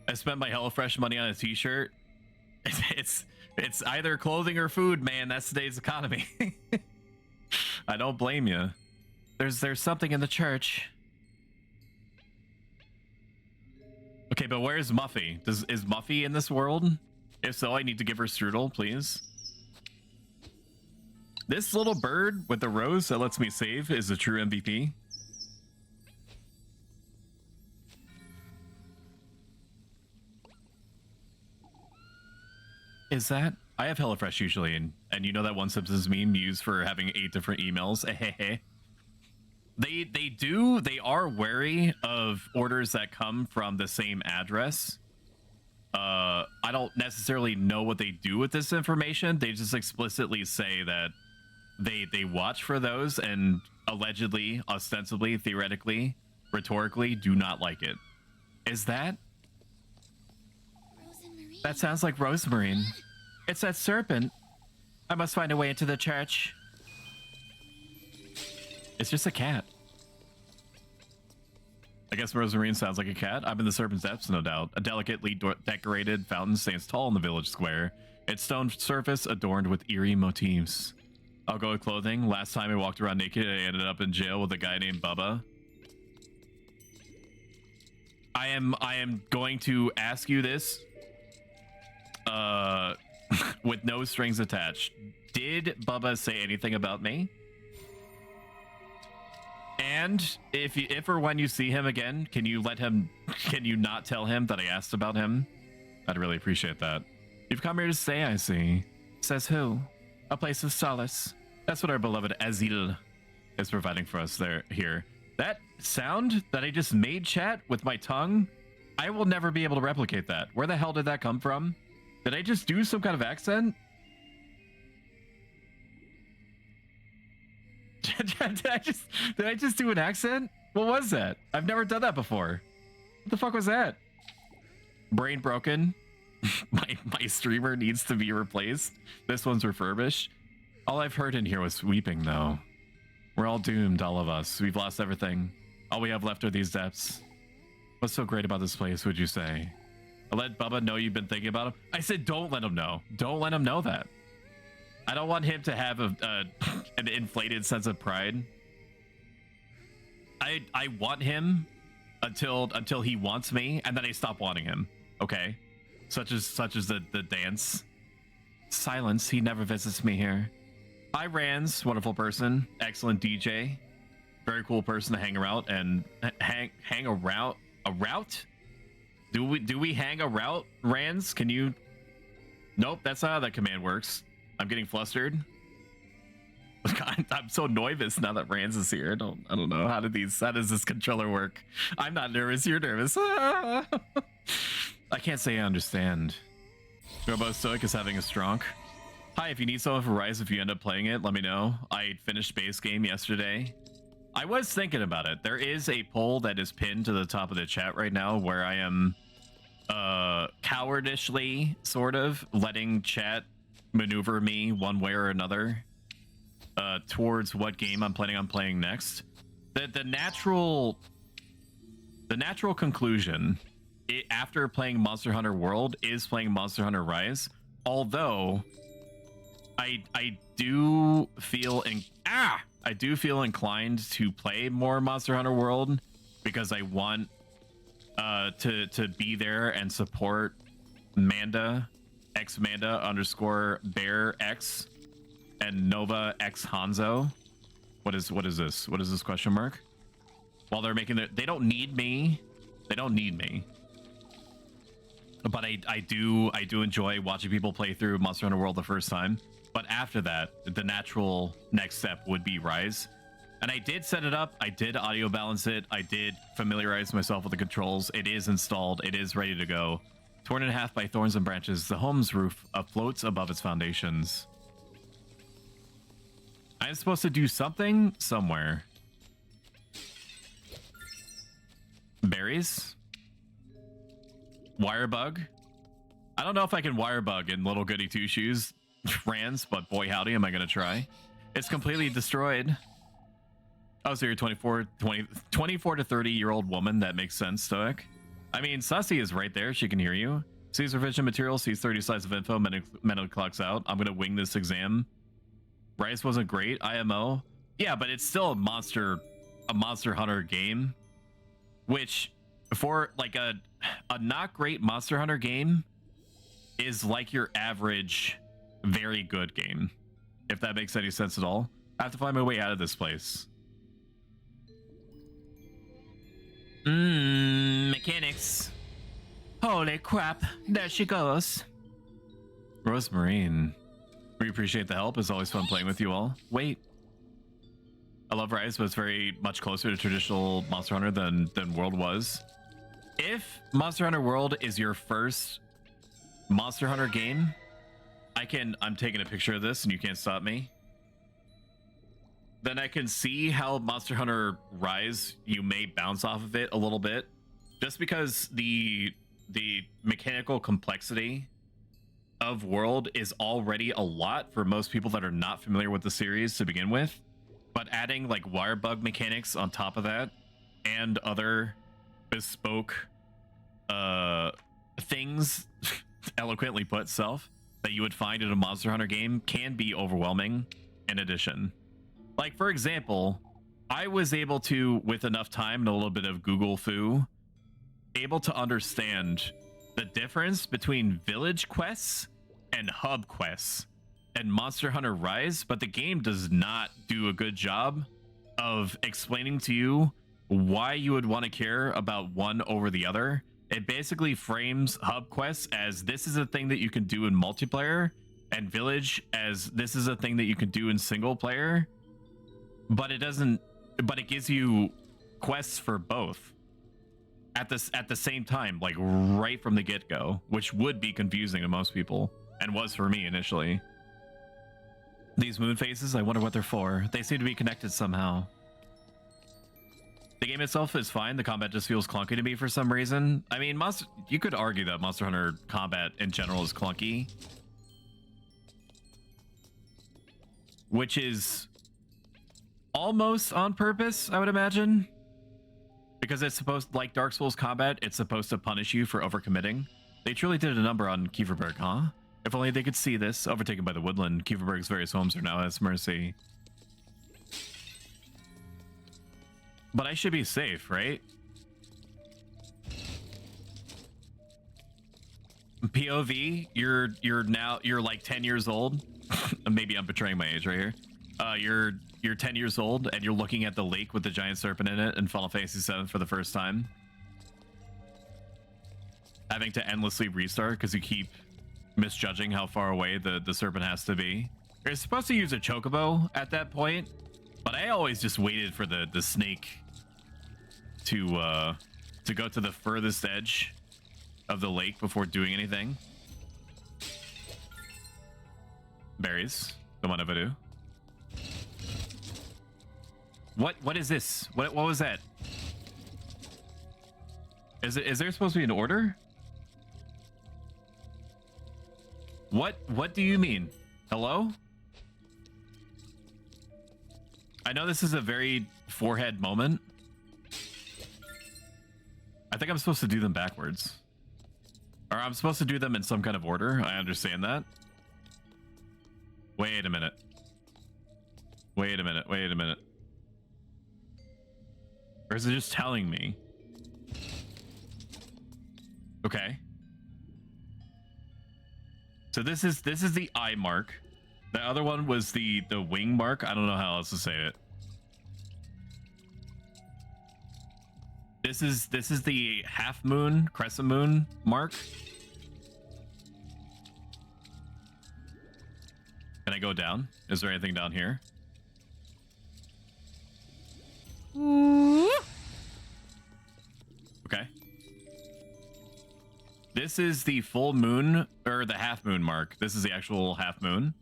Speaker 1: I spent my HelloFresh money on a t-shirt. It's either clothing or food, man. That's today's economy. I don't blame you. There's something in the church. Okay, but where's Muffy? Is Muffy in this world? If so, I need to give her strudel, please. This little bird with the rose that lets me save is a true MVP. Is that? I have HelloFresh usually, and you know that one Simpsons meme used for having 8 different emails. They are wary of orders that come from the same address. I don't necessarily know what they do with this information. They just explicitly say that they watch for those and allegedly, ostensibly, theoretically, rhetorically do not like it. Is that? That sounds like Rosemarine. It's that serpent. I must find a way into the church. It's just a cat. I guess Rosemarine sounds like a cat. I'm in the serpent's depths, no doubt. A delicately decorated fountain stands tall in the village square. Its stone surface adorned with eerie motifs. I'll go with clothing. Last time I walked around naked, I ended up in jail with a guy named Bubba. I am going to ask you this. With no strings attached. Did Bubba say anything about me? And if or when you see him again, can you not tell him that I asked about him? I'd really appreciate that. You've come here to stay, I see. Says who? A place of solace. That's what our beloved Azil is providing for us here. That sound that I just made, chat, with my tongue, I will never be able to replicate that. Where the hell did that come from? Did I just do some kind of accent? Did I just do an accent? What was that? I've never done that before. What the fuck was that? Brain broken. my streamer needs to be replaced. This one's refurbished. All I've heard in here was weeping, though. We're all doomed, all of us. We've lost everything. All we have left are these depths. What's so great about this place, would you say? I let Bubba know you've been thinking about him. I said don't let him know. Don't let him know that. I don't want him to have an inflated sense of pride. I want him until he wants me, and then I stop wanting him. Okay, such as the dance. Silence. He never visits me here. Hi, Rans, wonderful person, excellent DJ. very cool person to hang around and hang around a route. Do we hang a route, Rands? Can you? Nope, that's not how that command works. I'm getting flustered. I'm so nervous now that Rands is here. I don't know how does this controller work? I'm not nervous. You're nervous. I can't say I understand. ProStoic is having a strong. Hi, if you need someone for Rise, if you end up playing it, let me know. I finished base game yesterday. I was thinking about it. There is a poll that is pinned to the top of the chat right now where I am cowardishly sort of letting chat maneuver me one way or another towards what game I'm planning on playing next. The natural conclusion after playing Monster Hunter World is playing Monster Hunter Rise, although I do feel inclined to play more Monster Hunter World because I want to be there and support Manda _Bear X and Nova X Hanzo. What is this? What is this question mark? While they're making they don't need me. They don't need me. But I do enjoy watching people play through Monster Hunter World the first time. But after that, the natural next step would be Rise. And I did set it up. I did audio balance it. I did familiarize myself with the controls. It is installed. It is ready to go. Torn in half by thorns and branches, the home's roof floats above its foundations. I'm supposed to do something somewhere. Berries? Wire bug? I don't know if I can wire bug in little Goody Two Shoes, Rands, but boy howdy, am I gonna try. It's completely destroyed. Oh, so you're a 24 to 30-year-old woman. That makes sense, Stoic. I mean, Sussy is right there. She can hear you. Sees revision material, sees 30 slides of info, mental clocks out. I'm gonna wing this exam. Rise wasn't great, IMO. Yeah, but it's still a Monster Hunter game, which for like a not great Monster Hunter game is like your average very good game, if that makes any sense at all. I have to find my way out of this place. Mechanics. Holy crap, there she goes. Rosemarine. We appreciate the help. It's always fun playing with you all. Wait. I love Rise, but it's very much closer to traditional Monster Hunter than World was. If Monster Hunter World is your first Monster Hunter game, I'm taking a picture of this and you can't stop me. Then I can see how Monster Hunter Rise, you may bounce off of it a little bit, just because the mechanical complexity of World is already a lot for most people that are not familiar with the series to begin with. But adding like wire bug mechanics on top of that and other bespoke things, eloquently put, self, that you would find in a Monster Hunter game can be overwhelming in addition. Like, for example, I was able to, with enough time and a little bit of Google foo, able to understand the difference between village quests and hub quests and Monster Hunter Rise, but the game does not do a good job of explaining to you why you would want to care about one over the other. It basically frames hub quests as this is a thing that you can do in multiplayer, and village as this is a thing that you can do in single player, but it gives you quests for both at the same time, like right from the get-go, which would be confusing to most people, and was for me initially. These moon phases, I wonder what they're for. They seem to be connected somehow. The game itself is fine. The combat just feels clunky to me for some reason. I mean, you could argue that Monster Hunter combat in general is clunky, which is almost on purpose, I would imagine, because it's supposed, like Dark Souls combat, it's supposed to punish you for overcommitting. They truly did a number on Kieferberg, huh? If only they could see this. Overtaken by the woodland, Kieferberg's various homes are now at its mercy. But I should be safe, right? POV, you're like 10 years old. Maybe I'm betraying my age right here. You're 10 years old and you're looking at the lake with the giant serpent in it in Final Fantasy VII for the first time. Having to endlessly restart because you keep misjudging how far away the serpent has to be. You're supposed to use a chocobo at that point, but I always just waited for the snake to go to the furthest edge of the lake before doing anything. Berries. Come on, Avadu. What is this? What was that? Is there supposed to be an order? What do you mean? Hello? I know this is a very forehead moment. I think I'm supposed to do them backwards. Or I'm supposed to do them in some kind of order. I understand that. Wait a minute. Wait a minute. Wait a minute. Or is it just telling me? Okay. So this is the eye mark. The other one was the wing mark. I don't know how else to say it. This is the half moon, crescent moon mark. Can I go down? Is there anything down here? Okay. This is the full moon, or the half moon mark. This is the actual half moon.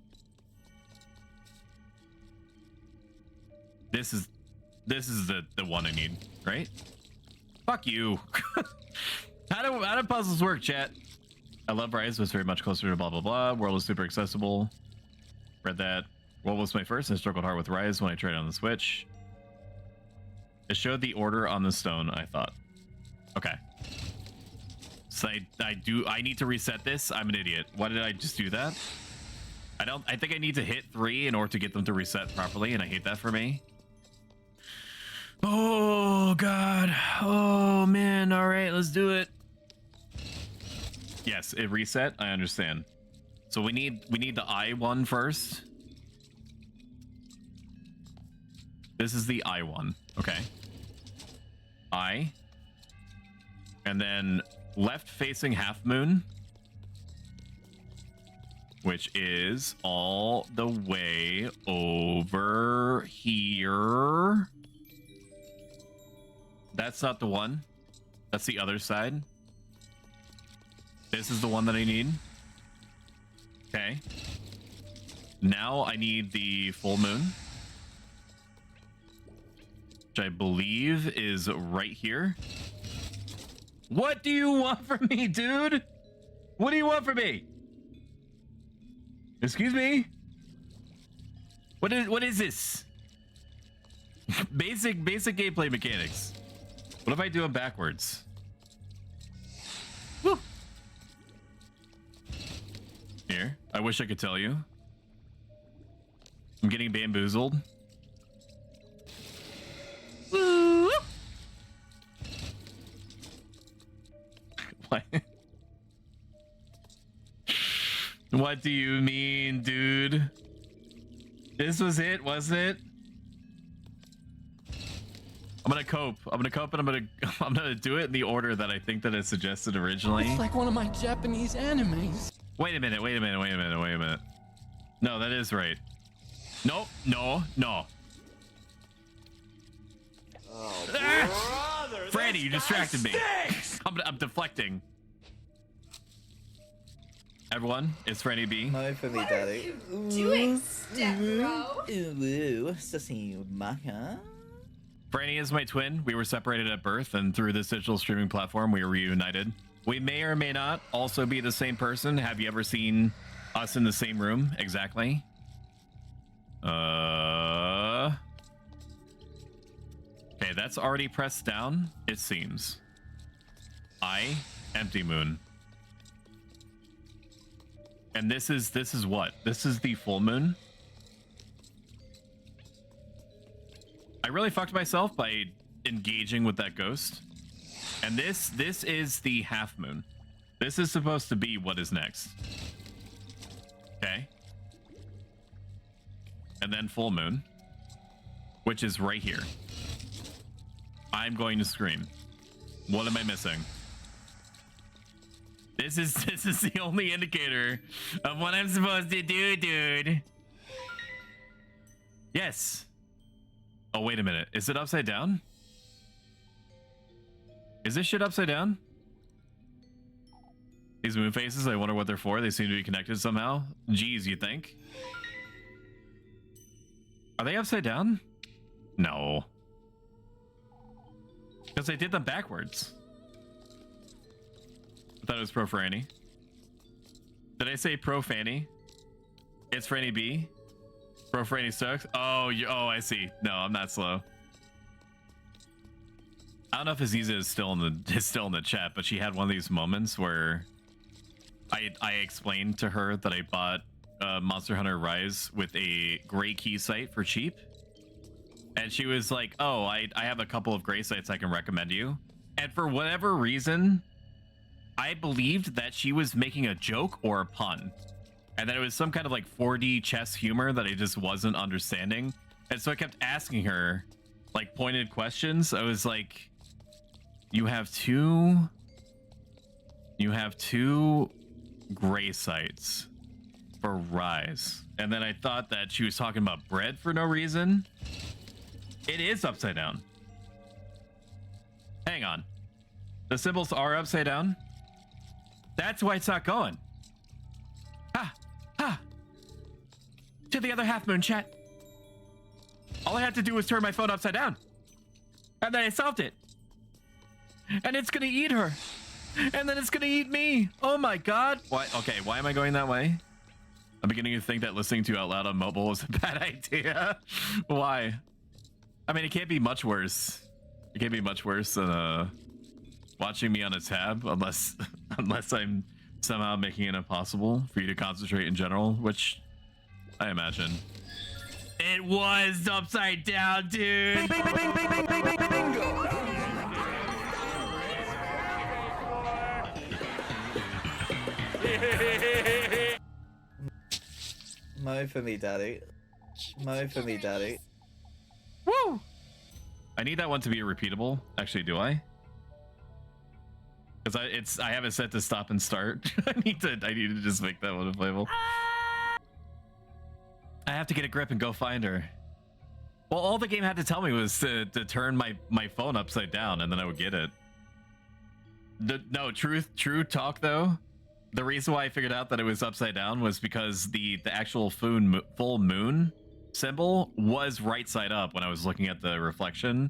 Speaker 1: This is the one I need, right? Fuck you. How do puzzles work, chat? I love Rise, was very much closer to blah blah blah. World is super accessible. Read that. What was my first? I struggled hard with Rise when I tried on the Switch. It showed the order on the stone, I thought. Okay. So I need to reset this. I'm an idiot. Why did I just do that? I think I need to hit 3 in order to get them to reset properly, and I hate that for me. Oh god. Oh man. All right, let's do it. Yes, it reset. I understand. So we need the I one first. This is the I one. Okay. I. And then left facing half moon, which is all the way over here. That's not the one. That's the other side. This is the one that I need. Okay. Now I need the full moon, which I believe is right here. What do you want from me, dude? What do you want from me? Excuse me? What is this? Basic gameplay mechanics. What if I do them backwards? Woo. Here, I wish I could tell you. I'm getting bamboozled. Woo. What? What do you mean, dude? This was it, wasn't it? I'm gonna cope and I'm gonna do it in the order that I think that it suggested originally.
Speaker 8: It's like one of my Japanese animes.
Speaker 1: Wait a minute. No, that is right. Nope, no.
Speaker 4: Oh,
Speaker 7: brother,
Speaker 1: Franny, you distracted me. I'm deflecting. Everyone, it's Franny B.
Speaker 4: No for me,
Speaker 2: What are
Speaker 4: daddy.
Speaker 2: you doing, step bro?
Speaker 4: Ooh, sassy maca.
Speaker 1: Franny is my twin. We were separated at birth, and through this digital streaming platform, we are reunited. We may or may not also be the same person. Have you ever seen us in the same room? Exactly. Okay, that's already pressed down, it seems. I, empty moon. And this is what? This is the full moon? I really fucked myself by engaging with that ghost. And this is the half moon. This is supposed to be what is next. Okay. and then full moon, which is right here. I'm going to scream. What am I missing? This is the only indicator of what I'm supposed to do, dude. Yes. Oh, wait a minute. Is it upside down? Is this shit upside down? These moon faces, I wonder what they're for. They seem to be connected somehow. Geez, you think? Are they upside down? No. Because I did them backwards. I thought it was pro Franny. Did I say pro Fanny? It's Franny B. Pro Franny sucks. Oh, oh, I see. No, I'm not slow. I don't know if Aziza is still in the chat, but she had one of these moments where I explained to her that I bought Monster Hunter Rise with a gray key site for cheap, and she was like, "Oh, I have a couple of gray sites I can recommend you." And for whatever reason, I believed that she was making a joke or a pun, and that it was some kind of like 4D chess humor that I just wasn't understanding. And so I kept asking her like pointed questions. I was like, you have two gray sites for Rise. And then I thought that she was talking about bread for no reason. It is upside down. Hang on. The symbols are upside down. That's why it's not going. To the other half moon, chat. All I had to do was turn my phone upside down. And then I solved it. And it's gonna eat her. And then it's gonna eat me. Oh my god. What? Okay, why am I going that way? I'm beginning to think that listening to out loud on mobile is a bad idea. Why? I mean, it can't be much worse. It can't be much worse than watching me on a tab, unless I'm somehow making it impossible for you to concentrate in general, which I imagine. It was upside down, dude.
Speaker 4: Mo for me, daddy. Mo for me, daddy.
Speaker 1: Woo! I need that one to be repeatable. Actually, do I? Because I have it set to stop and start. I need to just make that one playable. I have to get a grip and go find her. Well, all the game had to tell me was to turn my phone upside down, and then I would get it. No, true talk though. The reason why I figured out that it was upside down was because the actual full moon symbol was right side up when I was looking at the reflection.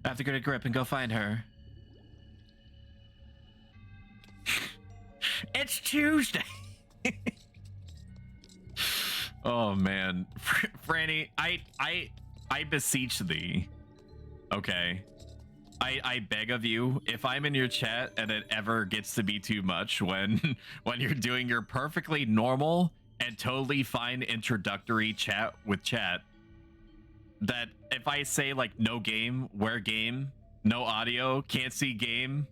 Speaker 1: I have to get a grip and go find her. It's Tuesday. Oh man, Franny, I beseech thee. Okay, I beg of you, if I'm in your chat and it ever gets to be too much when you're doing your perfectly normal and totally fine introductory chat with chat, that if I say like no game, where game, no audio, can't see game,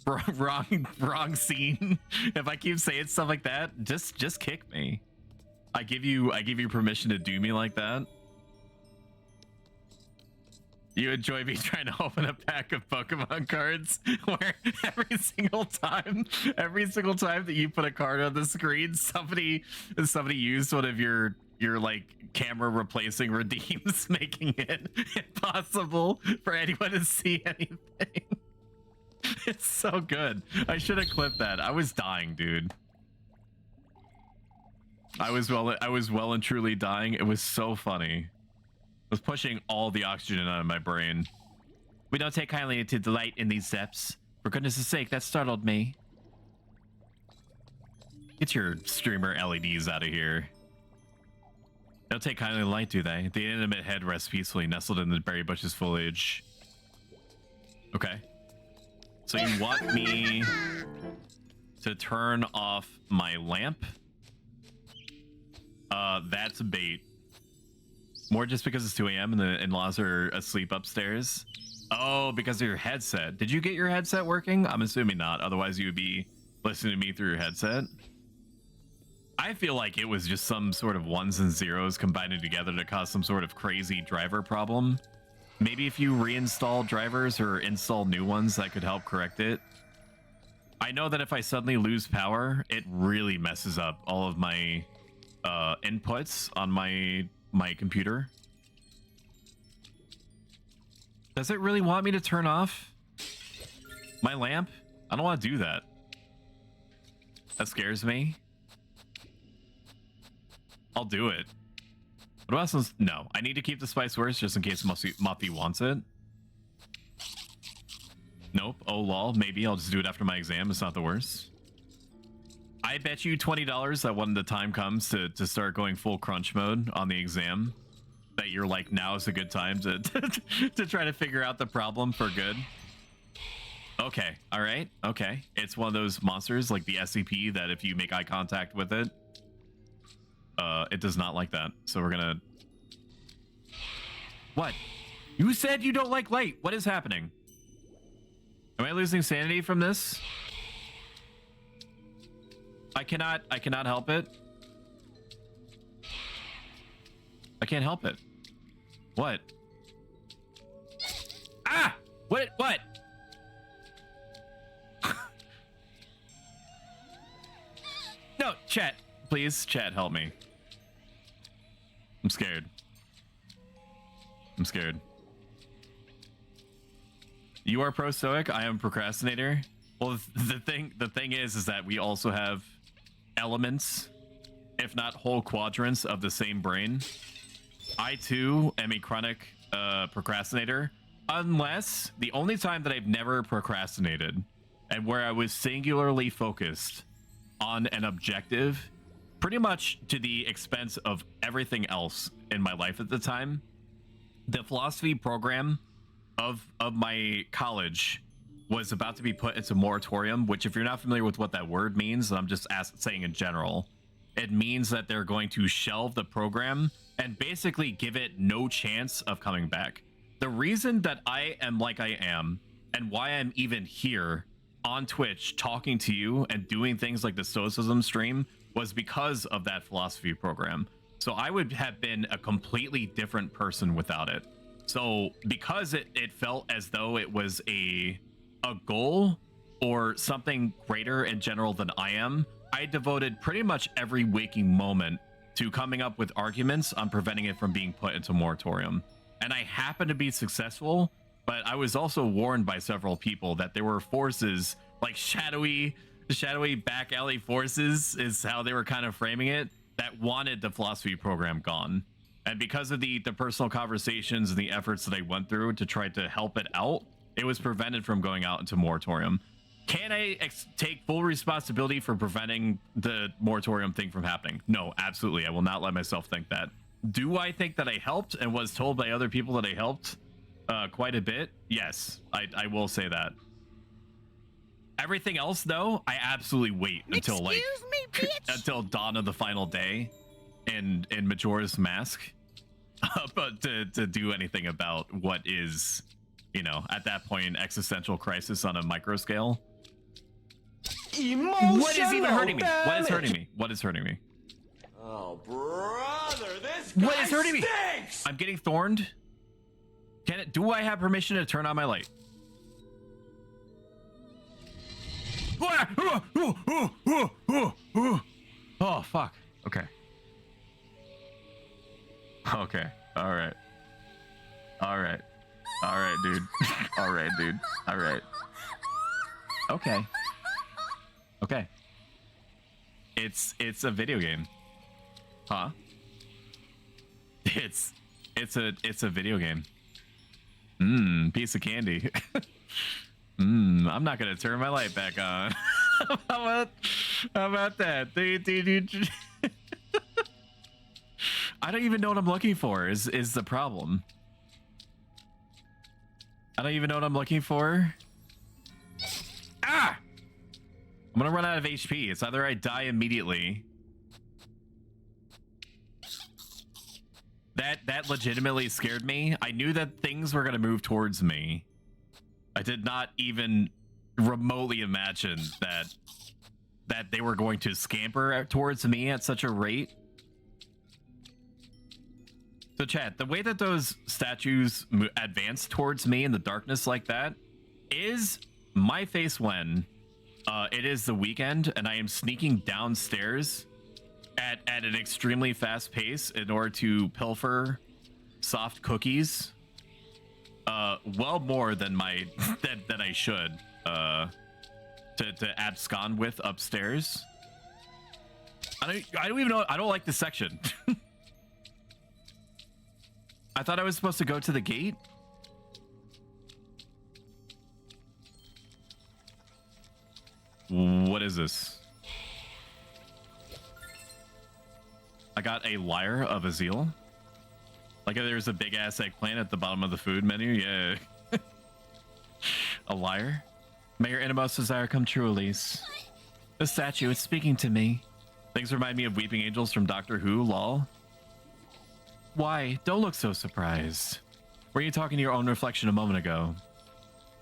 Speaker 1: wrong scene, if I keep saying stuff like that, just kick me. I give you permission to do me like that. You enjoy me trying to open a pack of Pokemon cards where every single time that you put a card on the screen, somebody used one of your like camera replacing redeems, making it impossible for anyone to see anything. It's so good. I should have clipped that. I was dying, dude. I was well and truly dying. It was so funny. I was pushing all the oxygen out of my brain. We don't take kindly to delight in these depths. For goodness' sake, that startled me. Get your streamer LEDs out of here. They don't take kindly to light, do they? The inanimate head rests peacefully, nestled in the berry bush's foliage. Okay. So you want me to turn off my lamp? That's bait. More just because it's 2 a.m. and the in-laws are asleep upstairs. Oh, because of your headset. Did you get your headset working? I'm assuming not. Otherwise, you would be listening to me through your headset. I feel like it was just some sort of ones and zeros combining together to cause some sort of crazy driver problem. Maybe if you reinstall drivers or install new ones, that could help correct it. I know that if I suddenly lose power, it really messes up all of my inputs on my computer. Does it really want me to turn off my lamp? I don't want to do that. That scares me. I'll do it. What else? No, I need to keep the spice worse just in case Muffy wants it. Nope. Oh, lol. Maybe I'll just do it after my exam. It's not the worst. I bet you $20 that when the time comes to start going full crunch mode on the exam, that you're like, now is a good time to to try to figure out the problem for good. Okay. All right. Okay. It's one of those monsters like the SCP that if you make eye contact with it, it does not like that. So we're gonna... What? You said you don't like light. What is happening? Am I losing sanity from this? I cannot help it. I can't help it. What? Ah! What? No, chat. Please, chat, help me. I'm scared. I'm scared. You are ProStoic. I am procrastinator. Well, the thing is that we also have elements, if not whole quadrants of the same brain. I too am a chronic procrastinator, unless the only time that I've never procrastinated and where I was singularly focused on an objective, pretty much to the expense of everything else in my life at the time. The philosophy program of my college was about to be put into moratorium, which if you're not familiar with what that word means, I'm just saying in general, it means that they're going to shelve the program and basically give it no chance of coming back. The reason that I am like I am and why I'm even here on Twitch talking to you and doing things like the Stoicism stream was because of that philosophy program. So I would have been a completely different person without it. So because it felt as though it was a goal or something greater in general than I am, I devoted pretty much every waking moment to coming up with arguments on preventing it from being put into moratorium. And I happened to be successful, but I was also warned by several people that there were forces like shadowy back alley forces is how they were kind of framing it, that wanted the philosophy program gone. And because of the personal conversations and the efforts that I went through to try to help it out, it was prevented from going out into moratorium. Can I take full responsibility for preventing the moratorium thing from happening? No, absolutely. I will not let myself think that. Do I think that I helped and was told by other people that I helped quite a bit? Yes, I will say that. Everything else, though, I absolutely wait until until dawn of the final day in Majora's Mask, but to do anything about what is, you know, at that point, existential crisis on a micro scale. What is even hurting me? What is hurting me? What is hurting me?
Speaker 13: Oh, brother, this guy
Speaker 1: What is hurting me?
Speaker 13: stinks!
Speaker 1: I'm getting thorned. Do I have permission to turn on my light? Oh, fuck. Okay. Okay. All right. All right. All right, dude. All right, dude. All right. Okay. Okay. It's a video game. Huh? It's a video game. Piece of candy. I'm not gonna turn my light back on. How about that? Dude. I don't even know what I'm looking for is the problem. I don't even know what I'm looking for. Ah! I'm gonna run out of HP. It's either I die immediately. That legitimately scared me. I knew that things were gonna move towards me. I did not even remotely imagine that that they were going to scamper towards me at such a rate. So chat, the way that those statues advance towards me in the darkness like that is my face when it is the weekend and I am sneaking downstairs at an extremely fast pace in order to pilfer soft cookies. Well more than my than I should to abscond with upstairs. I don't even know. I don't like this section. I thought I was supposed to go to the gate. What is this? I got a lyre of Azil. Like there's a big ass eggplant at the bottom of the food menu. Yeah. A lyre. May your innermost desire come true, Elise. The statue, it's speaking to me. Things remind me of weeping angels from Doctor Who, lol. Why? Don't look so surprised. Were you talking to your own reflection a moment ago?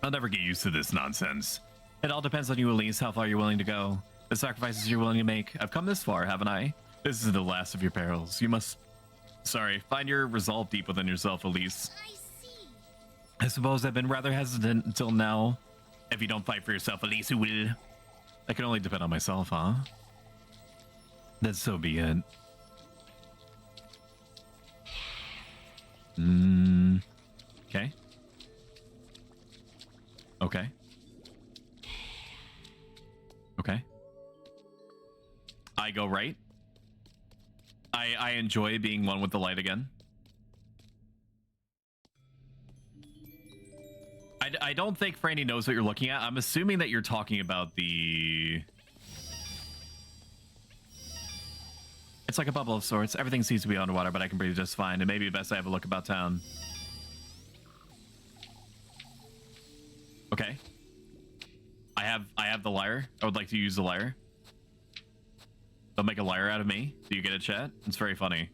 Speaker 1: I'll never get used to this nonsense. It all depends on you, Elise, how far you're willing to go. The sacrifices you're willing to make. I've come this far, haven't I? This is the last of your perils. You must... Sorry, find your resolve deep within yourself, Elise. I suppose I've been rather hesitant until now. If you don't fight for yourself, Elise, who will? I can only depend on myself, huh? Then so be it. Okay. Okay. Okay. I go right. I enjoy being one with the light again. I don't think Franny knows what you're looking at. I'm assuming that you're talking about the... It's like a bubble of sorts. Everything seems to be underwater, but I can breathe just fine. It may be best I have a look about town. Okay. I have the lyre. I would like to use the lyre. They'll make a liar out of me. Do you get a chat? It's very funny.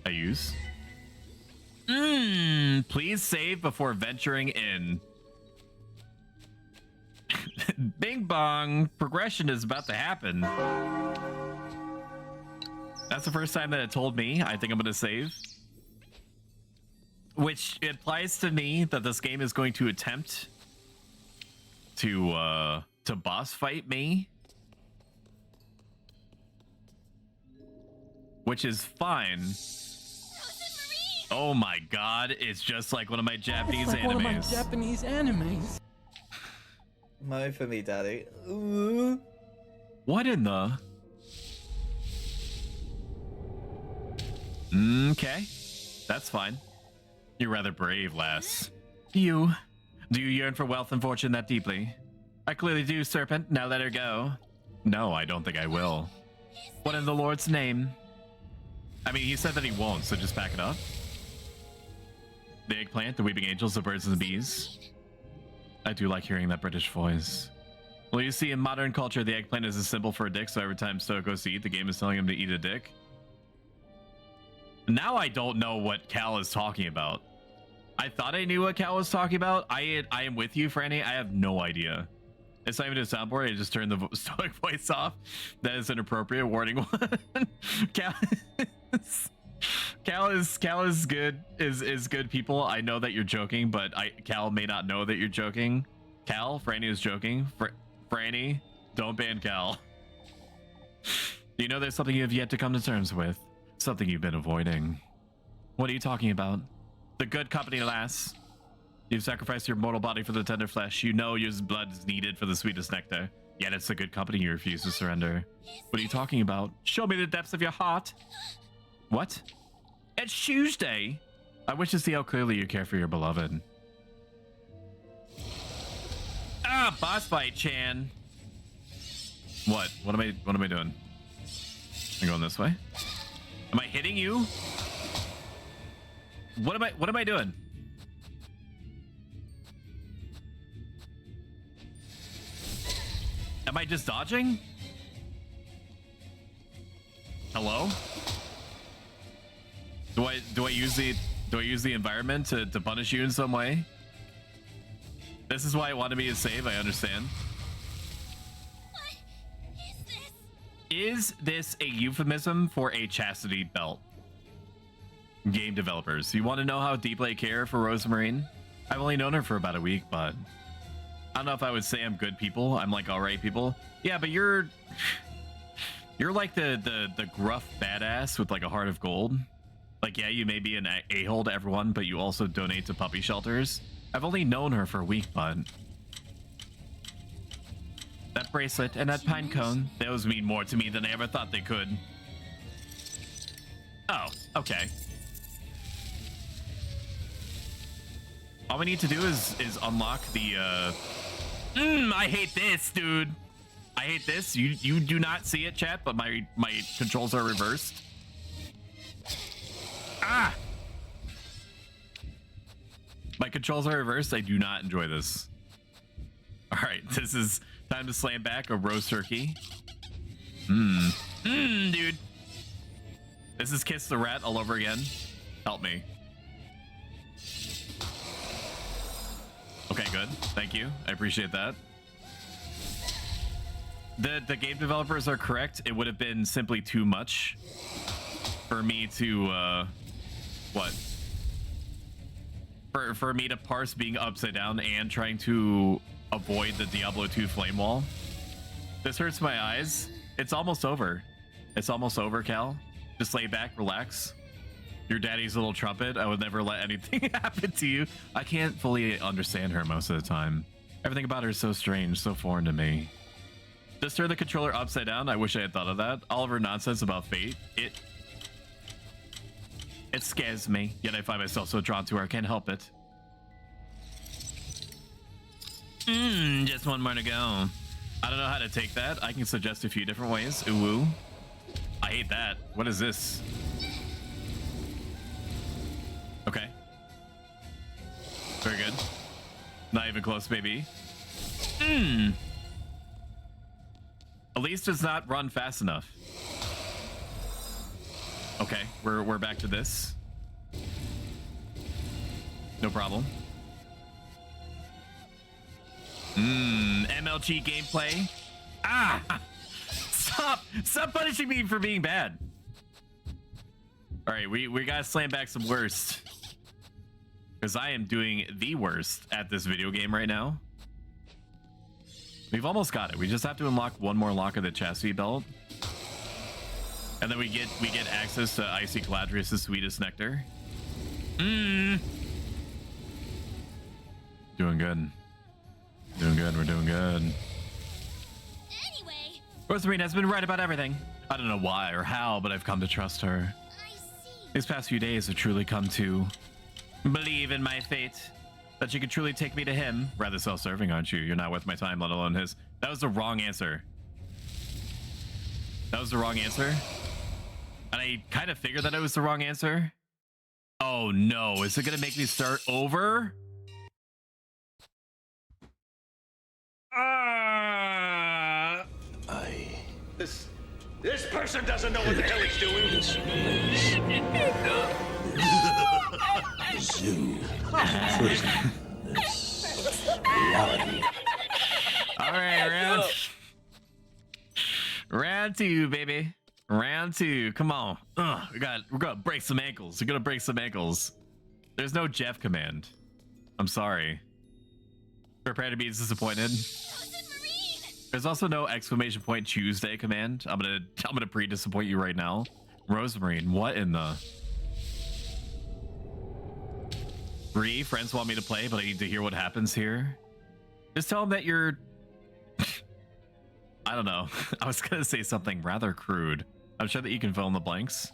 Speaker 1: I use. Please save before venturing in. Bing bong. Progression is about to happen. That's the first time that it told me. I think I'm going to save. Which implies to me that this game is going to attempt to boss fight me. Which is fine. Oh my god, it's just like one of my Japanese animes.
Speaker 8: One of my Japanese animes.
Speaker 4: Mo for me, daddy. Ooh.
Speaker 1: What in the... Okay, that's fine. You're rather brave, lass. Do you yearn for wealth and fortune that deeply? I clearly do, serpent. Now let her go. No, I don't think I will. What in the Lord's name? I mean, he said that he won't, so just back it up. The eggplant, the weeping angels, the birds and the bees. I do like hearing that British voice. Well, you see, in modern culture, the eggplant is a symbol for a dick, so every time Stoic goes to eat, the game is telling him to eat a dick. Now I don't know what Cal is talking about. I thought I knew what Cal was talking about. I am with you, Franny. I have no idea. It's not even a soundboard. I just turned the Stoic voice off. That is inappropriate. Warning one. Cal is good. Is good people. I know that you're joking, but Cal may not know that you're joking. Cal, Franny is joking. Franny, don't ban Cal. You know there's something you have yet to come to terms with. Something you've been avoiding. What are you talking about? The good company, lass. You've sacrificed your mortal body for the tender flesh. You know your blood is needed for the sweetest nectar. Yet it's the good company you refuse to surrender. What are you talking about? Show me the depths of your heart. What? It's Tuesday. I wish to see how clearly you care for your beloved. Ah, boss fight, Chan. What? What am I doing? I'm going this way. Am I hitting you? What am I doing? Am I just dodging? Hello? Do I use the environment to punish you in some way? This is why it wanted me to save, I understand. Is this a euphemism for a chastity belt? Game developers, you want to know how deeply I care for Rosemarine? I've only known her for about a week, but I don't know if I would say I'm good people. I'm like alright people. Yeah, but you're like the gruff badass with like a heart of gold. Like, yeah, you may be an a-hole to everyone, but you also donate to puppy shelters. I've only known her for a week, but that bracelet and that pine cone, those mean more to me than I ever thought they could. Oh, okay. All we need to do is unlock the I hate this, dude. I hate this. You do not see it, chat, but my controls are reversed. Ah! My controls are reversed. I do not enjoy this. All right, this is time to slam back a roast turkey. Dude. This is Kiss the Rat all over again. Help me. Okay, good. Thank you. I appreciate that. The game developers are correct. It would have been simply too much for me to what? For me to parse being upside down and trying to avoid the Diablo 2 flame wall. This hurts my eyes. It's almost over. It's almost over, Cal. Just lay back, relax. Your daddy's little trumpet. I would never let anything happen to you. I can't fully understand her most of the time. Everything about her is so strange, so foreign to me. Just turn the controller upside down. I wish I had thought of that. All of her nonsense about fate. It scares me, yet I find myself so drawn to her. I can't help it. Just one more to go. I don't know how to take that. I can suggest a few different ways. Ooh. I hate that. What is this? Okay. Very good. Not even close, baby. At least it's not run fast enough. Okay, we're back to this. No problem. MLG gameplay. Ah! Stop punishing me for being bad. All right, we gotta slam back some worst. Because I am doing the worst at this video game right now. We've almost got it. We just have to unlock one more lock of the chastity belt. And then we get access to Icy Galadrius' sweetest nectar. Doing good. Doing good. We're doing good.
Speaker 6: Anyway,
Speaker 1: Rosemarine has been right about everything. I don't know why or how, but I've come to trust her.
Speaker 6: I see.
Speaker 1: These past few days have truly come to believe in my fate. That she could truly take me to him. Rather self-serving, aren't you? You're not worth my time, let alone his. That was the wrong answer. That was the wrong answer. And I kind of figured that it was the wrong answer. Oh no, is it gonna make me start over?
Speaker 13: This person doesn't know what the hell he's doing.
Speaker 10: This zoo, prison, this reality.
Speaker 1: All right, round two, baby. Round two. Come on. We're gonna break some ankles. We're gonna break some ankles. There's no Jeff command. I'm sorry. Prepare to be disappointed. There's also no exclamation point Tuesday command. I'm gonna pre-disappoint you right now. Rosemarine, what in the? Bree, friends want me to play, but I need to hear what happens here. Just tell them that you're... I don't know. I was gonna say something rather crude. I'm sure that you can fill in the blanks.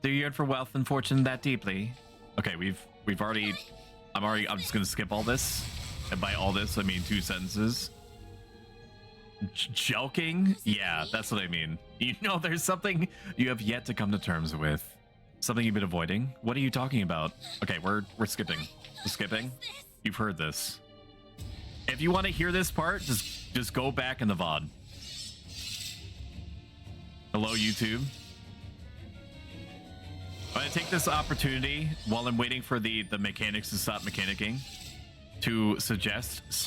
Speaker 1: Do you yearn for wealth and fortune that deeply? Okay, we've already... I'm just gonna skip all this. And by all this, I mean 2 sentences. Joking? Yeah, that's what I mean. You know, there's something you have yet to come to terms with. Something you've been avoiding. What are you talking about? Okay, we're skipping. We're skipping. You've heard this. If you want to hear this part, just go back in the VOD. Hello, YouTube. I'm gonna take this opportunity while I'm waiting for the mechanics to stop mechanicking to suggest /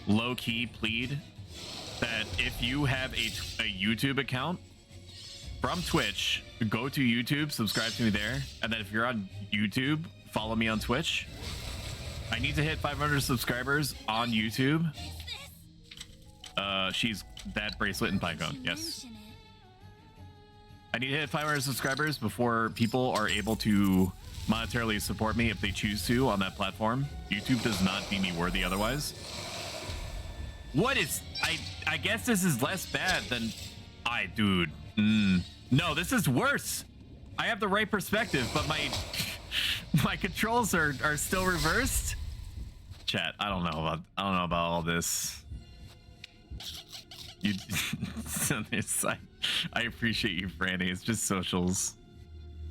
Speaker 1: low-key plead that if you have a YouTube account from Twitch, go to YouTube, subscribe to me there, and then if you're on YouTube, follow me on Twitch. I need to hit 500 subscribers on YouTube. She's that bracelet and pinecone. Yes. I need to hit 500 subscribers before people are able to monetarily support me if they choose to on that platform. YouTube does not deem me worthy otherwise. What is... I guess this is less bad than... Dude. No, this is worse. I have the right perspective, but my controls are still reversed. Chat, I don't know about all this. You... I appreciate you, Franny. It's just socials.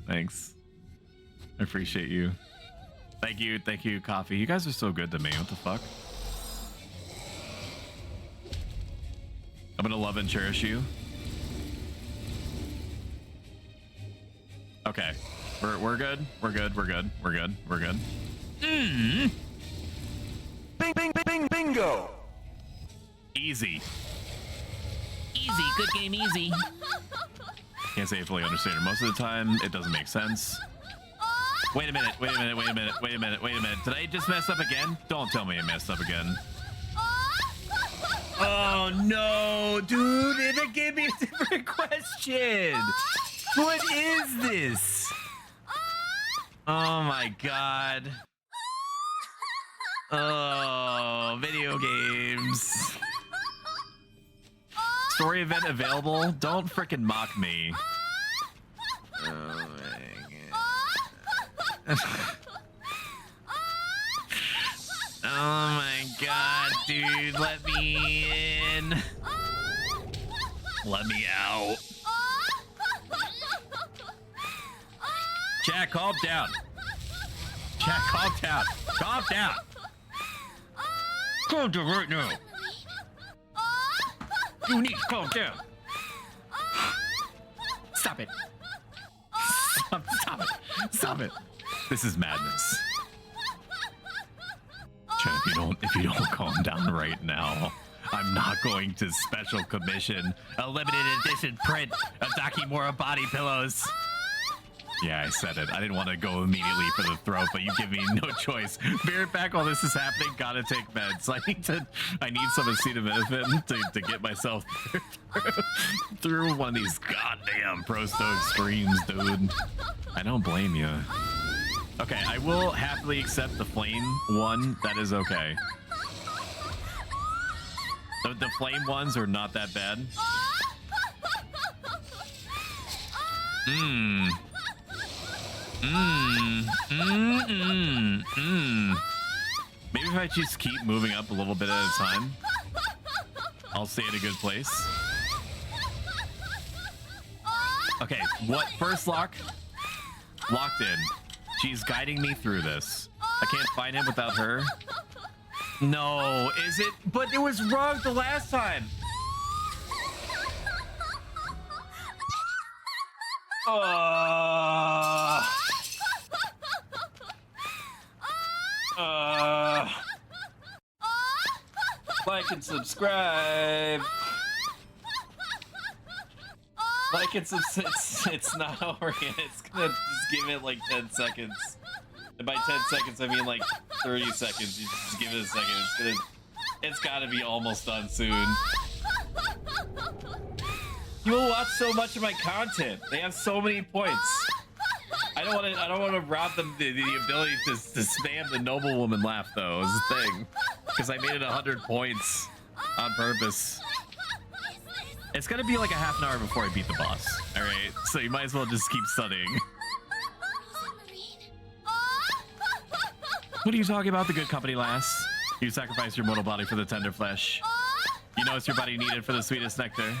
Speaker 1: Thanks. I appreciate you. Thank you, Coffee. You guys are so good to me. What the fuck? I'm gonna love and cherish you. Okay. We're good. We're good.
Speaker 13: Bing, bingo.
Speaker 1: Easy.
Speaker 14: Easy, good game, easy.
Speaker 1: Can't say I fully understand it. Most of the time, it doesn't make sense. Wait a minute. Did I just mess up again? Don't tell me I messed up again. Oh no, dude, it gave me a different question. What is this? Oh my god. Oh, video games. Story event available? Don't frickin' mock me. Oh my god. Oh my god, dude, let me in. Let me out. Chat, calm down. Chat, calm down. Calm down. Calm down right now. You need to calm down. Stop it. Stop it. This is madness. Chat, if you don't calm down right now, I'm not going to special commission a limited edition print of Dakimura body pillows. Yeah, I said it. I didn't want to go immediately for the throat, but you give me no choice. Be right back while this is happening. Gotta take meds. I need some acetaminophen to get myself through one of these goddamn ProStoic streams, dude. I don't blame you. Okay, I will happily accept the flame one. That is okay. The flame ones are not that bad. Maybe if I just keep moving up a little bit at a time, I'll stay in a good place. Okay, what? First lock? Locked in. She's guiding me through this. I can't find him without her. No, is it? But it was wrong the last time. Like and subscribe. Like and subscribe. It's not over yet. It's gonna just give it like 10 seconds. And by 10 seconds, I mean like 30 seconds. You just give it a second. It's gotta be almost done soon. You will watch so much of my content. They have so many points. I don't want to rob them the ability to spam the noblewoman laugh though. Is the thing, because I made it 100 points on purpose. It's gonna be like a half an hour before I beat the boss. All right, so you might as well just keep studying. What are you talking about? The good company, lass. You sacrifice your mortal body for the tender flesh. You know it's your body needed for the sweetest nectar.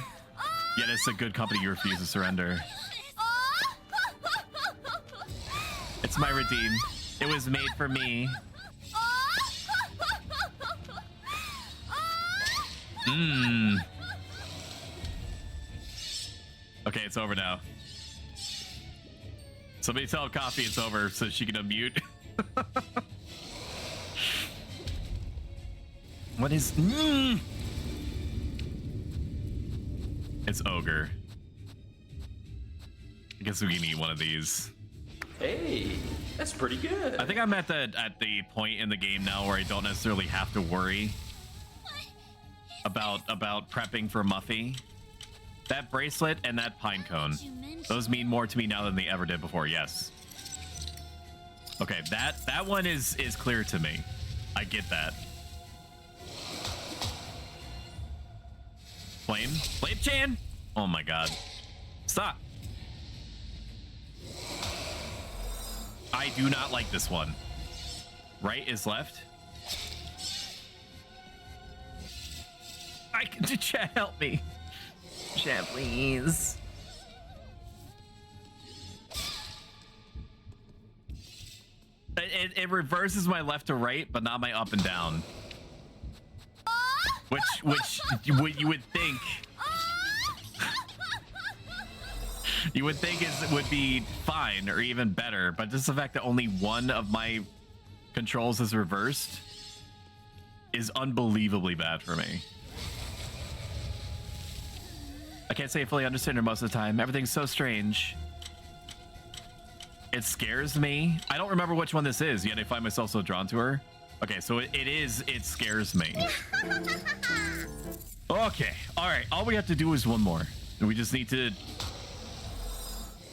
Speaker 1: Yet it's a good company you refuse to surrender. It's my redeem. It was made for me. Okay, it's over now. Somebody tell Coffee it's over so she can unmute. What is... It's ogre. I guess we can eat one of these.
Speaker 9: Hey, that's pretty good.
Speaker 1: I think I'm at the point in the game now where I don't necessarily have to worry about prepping for Muffy. That bracelet and that pine cone, those mean more to me now than they ever did before. Yes. Okay, that one is clear to me. I get that. Flame Chan. Oh my god. Stop. I do not like this one. Right is left. Chat, help me. Chat, please. It reverses my left to right, but not my up and down. Which you would think would be fine or even better, but just the fact that only one of my controls is reversed is unbelievably bad for me. I can't say I fully understand her most of the time. Everything's so strange. It scares me. I don't remember which one this is, yet I find myself so drawn to her. Okay, so it scares me. Okay, all right. All we have to do is one more. We just need to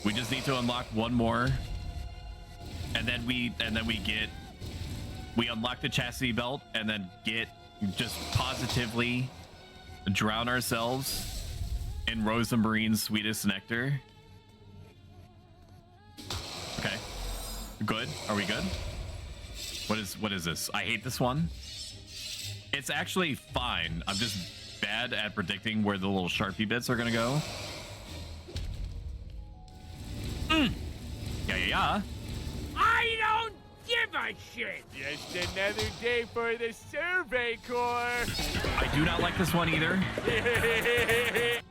Speaker 1: unlock one more, and then we unlock the chastity belt, and then just positively drown ourselves in Rose and Marine's sweetest nectar. Okay, good. Are we good? What is this? I hate this one. It's actually fine. I'm just bad at predicting where the little Sharpie bits are gonna go. Yeah.
Speaker 15: I don't give a shit. Just another day for the Survey Corps.
Speaker 1: I do not like this one either.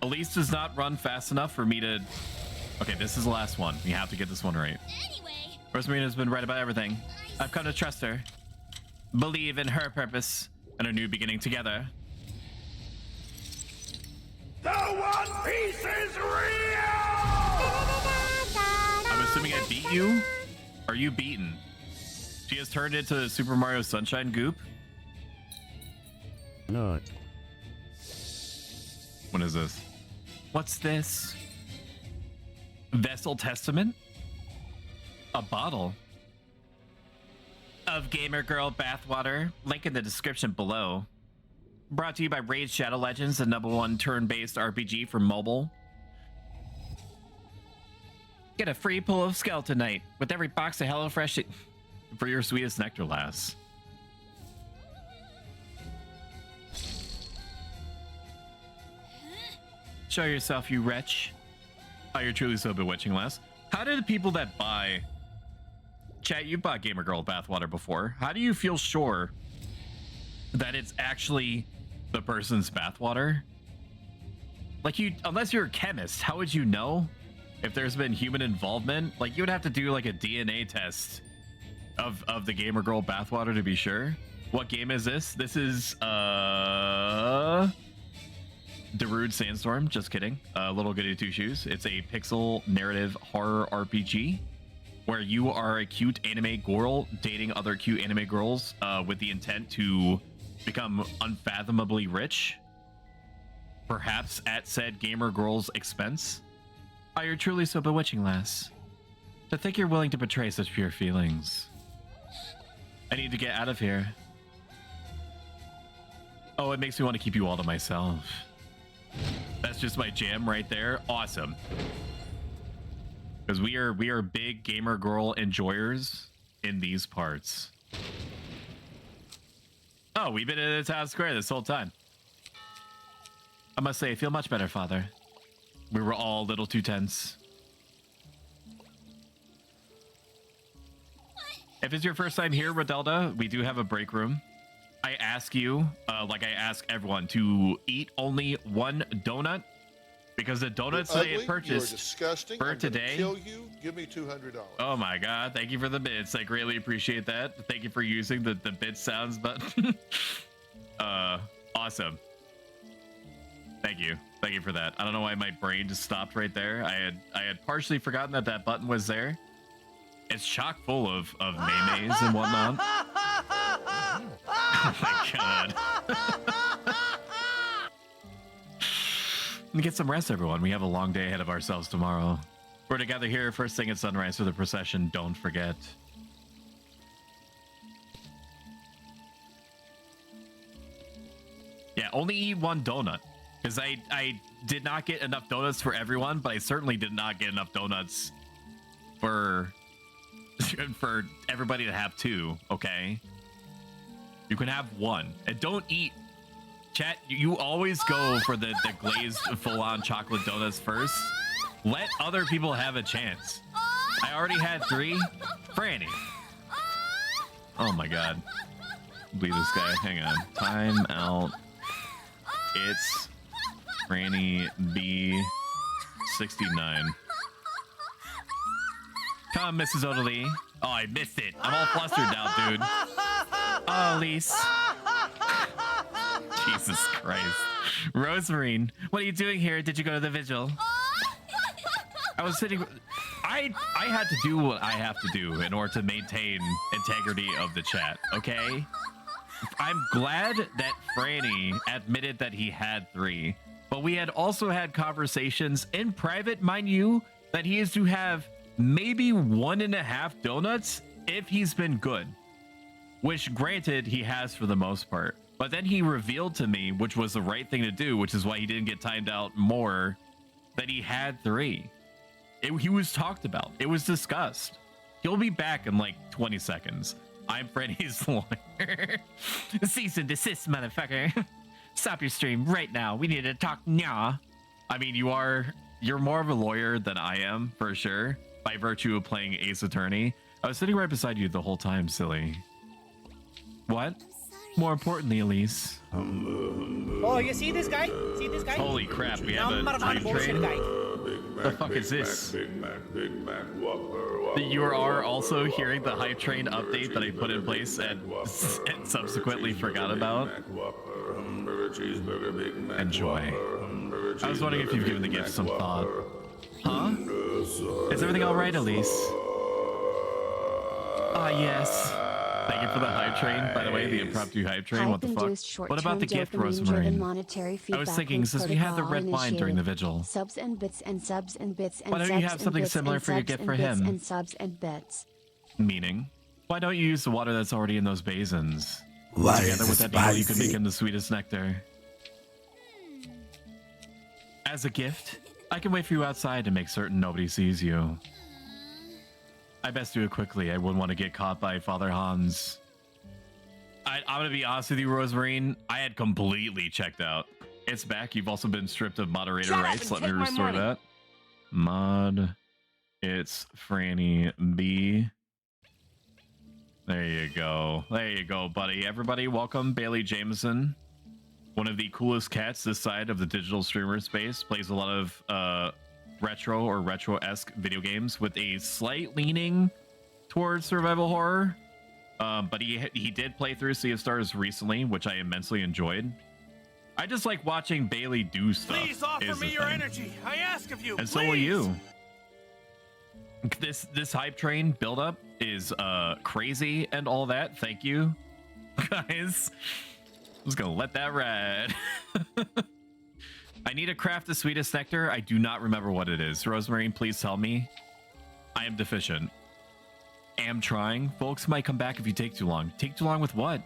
Speaker 1: Elise does not run fast enough for me to... Okay, this is the last one. We have to get this one right.
Speaker 6: Anyway,
Speaker 1: Rosemary has been right about everything. I've come to trust her, believe in her purpose, and a new beginning together.
Speaker 15: The One Piece is real!
Speaker 1: I'm assuming I beat you? Are you beaten? She has turned into Super Mario Sunshine goop?
Speaker 10: No.
Speaker 1: What is this? What's this? Vessel Testament? A bottle of Gamer Girl bathwater. Link in the description below. Brought to you by Raid Shadow Legends, the #1 turn-based RPG for mobile. Get a free pull of Skeleton Night with every box of HelloFresh for your sweetest nectar, lass. Show yourself, you wretch. Oh, you're truly so bewitching, lass. How do the people that buy... Chat, you bought Gamer Girl bathwater before. How do you feel sure that it's actually the person's bathwater? Like, unless you're a chemist, how would you know if there's been human involvement? Like, you would have to do like a DNA test of the Gamer Girl bathwater to be sure. What game is this? This is Darude Sandstorm. Just kidding. Little Goody Two Shoes. It's a pixel narrative horror RPG where you are a cute anime girl dating other cute anime girls with the intent to become unfathomably rich, perhaps at said gamer girl's expense. Oh, you're truly so bewitching, lass. To think you're willing to betray such pure feelings. I need to get out of here. Oh, it makes me want to keep you all to myself. That's just my jam right there. Awesome. Because we are big gamer girl enjoyers in these parts. Oh, we've been in the town square this whole time. I must say, I feel much better, Father. We were all a little too tense. If it's your first time here, Rodelda, we do have a break room. I ask you, like I ask everyone, to eat only one donut, because the donuts that I purchased for today.
Speaker 16: Kill you. Give me $200.
Speaker 1: Oh my god! Thank you for the bits. I greatly appreciate that. Thank you for using the bit sounds button. Awesome. Thank you. Thank you for that. I don't know why my brain just stopped right there. I had partially forgotten that that button was there. It's chock full of maymays and whatnot. Oh my god. Get some rest, everyone. We have a long day ahead of ourselves tomorrow. We're together here first thing at sunrise for the procession. Don't forget. Yeah, only eat one donut. Because I did not get enough donuts for everyone, but I certainly did not get enough donuts for everybody to have 2, okay? You can have 1. And don't eat. Chat, you always go for the glazed full-on chocolate donuts first. Let other people have a chance. I already had 3. Franny. Oh my god. Bleed this guy. Hang on. Time out. It's Franny B69. Come, Mrs. Odalie. Oh, I missed it. I'm all flustered now, dude. Oh, Elise. Jesus Christ. Rosemarine, what are you doing here? Did you go to the vigil? I was sitting... I had to do what I have to do in order to maintain integrity of the chat, okay? I'm glad that Franny admitted that he had 3, but we had also had conversations in private, mind you, that he is to have maybe 1.5 donuts if he's been good, which granted he has for the most part. But then he revealed to me, which was the right thing to do, which is why he didn't get timed out more, that he had 3. He was talked about. It was discussed. He'll be back in like 20 seconds. I'm Freddy's lawyer. Cease and desist, motherfucker. Stop your stream right now. We need to talk now. I mean, you're more of a lawyer than I am, for sure, by virtue of playing Ace Attorney. I was sitting right beside you the whole time, silly. What? More importantly, Elise.
Speaker 16: Oh, you see this guy? See this guy?
Speaker 1: Holy crap, we have a time train? The fuck is this? You are also hearing the hype train update that I put in place and subsequently forgot about. Enjoy. I was wondering if you've given the gift some thought. Huh? Is everything alright, Elise? Ah, yes. Thank you for the hype train, by the way, the impromptu hype train. What the fuck? What about the gift, Rosemary? I was thinking, since we had the red wine during the vigil,
Speaker 12: Subs and bits and subs and bits and
Speaker 1: why don't you have something similar for your gift for him?
Speaker 12: And subs and bits.
Speaker 1: Meaning? Why don't you use the water that's already in those basins?
Speaker 10: Why
Speaker 1: Together
Speaker 10: is
Speaker 1: with
Speaker 10: it
Speaker 1: that meal, you can
Speaker 10: spicy?
Speaker 1: make him the sweetest nectar. As a gift, I can wait for you outside to make certain nobody sees you. I best do it quickly. I wouldn't want to get caught by Father Hans. I'm gonna be honest with you, Rosemarine. I had completely checked out. It's back. You've also been stripped of moderator rights. Let me restore that. Mod. It's Franny B. There you go. There you go, buddy. Everybody, welcome Bailey Jameson. One of the coolest cats this side of the digital streamer space. Plays a lot of retro or retro-esque video games with a slight leaning towards survival horror. But he did play through Sea of Stars recently, which I immensely enjoyed. I just like watching Bailey do stuff.
Speaker 15: Please offer me your energy. I ask of you.
Speaker 1: And so will you. This hype train buildup is crazy and all that. Thank you, guys. I'm just gonna let that ride. I need to craft the sweetest nectar. I do not remember what it is. Rosemary, please tell me. I am deficient. Am trying. Folks might come back if you take too long. Take too long with what?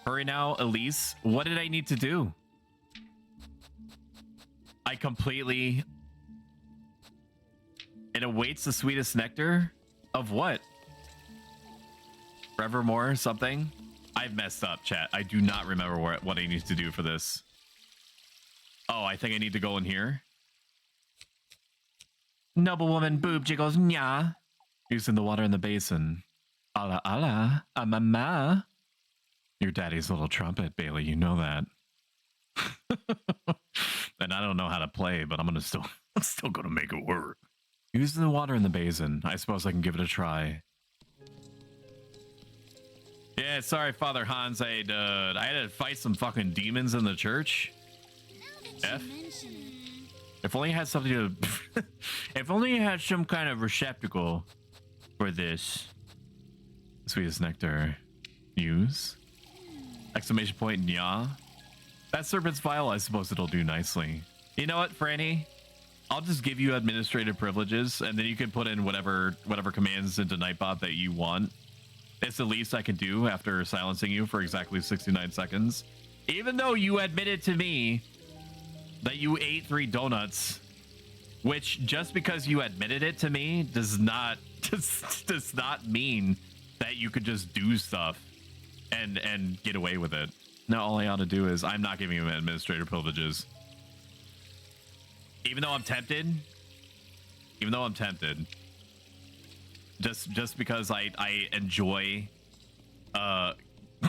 Speaker 1: Hurry now, Elise. What did I need to do? I completely... It awaits the sweetest nectar? Of what? Forevermore something? I've messed up, chat. I do not remember what I need to do for this. Oh, I think I need to go in here. Noblewoman boob jiggles, nya. Using the water in the basin. Ala ala, mama. Your daddy's little trumpet, Bailey. You know that. And I don't know how to play, but I'm still gonna make it work. Using the water in the basin. I suppose I can give it a try. Yeah, sorry, Father Hans. I had to fight some fucking demons in the church. F. If only it had something to. If only it had some kind of receptacle for this. Sweetest nectar. Use. Exclamation point, yeah. That serpent's vial, I suppose it'll do nicely. You know what, Franny? I'll just give you administrative privileges, and then you can put in whatever commands into Nightbot that you want. It's the least I can do after silencing you for exactly 69 seconds. Even though you admitted to me that you ate 3 donuts, which just because you admitted it to me does not mean that you could just do stuff and get away with it. Now all I ought to do is I'm not giving him administrative privileges. Even though I'm tempted. Just because I enjoy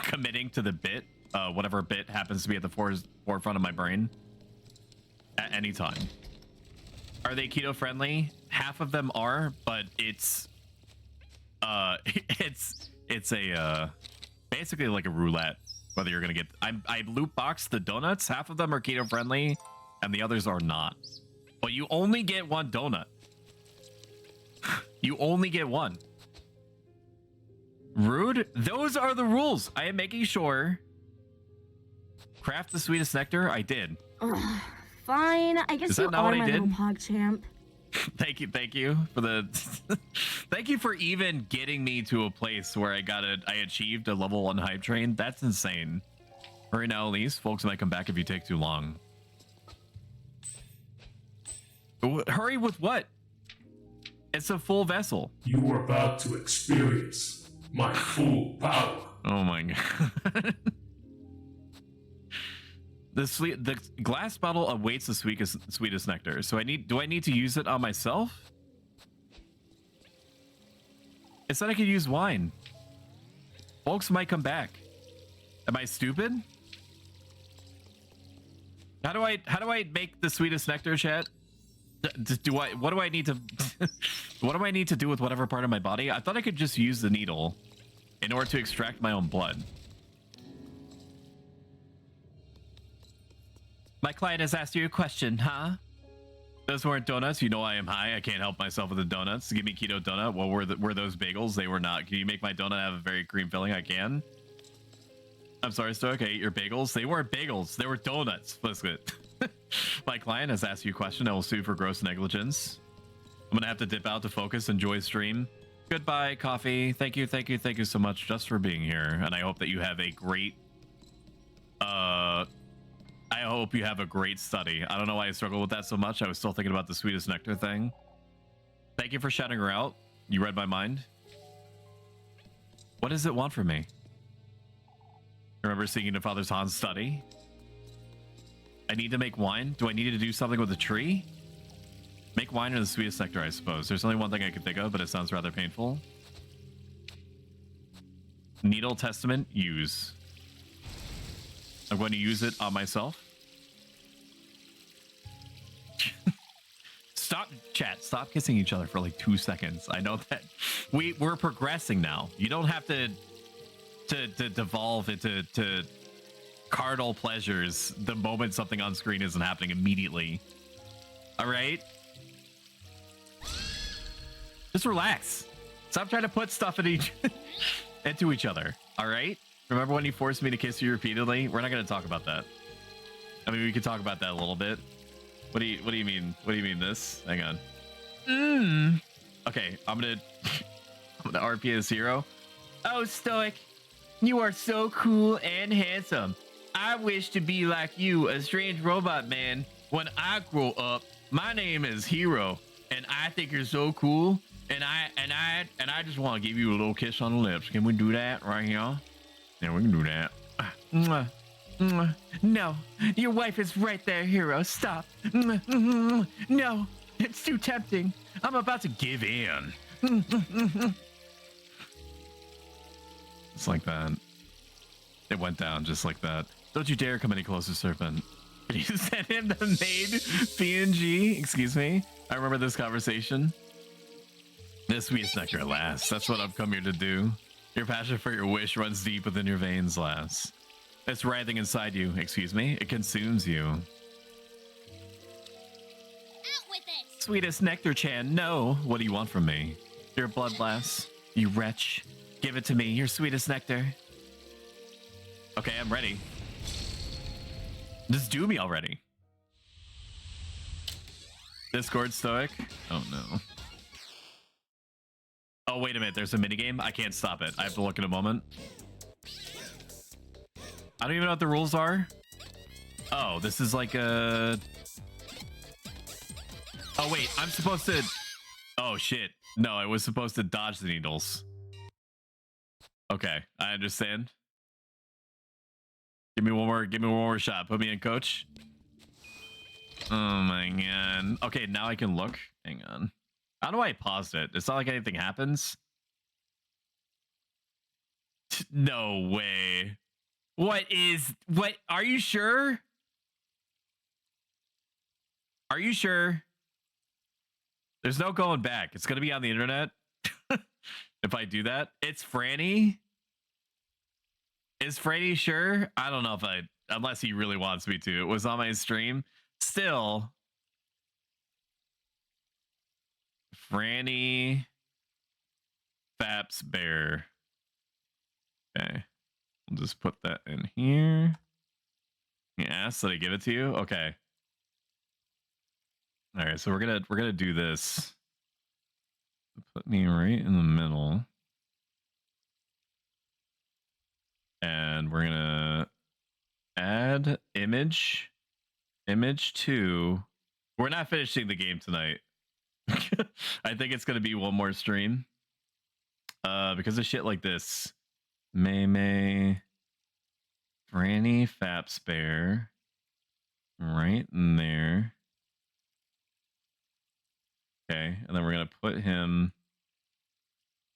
Speaker 1: committing to the bit, whatever bit happens to be at the forefront of my brain at any time. Are they keto friendly? Half of them are, but it's a basically like a roulette whether you're gonna get. I loot box the donuts. Half of them are keto friendly and the others are not, but you only get 1 donut. You only get 1. Rude. Those are the rules. I am making sure. Craft the sweetest nectar. I did.
Speaker 17: Ugh, fine. I guess you are my little PogChamp.
Speaker 1: Thank you for the thank you for even getting me to a place where I achieved a level 1 hype train. That's insane. Hurry now, Elise. Folks might come back if you take too long. Hurry with what? It's a full vessel.
Speaker 5: You are about to experience my full power.
Speaker 1: Oh my god. The glass bottle awaits the sweetest nectar. So do I need to use it on myself? It said I could use wine. Folks might come back. Am I stupid? How do I make the sweetest nectar, chat? What do I need to do with whatever part of my body? I thought I could just use the needle in order to extract my own blood. My client has asked you a question, huh? Those weren't donuts. You know I am high. I can't help myself with the donuts. Give me keto donut. Well, were those bagels? They were not. Can you make my donut have a very cream filling? I can. I'm sorry, Stoic. I ate your bagels. They weren't bagels. They were donuts. Listen. My client has asked you a question. I will sue for gross negligence. I'm gonna have to dip out to focus. Enjoy stream. Goodbye, coffee. Thank you so much just for being here. And I hope that you have a great I hope you have a great study. I don't know why I struggled with that so much. I was still thinking about the sweetest nectar thing. Thank you for shouting her out. You read my mind. What does it want from me? Remember seeing the Father's Han's study? I need to make wine. Do I need to do something with a tree? Make wine or the sweetest nectar, I suppose. There's only one thing I could think of, but it sounds rather painful. Needle Testament, use. I'm going to use it on myself. Stop, chat. Stop kissing each other for like 2 seconds. I know that we're progressing now. You don't have to devolve into carnal pleasures the moment something on screen isn't happening immediately. All right? Just relax. Stop trying to put stuff in into each other. All right? Remember when you forced me to kiss you repeatedly? We're not going to talk about that. I mean, we could talk about that a little bit. What do you mean? What do you mean this? Hang on. Okay, I'm gonna RP as hero. Oh, Stoic, you are so cool and handsome. I wish to be like you, a strange robot man. When I grow up, my name is Hero, and I think you're so cool. And I just want to give you a little kiss on the lips. Can we do that right here? Yeah, we can do that. Mwah. Mwah. No, your wife is right there, Hero. Stop. Mwah. No, it's too tempting. I'm about to give in. It's like that. It went down just like that. Don't you dare come any closer, Serpent. Can you send him the maid PNG? Excuse me. I remember this conversation. This sweetest nectar at last. That's what I've come here to do. Your passion for your wish runs deep within your veins, lass. It's writhing inside you. Excuse me. It consumes you. Sweetest Nectar-chan, no. What do you want from me? Your blood glass, you wretch. Give it to me, your sweetest nectar. Okay, I'm ready. Just do me already. Discord Stoic? Oh no. Oh, wait a minute, there's a minigame? I can't stop it. I have to look in a moment. I don't even know what the rules are. Oh, this is like a... Oh, wait, I'm supposed to... Oh, shit. No, I was supposed to dodge the needles. Okay, I understand. Give me one more shot. Put me in, coach. Oh my god. Okay, now I can look. Hang on. How do I pause it? It's not like anything happens. No way. What? Are you sure? Are you sure? There's no going back. It's gonna be on the internet. If I do that. It's Franny. Is Franny sure? I don't know if unless he really wants me to. It was on my stream. Still. Franny Faps Bear. Okay. We'll just put that in here. Yeah, so I give it to you? Okay. All right, so we're gonna do this. Put me right in the middle. And we're gonna add image 2. We're not finishing the game tonight. I think it's gonna be one more stream. Because of shit like this. May Franny Faps Bear. Right in there. Okay, and then we're gonna put him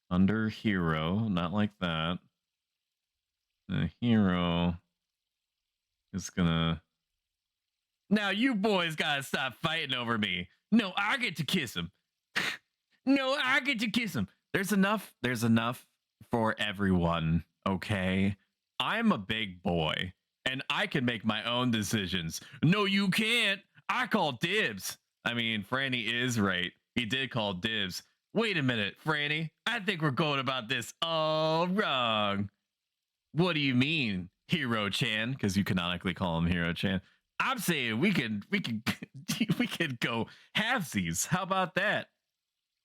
Speaker 1: under hero, not like that. The hero is gonna... Now you boys gotta stop fighting over me. No, I get to kiss him. No, I get to kiss him. There's enough for everyone, okay? I'm a big boy, and I can make my own decisions. No, you can't. I call dibs. I mean, Franny is right. He did call dibs. Wait a minute, Franny. I think we're going about this all wrong. What do you mean, Hero-chan? Because you canonically call him Hero-chan. I'm saying we can go halvesies. How about that?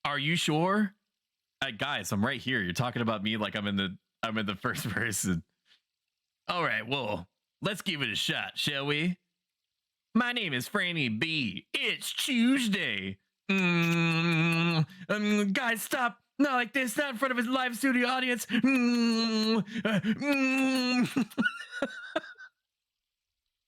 Speaker 1: Are you sure? Guys, I'm right here. You're talking about me like I'm in the first person. All right, well, let's give it a shot, shall we? My name is Franny B. It's Tuesday. Guys, stop. Not like this. Not in front of his live studio audience.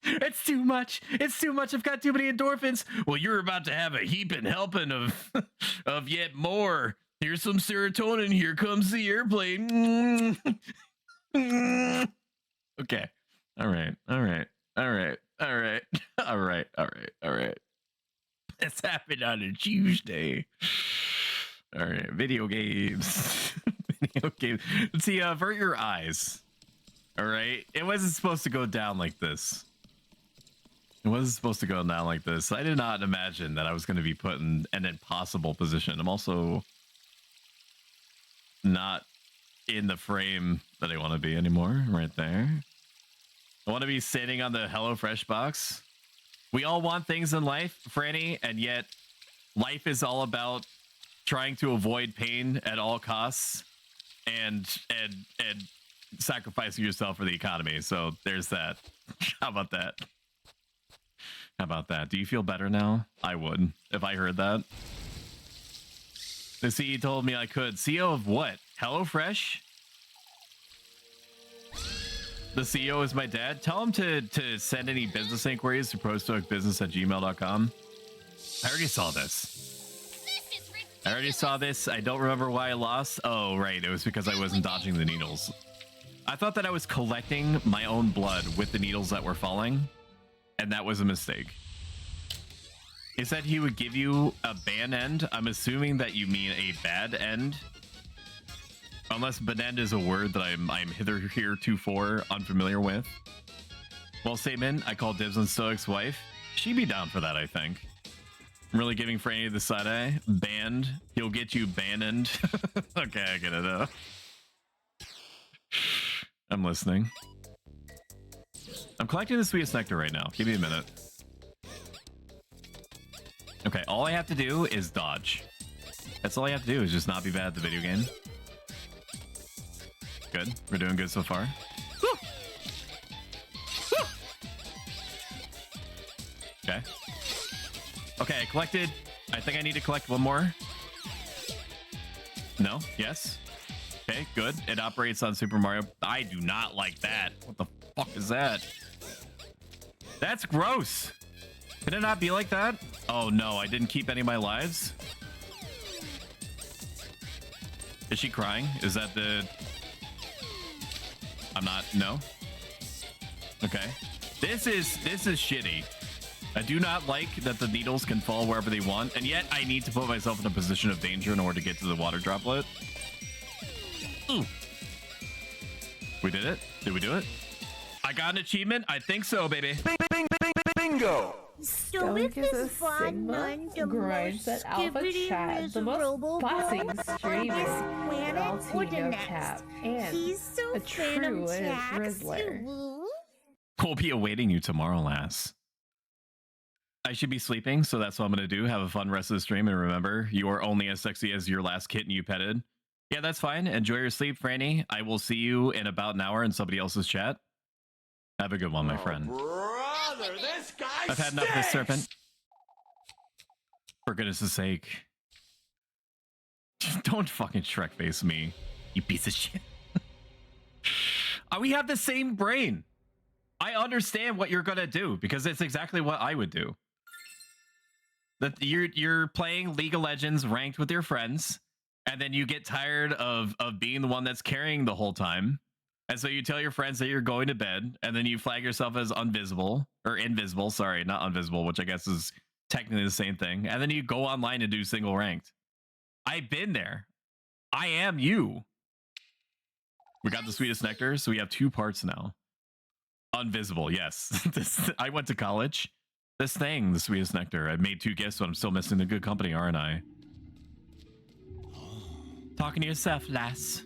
Speaker 1: It's too much. It's too much. I've got too many endorphins. Well, you're about to have a heaping helping of yet more. Here's some serotonin. Here comes the airplane. Okay. All right. This happened on a Tuesday. All right. Video games. Video games. See, avert your eyes. All right. It wasn't supposed to go down like this. It wasn't supposed to go down like this. I did not imagine that I was going to be put in an impossible position. I'm also not in the frame that I want to be anymore. Right there. I want to be sitting on the HelloFresh box. We all want things in life, Franny, and yet life is all about trying to avoid pain at all costs and sacrificing yourself for the economy. So there's that. How about that? How about that? Do you feel better now? I would if I heard that. The CEO told me I could. CEO of what? HelloFresh? The CEO is my dad. Tell him to send any business inquiries to ProStoicBusiness@gmail.com. I already saw this. I don't remember why I lost. Oh, right. It was because I wasn't dodging the needles. I thought that I was collecting my own blood with the needles that were falling, and that was a mistake. He said he would give you a ban end. I'm assuming that you mean a bad end. Unless banend is a word that I'm heretofore unfamiliar with. Well, statement, I call dibs on Stoic's wife. She'd be down for that, I think. I'm really giving Franny the side eye. Banned. He'll get you banned. Okay, I get it. I'm listening. I'm collecting the sweetest nectar right now. Give me a minute. Okay, all I have to do is dodge. That's all I have to do is just not be bad at the video game. Good. We're doing good so far. Okay. Okay, I collected. I think I need to collect one more. No? Yes? Okay, good. It operates on Super Mario. I do not like that. What the fuck is that? That's gross. Can it not be like that? Oh no, I didn't keep any of my lives. Is she crying? Is that the... I'm not... No? Okay. This is shitty. I do not like that the needles can fall wherever they want, and yet I need to put myself in a position of danger in order to get to the water droplet. Ooh. We did it? Did we do it? I got an achievement? I think so, baby.
Speaker 7: Bing, bing, bing, bing, bingo!
Speaker 6: Stoic is Sigma
Speaker 2: grinds at Alpha Chat, the most bossing streamer, LT no cap, and a true Rizzler.
Speaker 1: We'll be awaiting you tomorrow, lass. I should be sleeping, so that's what I'm going to do. Have a fun rest of the stream, and remember, you are only as sexy as your last kitten you petted. Yeah, that's fine. Enjoy your sleep, Franny. I will see you in about an hour in somebody else's chat. Have a good one, my friend.
Speaker 13: Brother, this guy
Speaker 1: I've had enough of this serpent. For goodness' sake. Don't fucking Shrek face me, you piece of shit. We have the same brain. I understand what you're gonna do because it's exactly what I would do. That you're playing League of Legends ranked with your friends, and then you get tired of being the one that's carrying the whole time. And so you tell your friends that you're going to bed, and then you flag yourself as invisible, sorry, not invisible, which I guess is technically the same thing. And then you go online and do single ranked. I've been there. I am you. We got the sweetest nectar, so we have 2 parts now. Invisible, yes. I went to college. This thing, the sweetest nectar. I made 2 gifts, but I'm still missing the good company, aren't I? Talking to yourself, lass.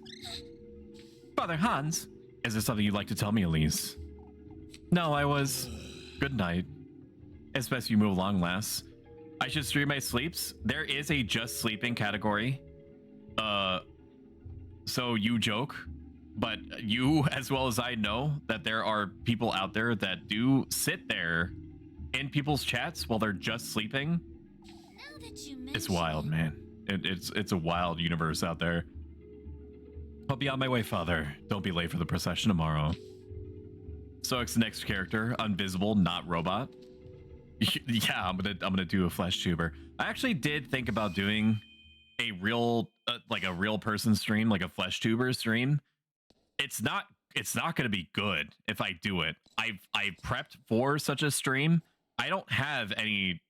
Speaker 1: Father Hans, is there something you'd like to tell me, Elise? No, I was... Good night. It's best you move along, lass. I should stream my sleeps. There is a just sleeping category. So you joke, but you, as well as I, know that there are people out there that do sit there in people's chats while they're just sleeping. It's wild, man. It's a wild universe out there. I'll be on my way, Father. Don't be late for the procession tomorrow. Stoic's the next character, invisible, not robot. Yeah, I'm gonna do a flesh tuber. I actually did think about doing a real like a real person stream, like a flesh tuber stream. It's not gonna be good if I do it. I've prepped for such a stream. I don't have any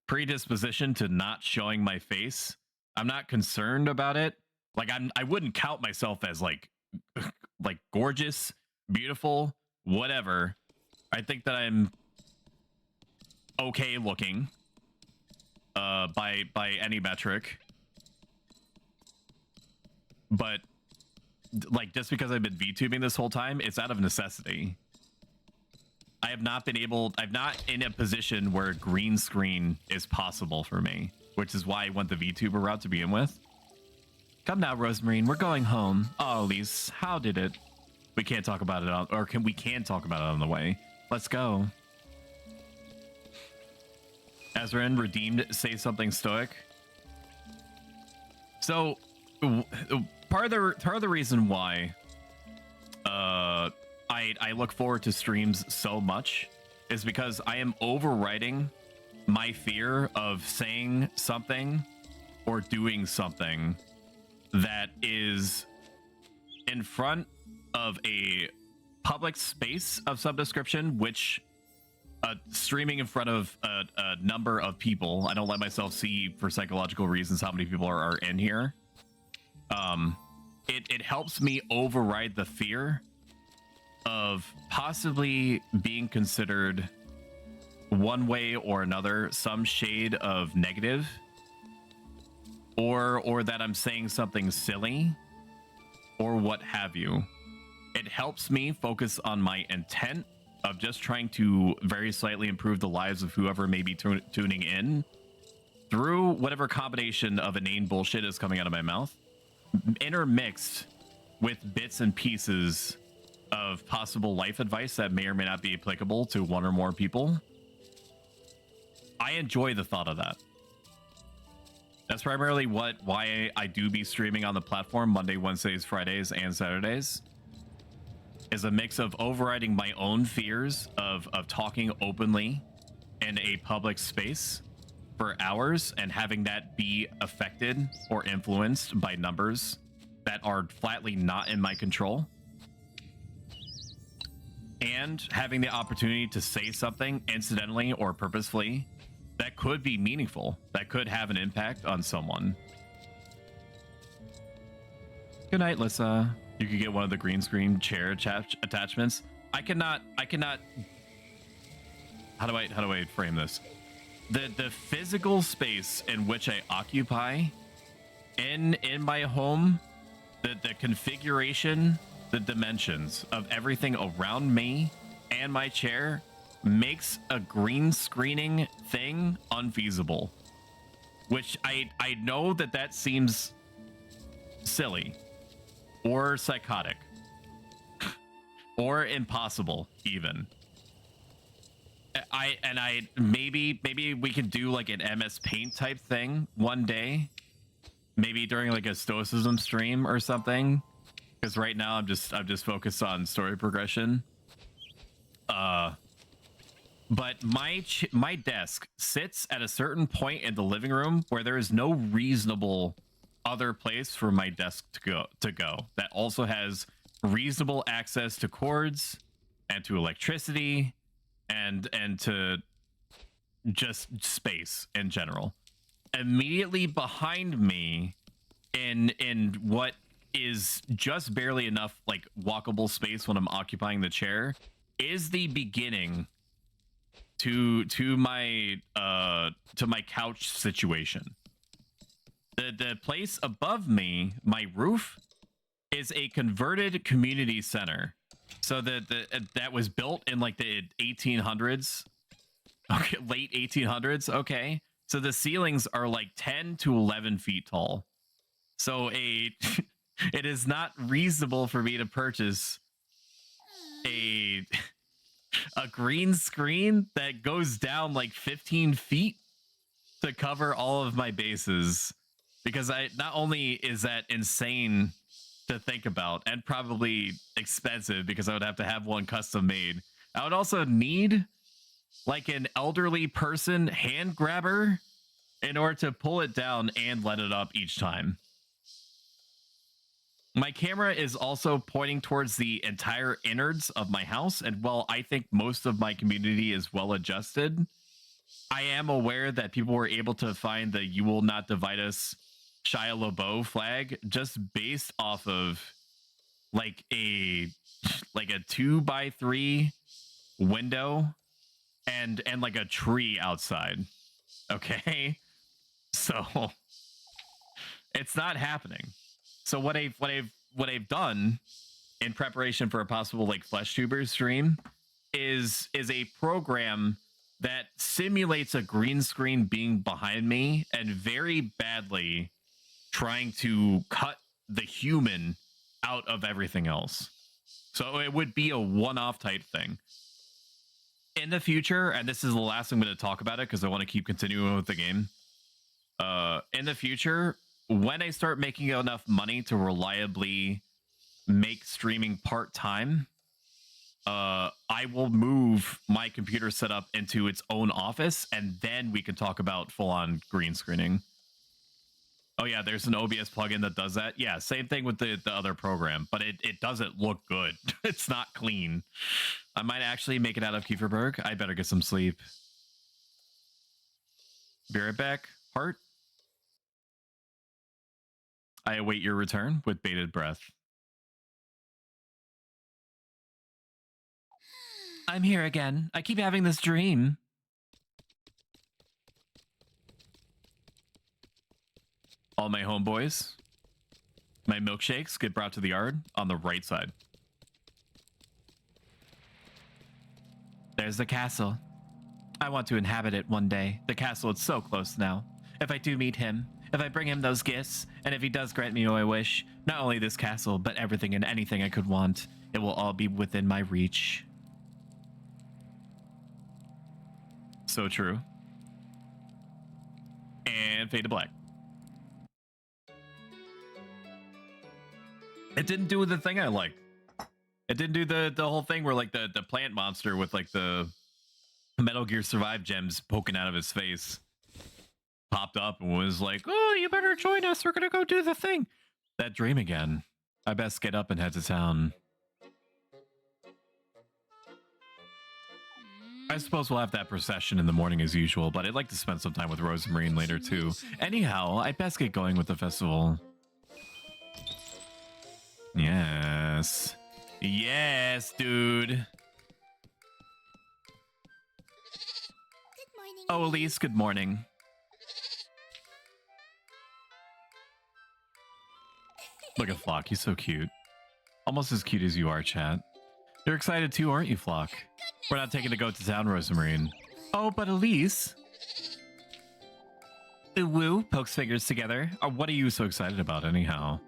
Speaker 1: predisposition to not showing my face. I'm not concerned about it. Like I wouldn't count myself as like gorgeous, beautiful, whatever. I think that I'm okay looking by any metric. But like just because I've been VTubing this whole time, it's out of necessity. I'm not in a position where green screen is possible for me, which is why I went the VTuber route to begin with. Come now, Rosemarine, we're going home. Oh, Elise, how did it? We can't talk about it we can talk about it on the way. Let's go. Azrin, redeemed, say something stoic. So, part of the reason why I look forward to streams so much is because I am overriding my fear of saying something or doing something that is in front of a public space of some description, which streaming in front of a number of people, I don't let myself see for psychological reasons how many people are in here. It helps me override the fear of possibly being considered one way or another, some shade of negative, or that I'm saying something silly, or what have you. It helps me focus on my intent of just trying to very slightly improve the lives of whoever may be tuning in through whatever combination of inane bullshit is coming out of my mouth, intermixed with bits and pieces of possible life advice that may or may not be applicable to one or more people. I enjoy the thought of that. That's primarily why I do be streaming on the platform Monday, Wednesdays, Fridays, and Saturdays. Is a mix of overriding my own fears of talking openly in a public space for hours and having that be affected or influenced by numbers that are flatly not in my control. And having the opportunity to say something incidentally or purposefully that could be meaningful, that could have an impact on someone. Good night, Lissa. You could get one of the green screen chair attachments. I cannot. How do I frame this? The physical space in which I occupy in my home, the configuration, the dimensions of everything around me and my chair makes a green screening thing unfeasible. Which I know that seems silly or psychotic or impossible even. Maybe we could do like an MS Paint type thing one day, maybe during like a stoicism stream or something, because right now I'm just focused on story progression. But my desk sits at a certain point in the living room where there is no reasonable other place for my desk to go that also has reasonable access to cords and to electricity and to just space in general. Immediately behind me in what is just barely enough like walkable space when I'm occupying the chair is the beginning to my couch situation. The place above me, my roof, is a converted community center. So that was built in like the 1800s. Okay, late 1800s. Okay. So the ceilings are like 10 to 11 feet tall. So it is not reasonable for me to purchase a green screen that goes down like 15 feet to cover all of my bases, because not only is that insane to think about and probably expensive because I would have to have one custom made, I would also need like an elderly person hand grabber in order to pull it down and let it up each time. My camera is also pointing towards the entire innards of my house, and while I think most of my community is well adjusted, I am aware that people were able to find the "You Will Not Divide Us" Shia LaBeouf flag just based off of like a 2x3 window and like a tree outside. Okay, so it's not happening. So what I've done in preparation for a possible like Flesh Tubers stream is a program that simulates a green screen being behind me and very badly trying to cut the human out of everything else. So it would be a one-off type thing. In the future, and this is the last I'm going to talk about it because I want to keep continuing with the game. In the future, when I start making enough money to reliably make streaming part-time, I will move my computer setup into its own office, and then we can talk about full-on green screening. Oh yeah, there's an OBS plugin that does that. Yeah, same thing with the other program, but it doesn't look good. It's not clean. I might actually make it out of Kieferberg. I better get some sleep. Be right back. Heart. I await your return with bated breath. I'm here again. I keep having this dream. All my homeboys. My milkshakes get brought to the yard on the right side. There's the castle. I want to inhabit it one day. The castle is so close now. If I do meet him, if I bring him those gifts, and if he does grant me what I wish, not only this castle, but everything and anything I could want, it will all be within my reach. So true. And fade to black. It didn't do the thing I liked. It didn't do the whole thing where like the plant monster with like the Metal Gear Survive gems poking out of his face popped up and was like, oh, you better join us. We're gonna go do the thing. That dream again. I best get up and head to town. I suppose we'll have that procession in the morning as usual, but I'd like to spend some time with Rosemarine later too. Anyhow, I best get going with the festival. Yes. Yes, dude. Oh, Elise, good morning. Look at Flock, he's so cute. Almost as cute as you are, chat. You're excited too, aren't you, Flock? We're not taking to go to town, Rosemarine. Oh, but Elise. Woo, pokes fingers together. What are you so excited about, anyhow?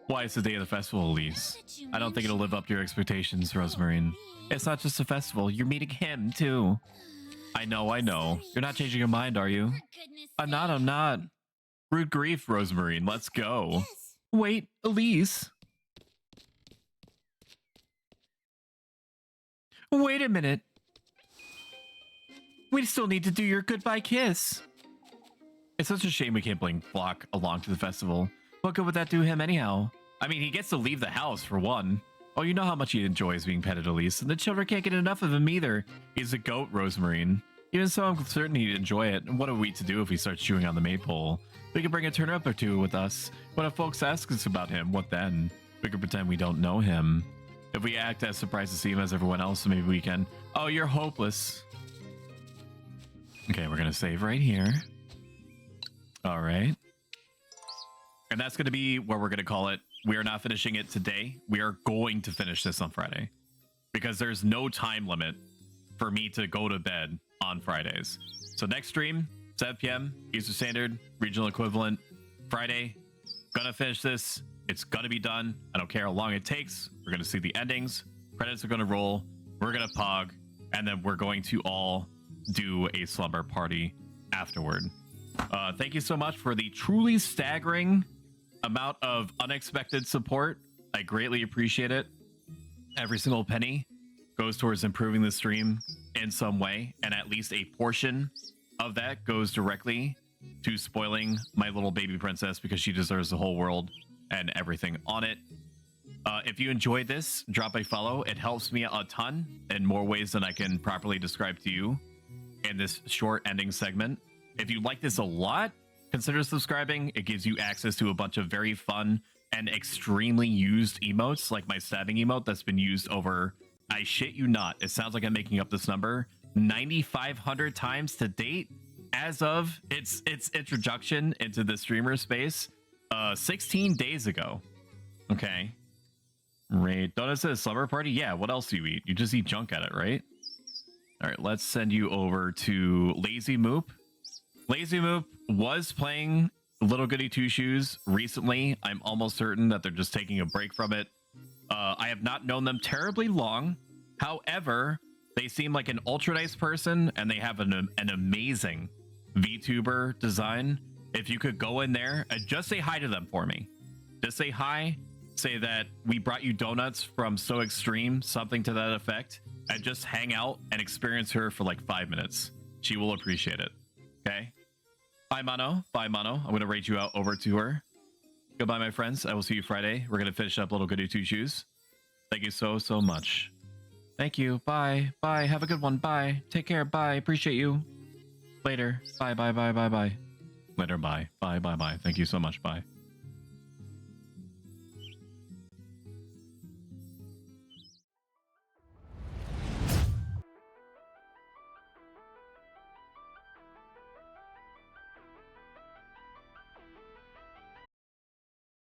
Speaker 1: Why, it's the day of the festival, Elise. I don't think it'll live up to your expectations, Rosemarine. It's not just a festival, you're meeting him, too. I know. You're not changing your mind, are you? I'm not. Rude grief, Rosemarine, let's go. Wait, Elise. Wait a minute. We still need to do your goodbye kiss. It's such a shame we can't bring Flock along to the festival. What good would that do him anyhow? I mean, he gets to leave the house for one. Oh, you know how much he enjoys being petted, Elise, and the children can't get enough of him either. He's a goat, Rosemarine. Even so, I'm certain he'd enjoy it. And what are we to do if he starts chewing on the maypole? We could bring a turnip or two with us. When folks ask us about him, what then? We could pretend we don't know him. If we act as surprised to see him as everyone else, maybe we can. Oh, you're hopeless. Okay, we're gonna save right here. All right. And that's going to be what we're going to call it. We are not finishing it today. We are going to finish this on Friday. Because there's no time limit for me to go to bed on Fridays. So next stream, 7 p.m. Eastern Standard, regional equivalent. Friday, gonna finish this. It's gonna be done. I don't care how long it takes. We're going to see the endings. Credits are going to roll. We're going to pog. And then we're going to all do a slumber party afterward. Thank you so much for the truly staggering amount of unexpected support. I greatly appreciate it. Every single penny goes towards improving the stream in some way, and at least a portion of that goes directly to spoiling my little baby princess because she deserves the whole world and everything on it. If you enjoyed this, drop a follow. It helps me a ton in more ways than I can properly describe to you in this short ending segment. If you like this a lot, consider subscribing. It gives you access to a bunch of very fun and extremely used emotes, like my stabbing emote that's been used over, I shit you not, it sounds like I'm making up this number, 9,500 times to date as of its introduction into the streamer space 16 days ago. Okay. Right. Donut says slumber party? Yeah, what else do you eat? You just eat junk at it, right? All right, let's send you over to Lazy Moop. Lazy Moop was playing Little Goody Two Shoes recently. I'm almost certain that they're just taking a break from it. I have not known them terribly long. However, they seem like an ultra nice person, and they have an amazing VTuber design. If you could go in there and just say hi to them for me. Just say hi. Say that we brought you donuts from So Extreme, something to that effect, and just hang out and experience her for like 5 minutes. She will appreciate it. Okay? Bye, Mono. Bye, Mono. I'm going to rate you out over to her. Goodbye, my friends. I will see you Friday. We're going to finish up Little Goody Two Shoes. Thank you so, so much. Thank you. Bye. Bye. Have a good one. Bye. Take care. Bye. Appreciate you. Later. Bye, bye, bye, bye, bye. Later. Bye. Bye, bye, bye. Thank you so much. Bye.